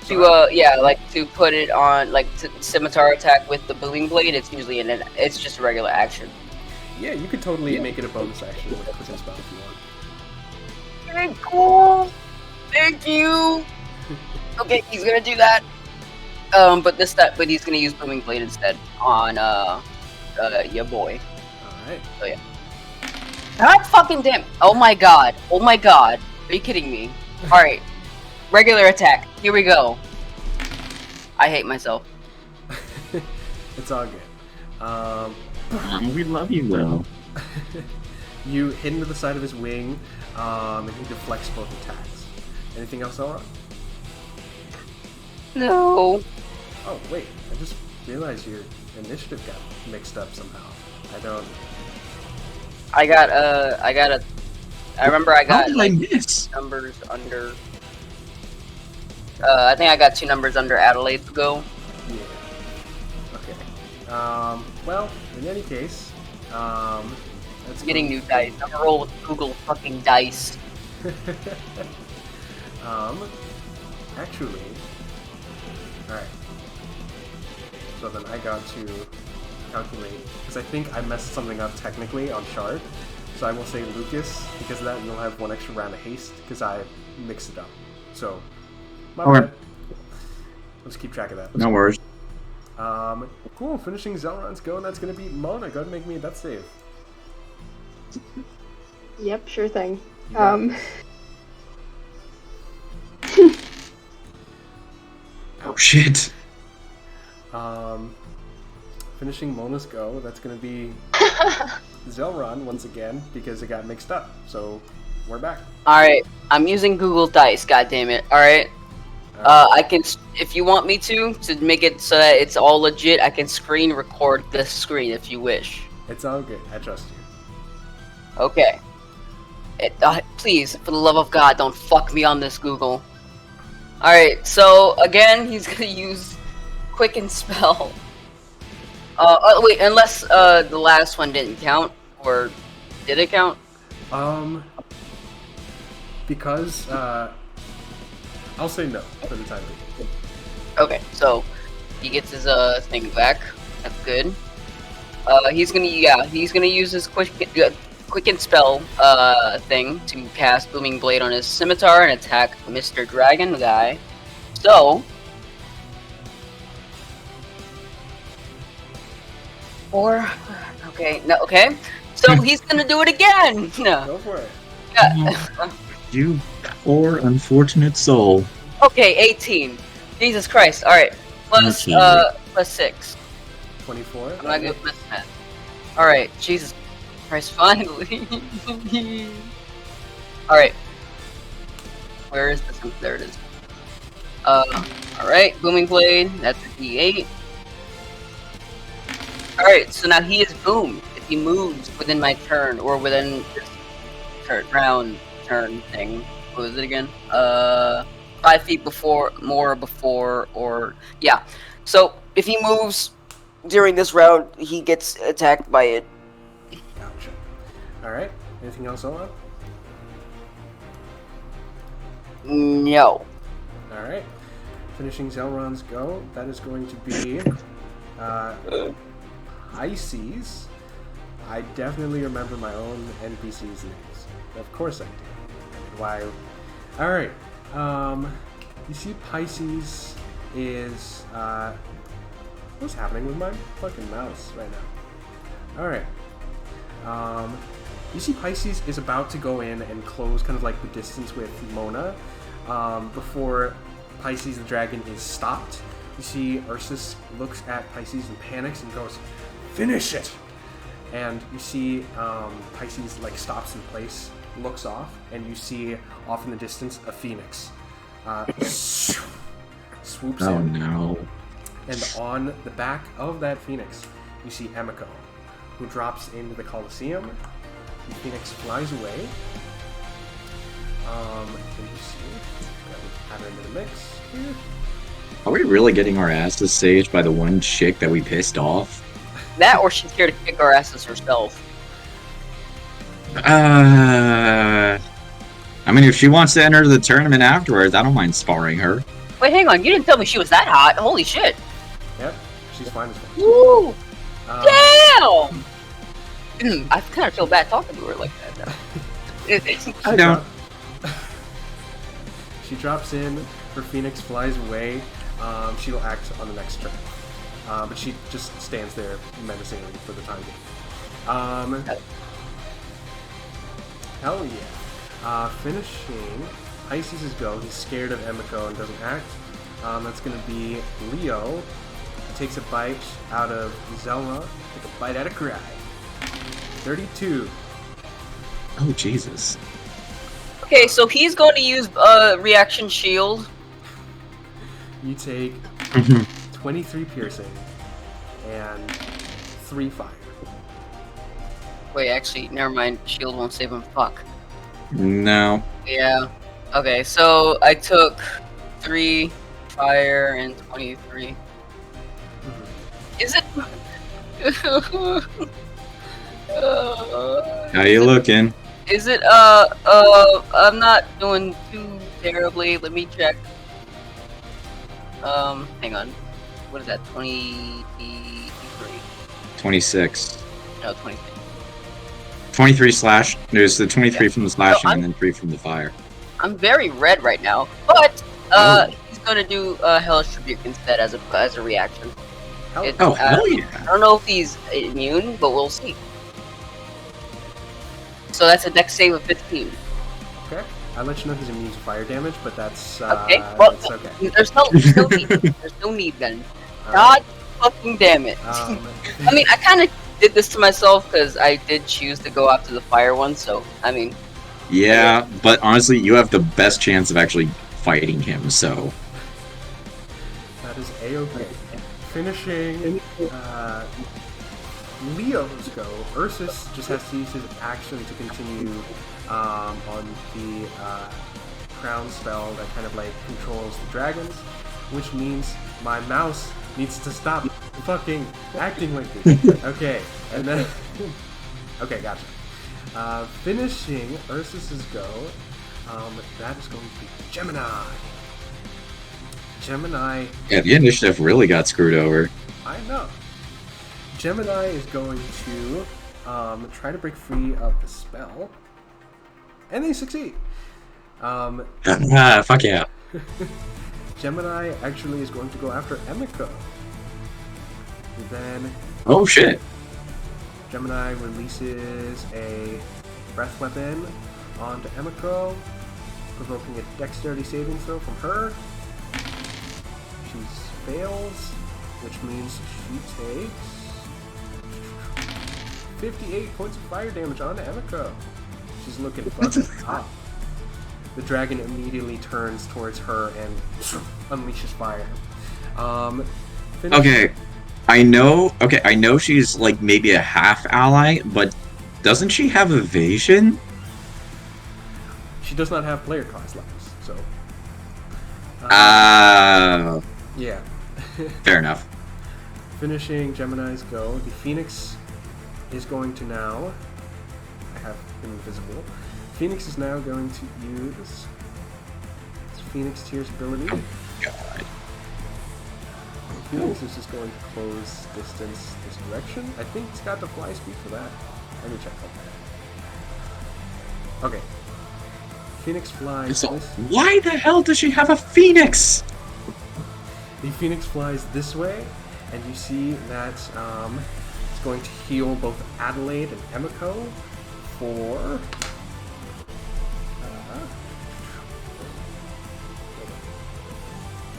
To put it on scimitar attack with the Booming Blade, it's usually it's just a regular action. Yeah, you could totally make it a bonus action with a Quicken Spell if you want. Okay, cool. Thank you. Okay, he's gonna do that. But he's gonna use Booming Blade instead on your boy. Alright. So yeah. God fucking damn! Oh my god! Oh my god! Are you kidding me? All right, regular attack. Here we go. I hate myself. It's all good. We love you, though. You hit into the side of his wing, and he deflects both attacks. Anything else, Elrond? No. Oh wait, I just realized your initiative got mixed up somehow. I remember I got How did I miss? numbers under. I think I got 2 numbers under Adelaide to go. Yeah. Okay. Well, in any case, that's Getting new dice. I'm gonna roll with Google fucking dice. Actually, alright. So then I got to calculate, because I think I messed something up technically on Shard. So I will say Lucas, because of that you'll have 1 extra round of haste, because I mixed it up. So, my Okay. bad. Let's keep track of that. No worries. Cool, finishing Zelron's go, and that's going to be Mona. Go ahead and make me a death save. Yep, sure thing. Yeah. Oh shit. Finishing Mona's go, that's going to be Zelron once again, because it got mixed up. So, we're back. Alright, I'm using Google Dice, goddammit. Alright. I can, if you want me to make it so that it's all legit, I can screen record this screen if you wish. It's all good. I trust you. Okay. Please, for the love of God, don't fuck me on this, Google. Alright, so again, he's gonna use Quicken Spell. Wait, unless the last one didn't count, or did it count? Because, I'll say no for the time being. Okay, so he gets his thing back. That's good. He's gonna use his Quicken Spell thing to cast Booming Blade on his scimitar and attack Mr. Dragon guy. So 4. Okay, no, okay. So he's gonna do it again. No. Go for it. Yeah. You poor unfortunate soul. Okay, 18. Jesus Christ. All right. Plus Okay. plus 6. 24. I'm not good with math. All right. Jesus Christ. Finally. All right. Where is this? There it is. All right. Booming Blade. That's a D8. All right. So now he is boomed if he moves within my turn or within this turn thing. What was it again? 5 feet before, or yeah. So if he moves during this round, he gets attacked by it. Gotcha. Alright. Anything else on? No. Alright. Finishing Zelron's go. That is going to be Pisces. I definitely remember my own NPC's names. Of course I do. Why? Alright. You see Pisces is, what's happening with my fucking mouse right now? Alright. You see Pisces is about to go in and close kind of like the distance with Mona, before Pisces the dragon is stopped. You see Ursus looks at Pisces and panics and goes, "Finish it!" And you see Pisces like stops in place, looks off, and you see off in the distance a phoenix swoops Oh in no. And on the back of that Phoenix, you see Emiko, who drops into the Coliseum. The Phoenix flies away. Can you see? Add her into the mix here. Are we really getting our asses saged by the one chick that we pissed off? That, or she's here to kick our asses herself. I mean, if she wants to enter the tournament afterwards, I don't mind sparring her. Wait, hang on. You didn't tell me she was that hot. Holy shit. Yep, she's fine as well. Woo! Um, Damn! I kind of feel bad talking to her like that now. I don't. She drops in, her Phoenix flies away. She will act on the next turn. But she just stands there menacingly for the time being. Hell yeah. Finishing Pisces' go. He's scared of Emiko and doesn't act. That's going to be Leo. He takes a bite out of Zelma. Take a bite out of Cry. 32. Oh, Jesus. Okay, so he's going to use reaction shield. You take 23 piercing and 3 fire. Wait, actually, never mind. Shield won't save him. Fuck. No. Yeah. Okay, so I took 3 fire and 23. Is it? How you looking? Is it? I'm not doing too terribly. Let me check. Hang on. What is that? 23? 26. No, 23. 23 slash. There's the 23 from the slashing I'm- and then 3 from the fire. I'm very red right now, but he's gonna do Hellish Rebuke instead as a reaction. Hell, It- Oh, uh, hell I yeah. don't know if he's immune, but we'll see. So that's a dex save of 15. okay. I'll let you know he's immune to fire damage, but that's, Okay, well, that's okay. There's no need. There's no need then. God fucking damn it. I mean, I kind of did this to myself because I did choose to go after the fire one. So I mean, Yeah, but honestly, you have the best chance of actually fighting him, so. that is A-okay. Finishing Leo's go. Ursus just has to use his action to continue on the crown spell that kind of like controls the dragons, which means my mouse needs to stop fucking acting like this. Okay, and then okay, gotcha. Finishing Ursus's go. That is going to be Gemini. Gemini. Yeah, the initiative really got screwed over. I know. Gemini is going to try to break free of the spell, and they succeed. Fuck yeah. Gemini actually is going to go after Emiko. Then Oh shit. Gemini releases a breath weapon onto Emiko, provoking a dexterity saving throw from her. She fails, which means she takes 58 points of fire damage onto Emiko. She's looking fucking hot. The dragon immediately turns towards her and unleashes fire. Finish- Okay. I know she's like maybe a half ally, but doesn't she have evasion? She does not have player class levels, so. Yeah. Fair enough. Finishing Gemini's go, the Phoenix is going to now. I have been invisible. Phoenix is now going to use Phoenix Tear's ability. God. Phoenix is just going to close distance this direction. I think it's got the fly speed for that. Let me check that. Okay. Phoenix flies So, this. why the hell does she have a phoenix? The Phoenix flies this way, and you see that it's going to heal both Adelaide and Emiko for.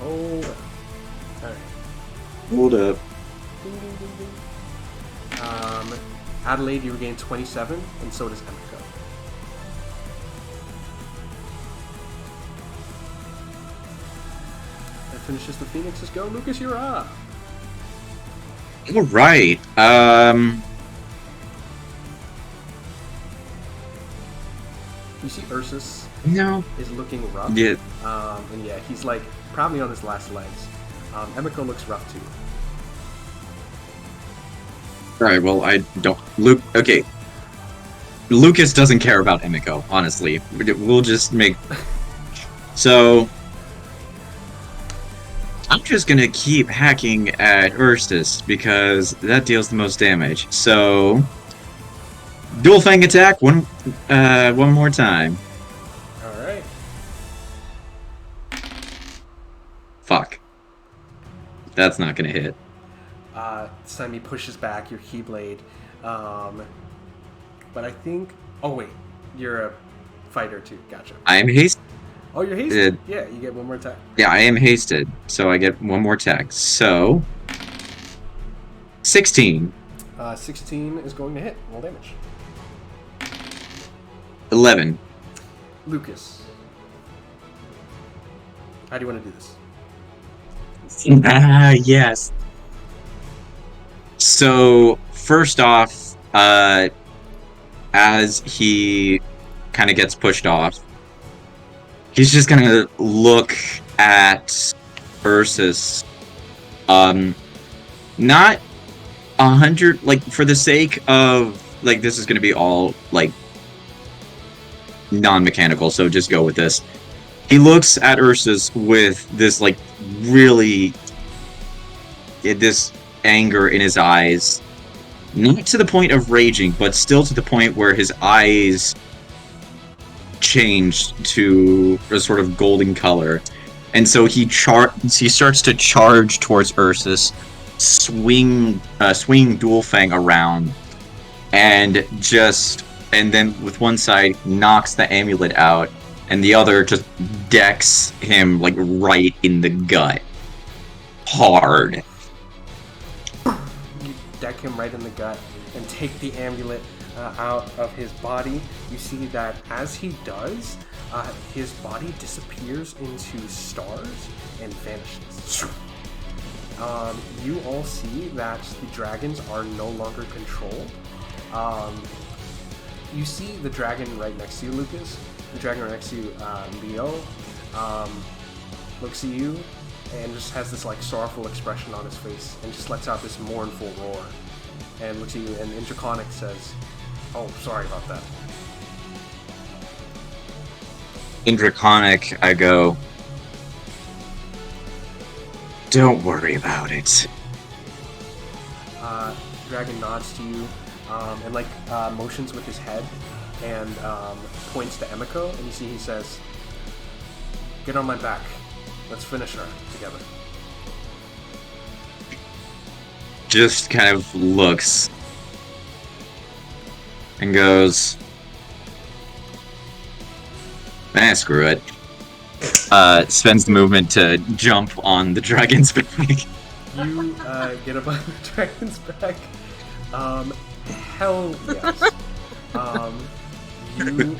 Oh. Alright. Hold up. Ding, ding, ding, ding. Adelaide, you regain 27, and so does Emiko. That finishes the Phoenix's go. Lucas, you're up. All right. You see Ursus No. is looking rough. Yeah. And yeah, he's like probably on his last legs. Emiko looks rough too. All right. Well, I don't. Luke. Okay. Lucas doesn't care about Emiko. Honestly, we'll just make. So. I'm just gonna keep hacking at Ursus because that deals the most damage. So. Dual Fang attack. One more time. All right. Fuck. That's not gonna hit. This time he pushes back your Keyblade. But I think... Oh, wait. You're a fighter, too. Gotcha. I am hasted. Oh, you're hasted. Yeah, you get one more attack. Yeah, I am hasted, so I get one more attack. So... 16. 16 is going to hit. Roll damage. 11. Lucas. How do you want to do this? Yes. So, first off, as he kind of gets pushed off, he's just gonna look at Ursus. Not 100, like, for the sake of, like, this is gonna be all, like, non-mechanical, so just go with this. He looks at Ursus with this, like, really... this anger in his eyes. Not to the point of raging, but still to the point where his eyes changed to a sort of golden color. And so he starts to charge towards Ursus, swinging Dual Fang around, and then with one side knocks the amulet out, and the other just decks him like right in the gut. Hard. You deck him right in the gut and take the amulet out of his body. You see that as he does, his body disappears into stars and vanishes. You all see that the dragons are no longer controlled. You see the dragon right next to you, Lucas. The dragon right next to you, Leo, looks at you and just has this like sorrowful expression on his face and just lets out this mournful roar and looks at you, and in Draconic says, "Oh, sorry about that." In Draconic, I go, "Don't worry about it." Dragon nods to you and like motions with his head and points to Emiko, and you see he says, "Get on my back. Let's finish her together." Just kind of looks and goes, screw it. Spends the movement to jump on the dragon's back. You get up on the dragon's back. Hell yes. You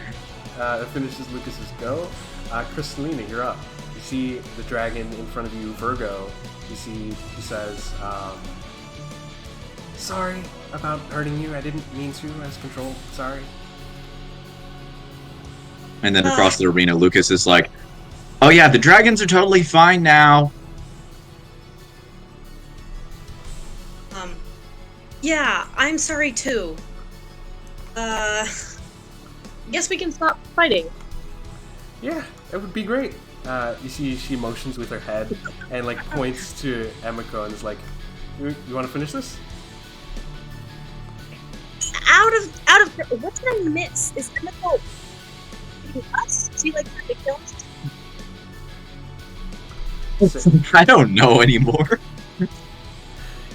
finishes Lucas's go. Kristalina, you're up. You see the dragon in front of you, Virgo. You see he says, "Sorry about hurting you. I didn't mean to. I was controlled. Sorry." And then across the arena, Lucas is like, "Oh yeah, the dragons are totally fine now." Yeah, I'm sorry too. Guess we can stop fighting. Yeah, that would be great. You see she motions with her head and like points to Emiko and is like, "You want to finish this?" Out of what's in the midst? Is Emiko us? Is he like trying to kill us? I don't know anymore.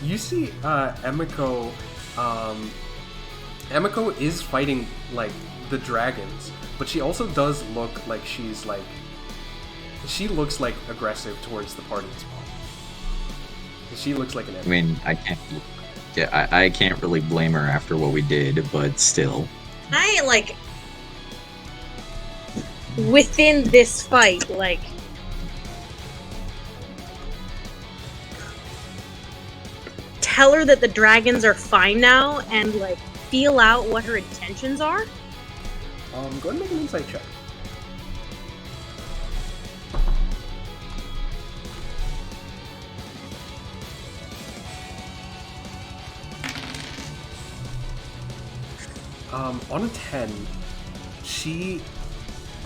You see Emiko. Emiko is fighting like the dragons, but she also does look like she looks like aggressive towards the party as well. She looks like an enemy. I mean, I can't really blame her after what we did, but still. I like within this fight, like tell her that the dragons are fine now and like feel out what her intentions are? Go ahead and make an insight check. On a 10, she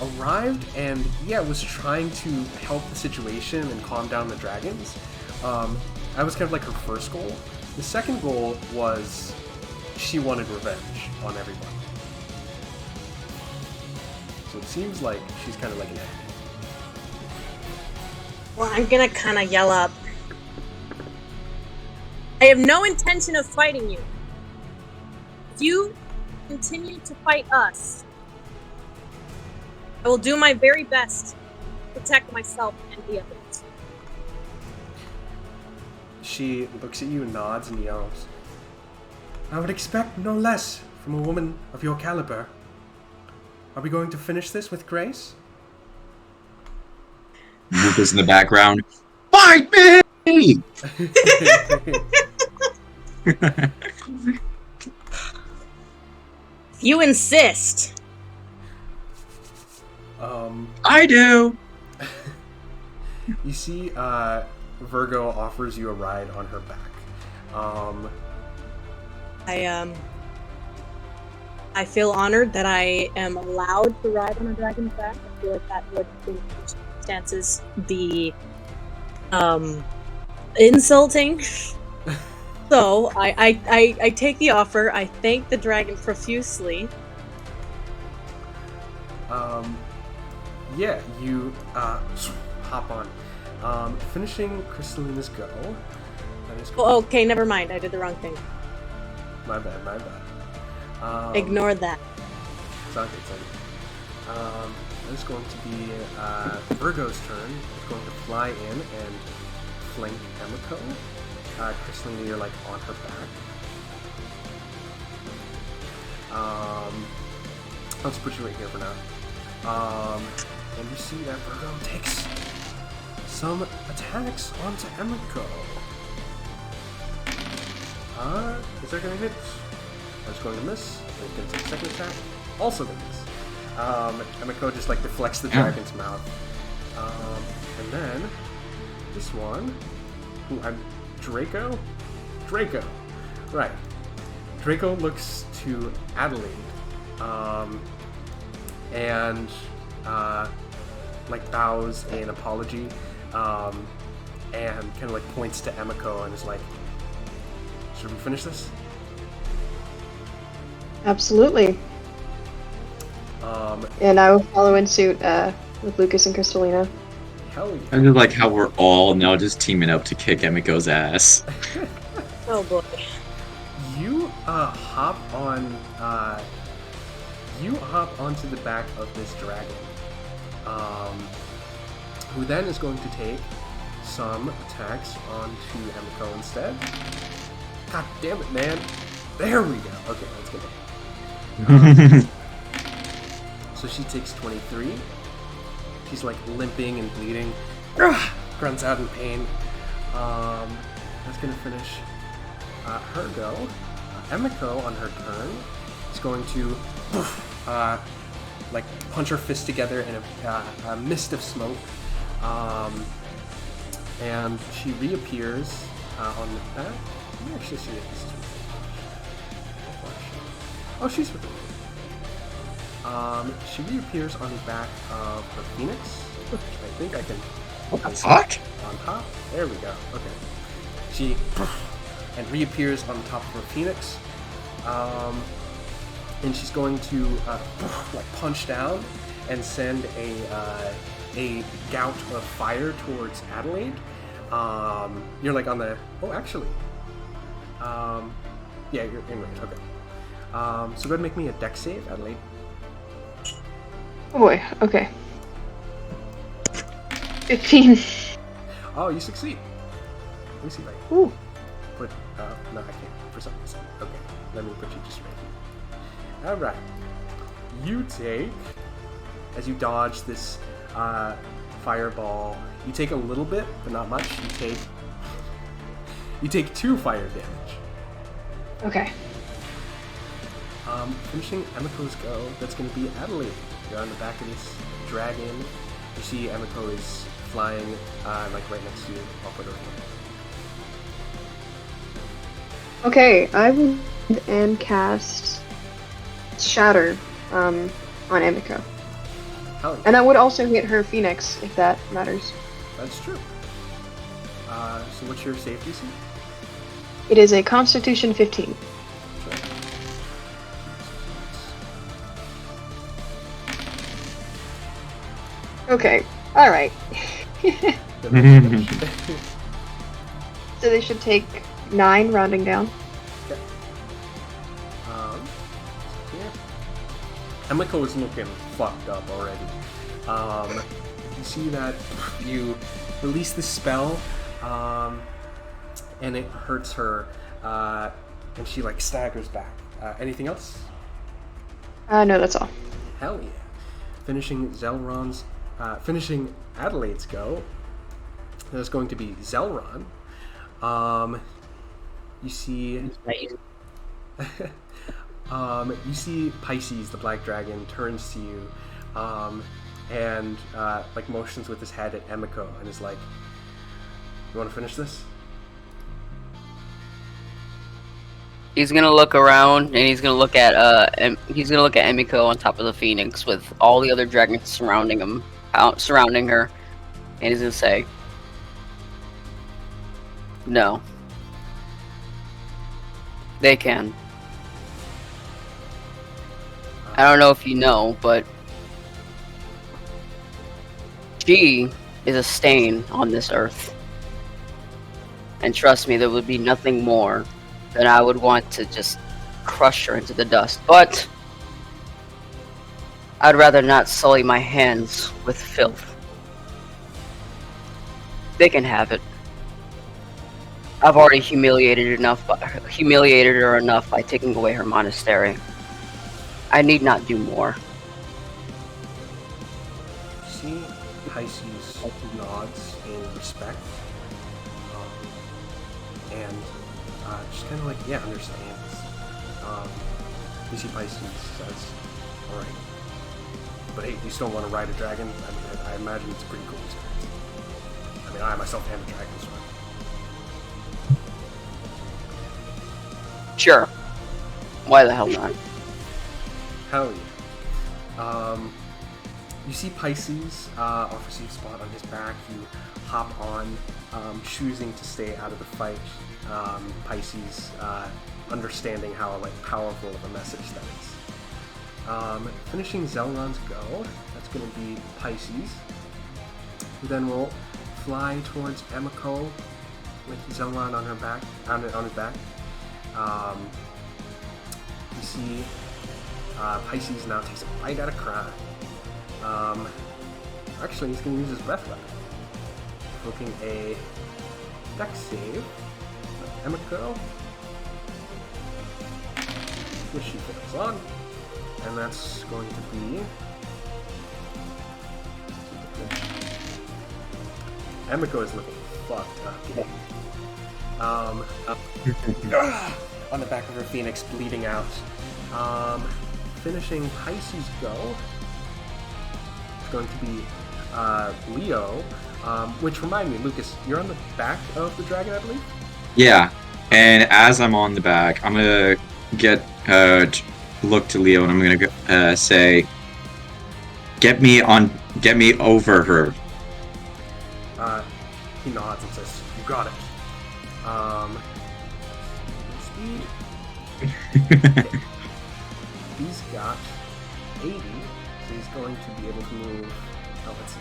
arrived and, was trying to help the situation and calm down the dragons. That was kind of like her first goal. The second goal was she wanted revenge on everyone. So it seems like she's kind of like an enemy. Well, I'm gonna kind of yell up. I have no intention of fighting you. If you continue to fight us, I will do my very best to protect myself and the others. She looks at you and nods and yells, "I would expect no less from a woman of your caliber. Are we going to finish this with grace?" Lucas in the background. Fight me! You insist. I do. You see, Virgo offers you a ride on her back. I feel honored that I am allowed to ride on a dragon's back. I feel like that would, in most circumstances, be insulting. So I take the offer. I thank the dragon profusely. You hop on. Finishing Crystallina's go. That is Oh, okay, never mind. I did the wrong thing. My bad. Ignore that. It's all good. That is going to be Virgo's turn. It's going to fly in and flank Emiko. Crystallina, you're like on her back. Let's put you right here for now. And you see that Virgo takes some attacks onto Emiko. Is that going to hit? That's going to miss. Then it gets a second attack. Also going to miss. Emiko just like deflects the dragon's mouth. And then this one. Ooh, Draco? Draco. Right. Draco looks to Adelaide. And like bows in apology. And kind of like points to Emiko and is like, "Should we finish this?" Absolutely. And I will follow in suit with Lucas and Crystallina. Hell yeah. I just like how we're all now just teaming up to kick Emiko's ass. Oh boy. You hop onto the back of this dragon, who then is going to take some attacks onto Emiko instead. God damn it, man! There we go. Okay, let's get it. So she takes 23. She's like limping and bleeding. Grunts out in pain. That's gonna finish her go. Emiko on her turn is going to like punch her fists together in a mist of smoke, and she reappears on the back. Let me actually see if this is. Oh, she's with me. She reappears on the back of her phoenix, which I think I can. What the fuck? On top. There we go. Okay. She and reappears on top of her phoenix, and she's going to like punch down and send a gout of fire towards Adelaide. You're like on the. Oh, actually. Yeah, you're in range. Okay. So go ahead and make me a dex save, Adelaide. Oh boy, okay. 15. Oh, you succeed. Let me see if I can Ooh. put. No, I can't for some reason. Okay, let me put you just right here. All right. You take, as you dodge this fireball, you take a little bit, but not much. You take 2 fire damage. Okay. Finishing Emiko's go, that's going to be Adelaide. You're on the back of this dragon. You see Emiko is flying, like right next to you. I'll put her in. Okay, I will and cast Shatter on Emiko. Hell yeah. And that would also hit her Phoenix, if that matters. That's true. So what's your save DC? It is a Constitution 15. Okay, alright. So they should take 9, rounding down. Okay. Yeah. Emiko is looking fucked up already. You see that you release the spell, and it hurts her, and she like staggers back. Anything else? No, that's all. Hell yeah. Finishing Adelaide's go. That's going to be Zelron. You see you see Pisces, the black dragon, turns to you, and like motions with his head at Emiko and is like, "You want to finish this?" He's gonna look around and he's gonna look at Emiko on top of the Phoenix with all the other dragons surrounding her, and he's gonna say, "No, they can." I don't know if you know, but she is a stain on this earth, and trust me, there would be nothing more than I would want to just crush her into the dust. But I'd rather not sully my hands with filth. They can have it. I've already humiliated her enough by taking away her monastery. I need not do more. See Pisces nods in respect, and just kind of like, yeah, understands. You see Pisces says, "Alright, but hey, you still want to ride a dragon?" I mean, I imagine it's a pretty cool experience. I mean, I myself am a dragon, so Sure. Why the hell not? hell yeah. You see Pisces offers you a spot on his back. You hop on, choosing to stay out of the fight. Pisces understanding how like powerful of a message that is. Finishing Zelron's go, that's going to be Pisces. Who then will fly towards Emiko with Zelron on her back, on his back. You see Pisces now takes a bite out of crime. Actually, he's going to use his breath weapon. Looking a dex save. Emiko, which she fails on. And that's going to be... Emiko is looking fucked up. On the back of her phoenix, bleeding out. Finishing Pisces' go. It's going to be Leo. Which remind me, Lucas, you're on the back of the dragon, I believe? Yeah, and as I'm on the back, I'm gonna look to Leo and I'm gonna say, "Get me over her." He nods and says, "You got it." He's got 80, so he's going to be able to move. Oh, let's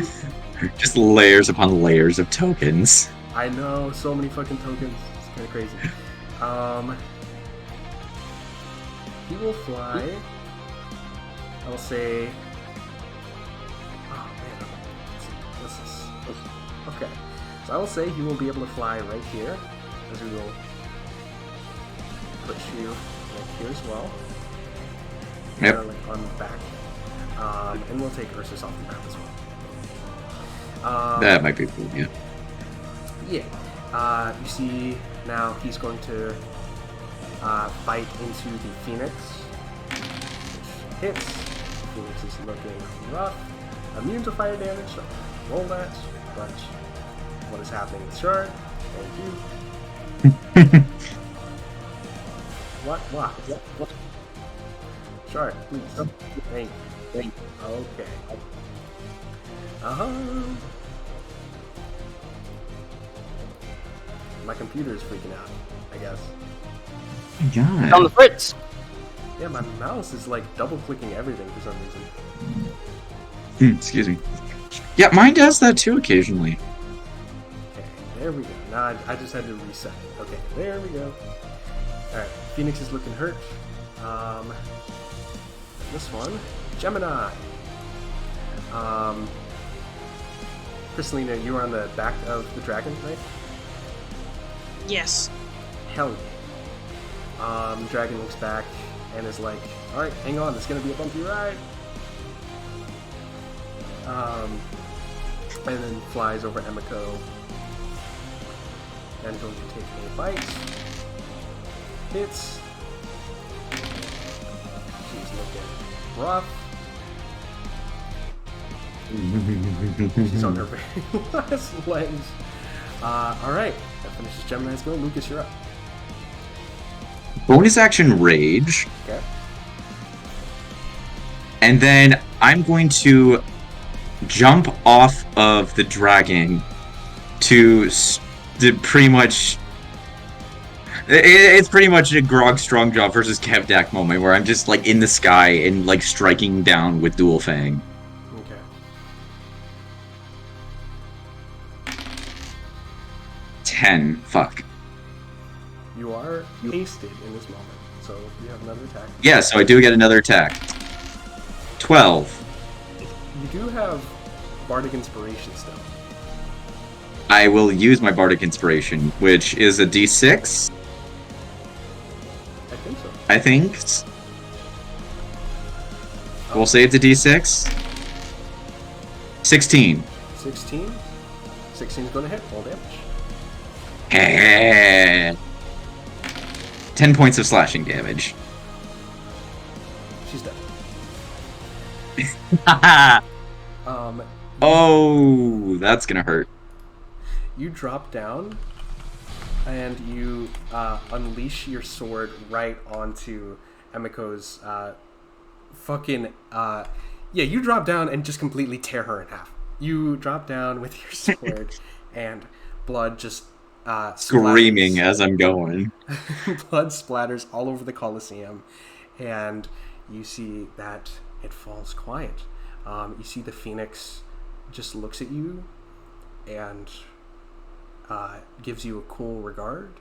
see. Just layers upon layers of tokens. I know, so many fucking tokens. It's kind of crazy. He will fly. I'll say. Oh man, let's see. Okay, so I will say he will be able to fly right here, as we will put you right here as well. Yep. Like on the back, and we'll take Ursus off the map as well. That might be cool, yeah. You see now he's going to bite into the Phoenix, which hits. Phoenix is looking rough. Immune to fire damage, so roll that. But what is happening with Shard? Thank you. What? Shard, please. Thank you. Okay. My computer is freaking out, I guess. God. On the fritz. Yeah, my mouse is like double clicking everything for some reason. Excuse me. Yeah, mine does that too occasionally. Okay, there we go. Now I just had to reset it. Okay, there we go. Alright, Phoenix is looking hurt. This one, Gemini. Kristalina, you were on the back of the dragon, right? Yes. Hell yeah. Dragon looks back and is like, alright, hang on, it's gonna be a bumpy ride. And then flies over Emiko. And going to take a bite. Hits. She's looking rough. She's on her very last legs. Alright, that finishes Gemini's go. Lucas, you're up. Bonus action rage. Okay. And then I'm going to jump off of the dragon to pretty much... It's pretty much a Grog Strongjaw versus Kevdak moment where I'm just like in the sky and like striking down with Dual Fang. Okay. 10. Fuck. You are hasted in this moment, so you have another attack. Yeah, so I do get another attack. 12. You do have Bardic Inspiration still. I will use my Bardic Inspiration, which is a D6. I think so. I think. We'll say it's a D6. 16. 16. 16 is going to hit. Roll damage. 10 points of slashing damage. She's dead. Oh, that's gonna hurt. You drop down, and you unleash your sword right onto Emiko's yeah, you drop down and just completely tear her in half. You drop down with your sword, and blood just screaming as I'm going. Blood splatters all over the Colosseum, and you see that it falls quiet. You see the Phoenix just looks at you and gives you a cool regard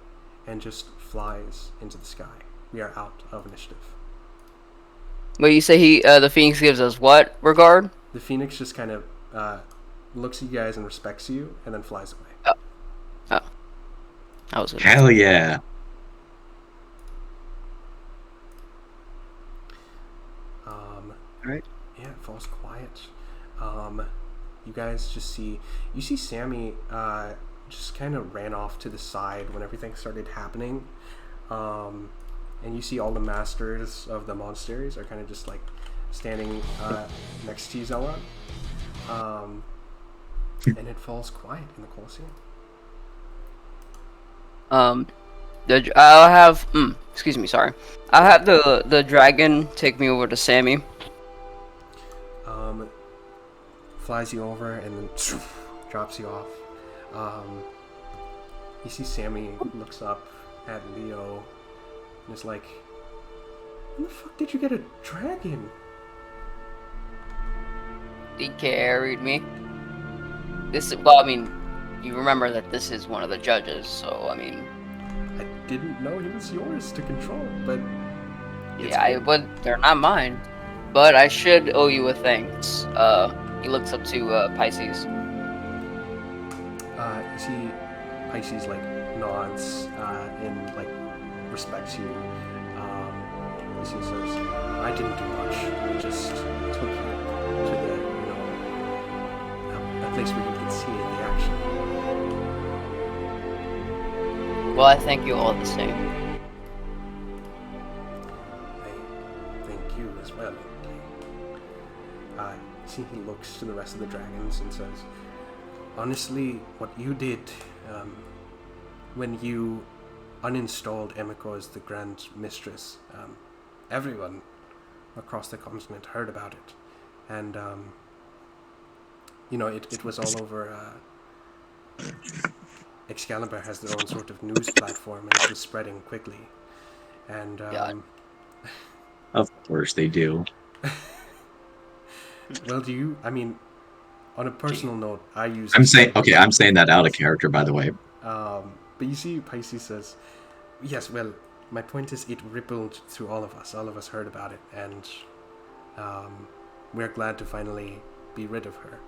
and just flies into the sky. We are out of initiative. Wait, you say the Phoenix gives us what regard? The Phoenix just kind of looks at you guys and respects you and then flies away. Oh. That was it. Hell yeah. Right. Yeah, it falls quiet. You guys just see Sammy just kind of ran off to the side when everything started happening. And you see all the masters of the monasteries are kind of just like standing next to you, Zelon. And it falls quiet in the Colosseum. I'll have excuse me, sorry. I'll have the dragon take me over to Sammy. Flies you over and then drops you off. You see Sammy looks up at Leo and is like, "When the fuck did you get a dragon?" He carried me. Well, I mean, you remember that this is one of the judges, so I mean. I didn't know he was yours to control, but yeah, they're not mine. But I should owe you a thanks. He looks up to Pisces. You see Pisces like nods and like respects you. He says, "I didn't do much. I just took you to the, a place where you could see the action." Well, I thank you all the same. I thank you as well. See, he looks to the rest of the dragons and says, honestly, what you did when you uninstalled Emiko as the Grand Mistress, everyone across the continent heard about it. And, it was all over. Excalibur has their own sort of news platform, and it was spreading quickly. And, Of course they do. well, on a personal note, I use... I'm saying that out of character, by the way. But you see, Pisces says, yes, well, my point is it rippled through all of us. All of us heard about it, and we're glad to finally be rid of her.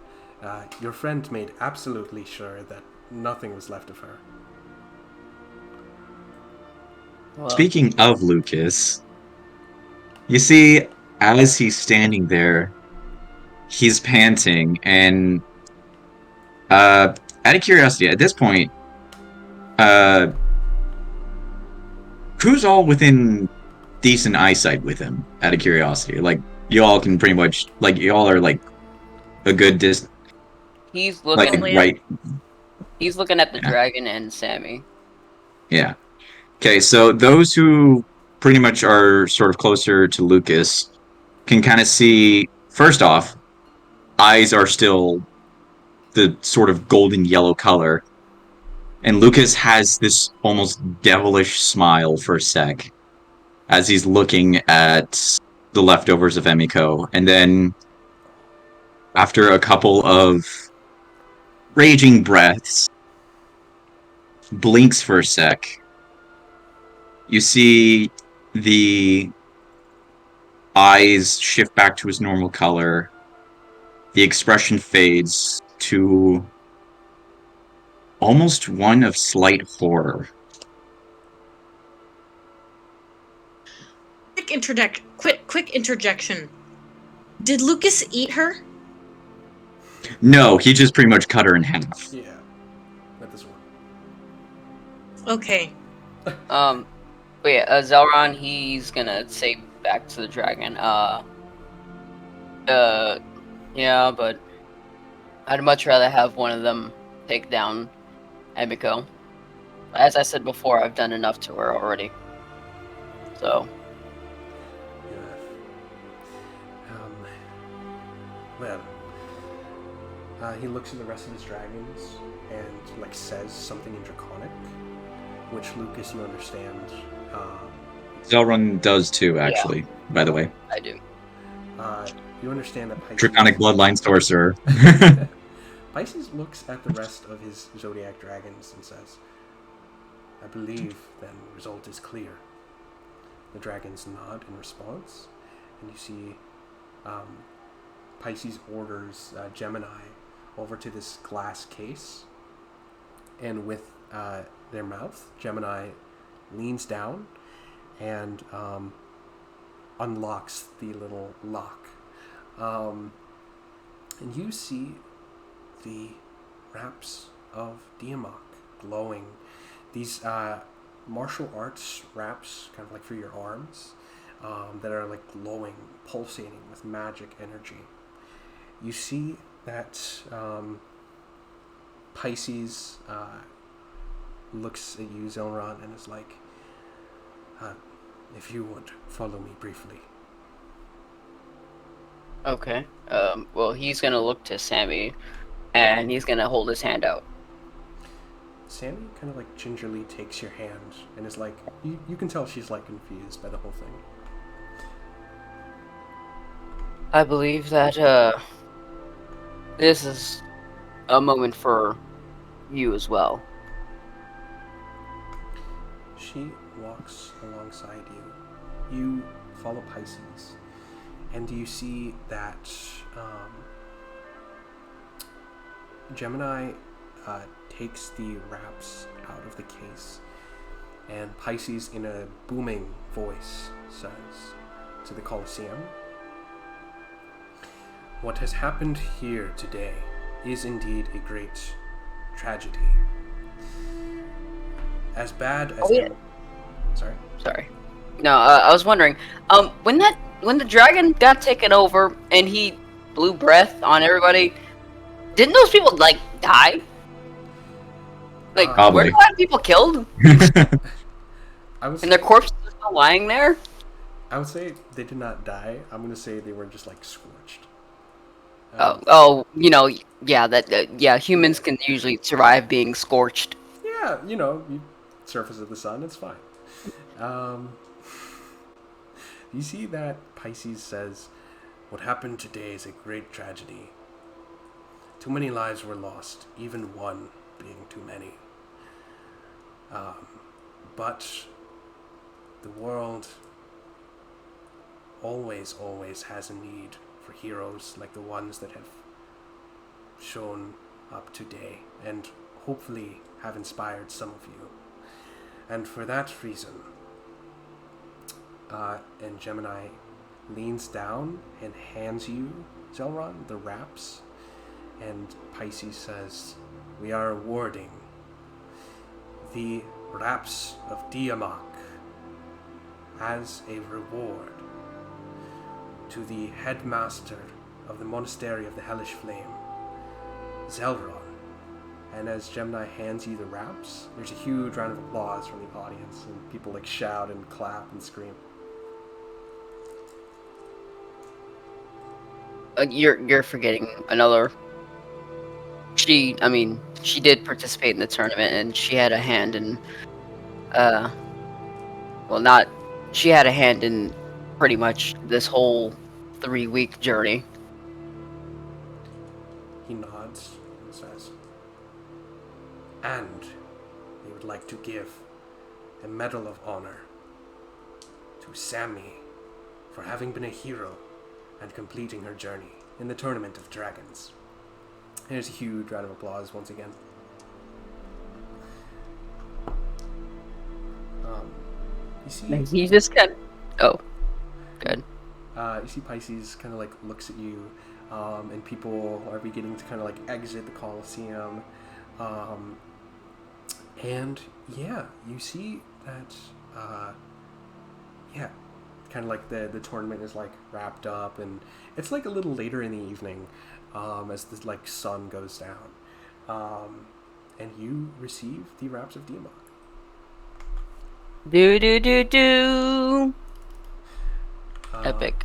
Your friend made absolutely sure that nothing was left of her. Well, Speaking of Lucas, you see, as he's standing there, he's panting, and out of curiosity, at this point, who's all within decent eyesight with him? Out of curiosity, like you all can pretty much, like you all are like a good distance, he's like looking right. He's looking at the Yeah. dragon and Sammy. Yeah. Okay, so those who pretty much are sort of closer to Lucas can kind of see, first off, eyes are still the sort of golden yellow color. And Lucas has this almost devilish smile for a sec as he's looking at the leftovers of Emiko. And then, after a couple of raging breaths, blinks for a sec. You see the eyes shift back to his normal color. The expression fades to almost one of slight horror. Quick interjection. Did Lucas eat her? No, he just pretty much cut her in half. Yeah, not this one. Okay. But yeah, Zelron, he's gonna say back to the dragon, yeah, but I'd much rather have one of them take down Emiko. As I said before, I've done enough to her already. So, he looks at the rest of his dragons and says something in Draconic, which Lucas, you understand. Zelrun does too, actually, by the way. I do. You understand that Pisces... Draconic Bloodline Sorcerer. Pisces looks at the rest of his Zodiac Dragons and says, I believe then the result is clear. The dragons nod in response, and you see Pisces orders Gemini over to this glass case, and with their mouth, Gemini leans down and unlocks the little lock. And you see the wraps of Diamok glowing. These martial arts wraps, kind of like for your arms, that are glowing, pulsating with magic energy. You see that Pisces looks at you, Zelron, and is like, if you would follow me briefly. Okay. Well, he's gonna look to Sammy, and he's gonna hold his hand out. Sammy kind of gingerly takes your hand and is like, you can tell she's confused by the whole thing. I believe that this is a moment for you as well. She walks alongside you. You follow Pisces, and you see that Gemini takes the wraps out of the case, and Pisces, in a booming voice, says to the Colosseum, what has happened here today is indeed a great tragedy. as bad as Oh, yeah. him. Sorry. Sorry. No, I was wondering. When the dragon got taken over and he blew breath on everybody, didn't those people like die? Like, were Probably. a lot of people killed, I would and their say, corpses are still lying there? I would say they did not die. I'm gonna say they were just like scorched. Yeah, yeah, humans can usually survive being scorched. Yeah, you surface of the sun, it's fine. You see that Pisces says, "What happened today is a great tragedy. Too many lives were lost, even one being too many. But the world always has a need for heroes like the ones that have shown up today, and hopefully have inspired some of you. And for that reason," and Gemini leans down and hands you, Zelron, the wraps, and Pisces says, "We are awarding the wraps of Diamok as a reward to the headmaster of the Monastery of the Hellish Flame, Zelron." And as Gemini hands you the wraps, there's a huge round of applause from the audience, and people like shout and clap and scream. You're forgetting another. She did participate in the tournament, and she had a hand in, she had a hand in pretty much this whole 3-week journey. He nods and says, "And we would like to give a Medal of Honor to Sammy for having been a hero and completing her journey in the Tournament of Dragons." And there's a huge round of applause once again. You see, He just kind of... Oh, good. you see Pisces kind of like looks at you, and people are beginning to kind of like exit the Colosseum, and yeah, you see that, kind of like the tournament is like wrapped up, and it's like a little later in the evening, as the like sun goes down, and you receive the wraps of Diamok. Do. Epic.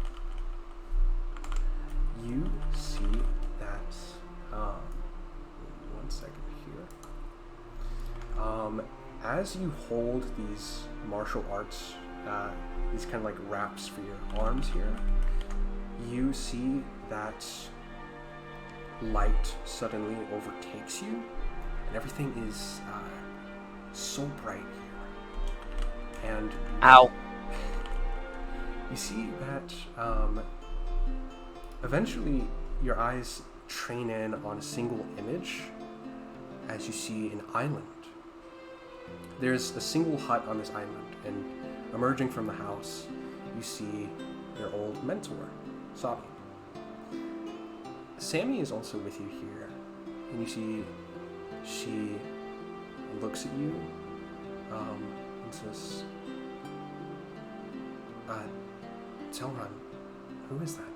You see that, one second here. As you hold these martial arts, these kind of like wraps for your arms here, you see that light suddenly overtakes you, and everything is so bright here. And Ow. you see that eventually your eyes train in on a single image as you see an island. There's a single hut on this island, and emerging from the house, you see your old mentor, Sabi. Sammy is also with you here, and you see she looks at you and says, "Zelron, who is that?"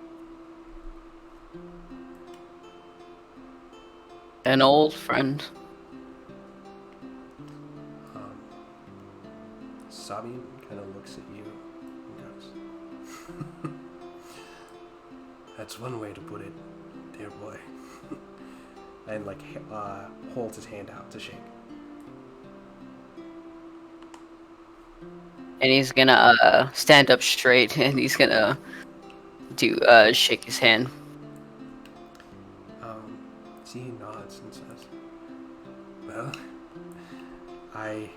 An old friend. Sabi kind of looks at you and goes, "That's one way to put it, dear boy." And like holds his hand out to shake. And he's gonna stand up straight, and he's gonna shake his hand. See, he nods and says, "Well, I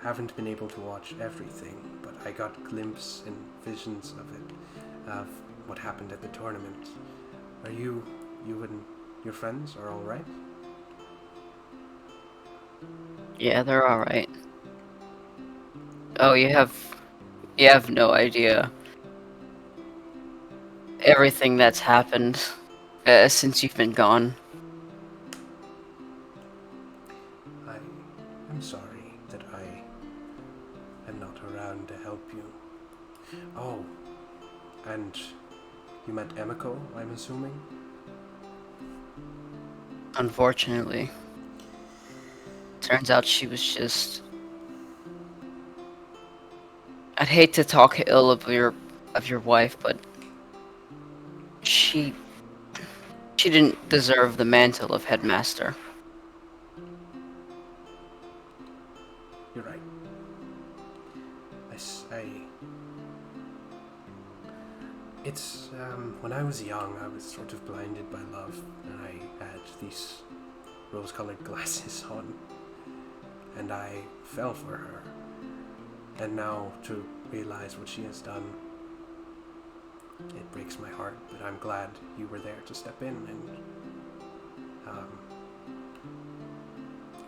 haven't been able to watch everything, but I got glimpses and visions of it, of what happened at the tournament. Are you and your friends are all right?" Yeah, they're all right. Oh, you have no idea everything that's happened since you've been gone. I'm sorry that I Oh, and you met Emiko, I'm assuming? Unfortunately. Turns out she was just... I'd hate to talk ill of your wife, but she didn't deserve the mantle of headmaster. You're right. It's, when I was young, I was sort of blinded by love, and I had these rose-colored glasses on, and I fell for her. And now, to realize what she has done, it breaks my heart, but I'm glad you were there to step in and,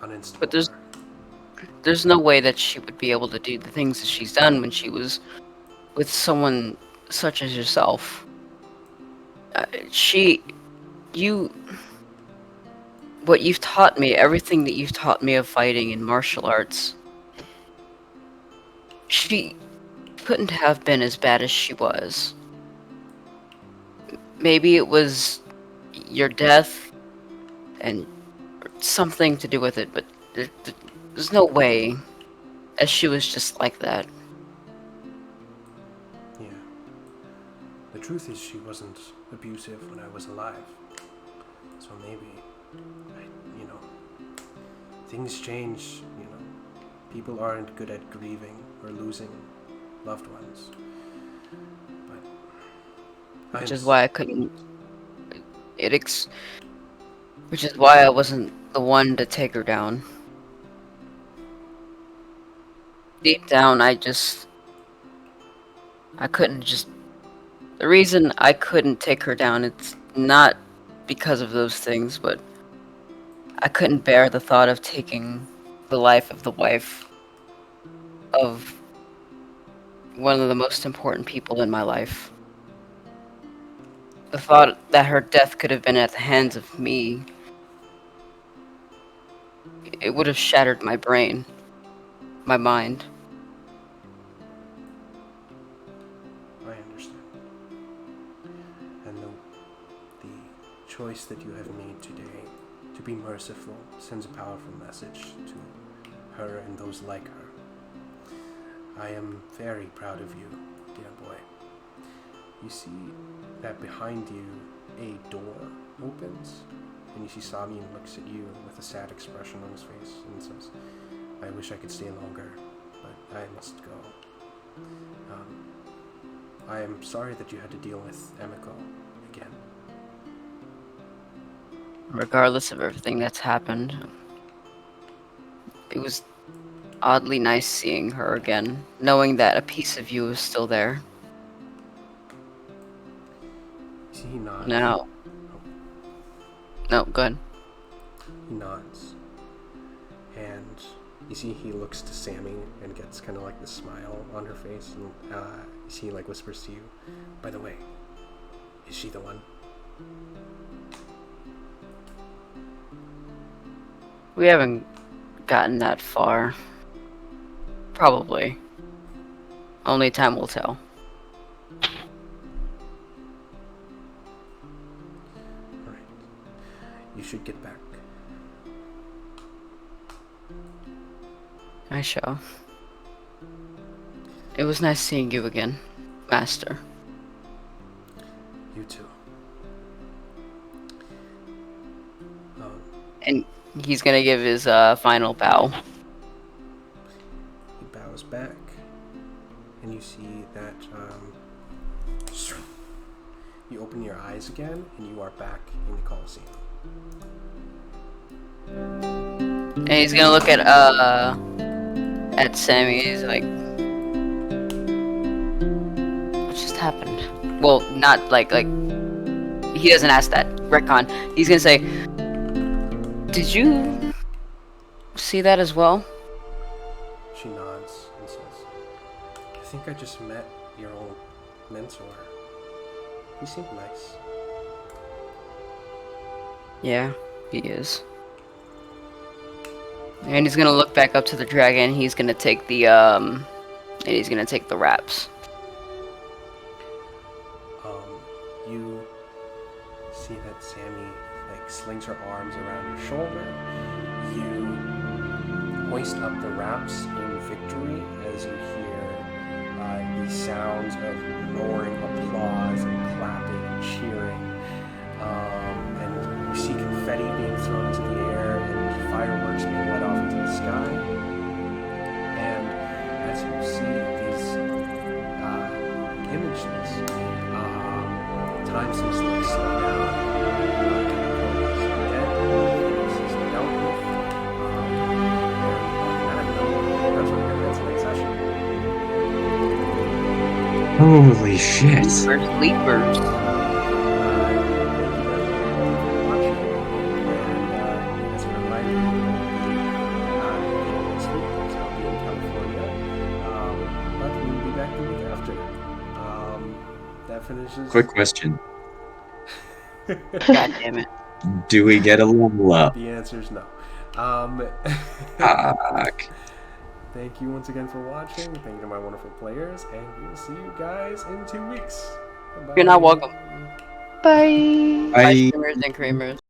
uninstall But her. there's no way that she would be able to do the things that she's done when she was with someone such as yourself. What you've taught me, everything that you've taught me of fighting and martial arts, she couldn't have been as bad as she was. Maybe it was your death and something to do with it, but there's no way that she was just like that. Yeah. The truth is she wasn't abusive when I was alive. So maybe, things change, People aren't good at grieving or losing loved ones. But Which is why I couldn't... Which is why I wasn't the one to take her down. Deep down, I couldn't just... The reason I couldn't take her down, it's not because of those things, but I couldn't bear the thought of taking the life of the wife of one of the most important people in my life. The thought that her death could have been at the hands of me, it would have shattered my brain, my mind. I understand. And the choice that you have made today to be merciful sends a powerful message to her and those like her. I am very proud of you, dear boy. You see that behind you a door opens, and you see Sami looks at you with a sad expression on his face and says, I wish I could stay longer, but I must go. I am sorry that you had to deal with Emiko again. Regardless of everything that's happened, it was oddly nice seeing her again, knowing that a piece of you is still there. You see he nods. Now... No, go ahead. He nods. And you see he looks to Sammy and gets kind of like the smile on her face, and you see he like whispers to you, by the way, is she the one? We haven't gotten that far. Probably. Only time will tell. Alright. You should get back. I shall. It was nice seeing you again, Master. You too. And he's gonna give his final bow. He bows back, and you see that you open your eyes again, and you are back in the Colosseum. And he's gonna look at Sammy. He's like, what just happened? Well, not like he doesn't ask that. Retcon. He's gonna say, did you see that as well? She nods and says, I think I just met your old mentor. He seemed nice. Yeah, he is. And he's gonna look back up to the dragon. He's gonna take the wraps. you see that Sammy like slings her arms around your shoulder. You hoist up the wraps in victory as you hear these sounds of roaring applause and clapping and cheering. And you see confetti being thrown into the air and fireworks being let off into the sky. And as you see these images, time seems to like slow down. Kimiko is dead. This is dealt with. And that's what we're going to get tonight's session. Holy shit. Sleepers, sleepers. Finishes. Quick question. God damn it. Do we get a level up? The answer is no. Fuck. Thank you once again for watching. Thank you to my wonderful players, and we'll see you guys in 2 weeks. Bye-bye. You're not welcome. Bye. Bye. Bye, streamers and creamers.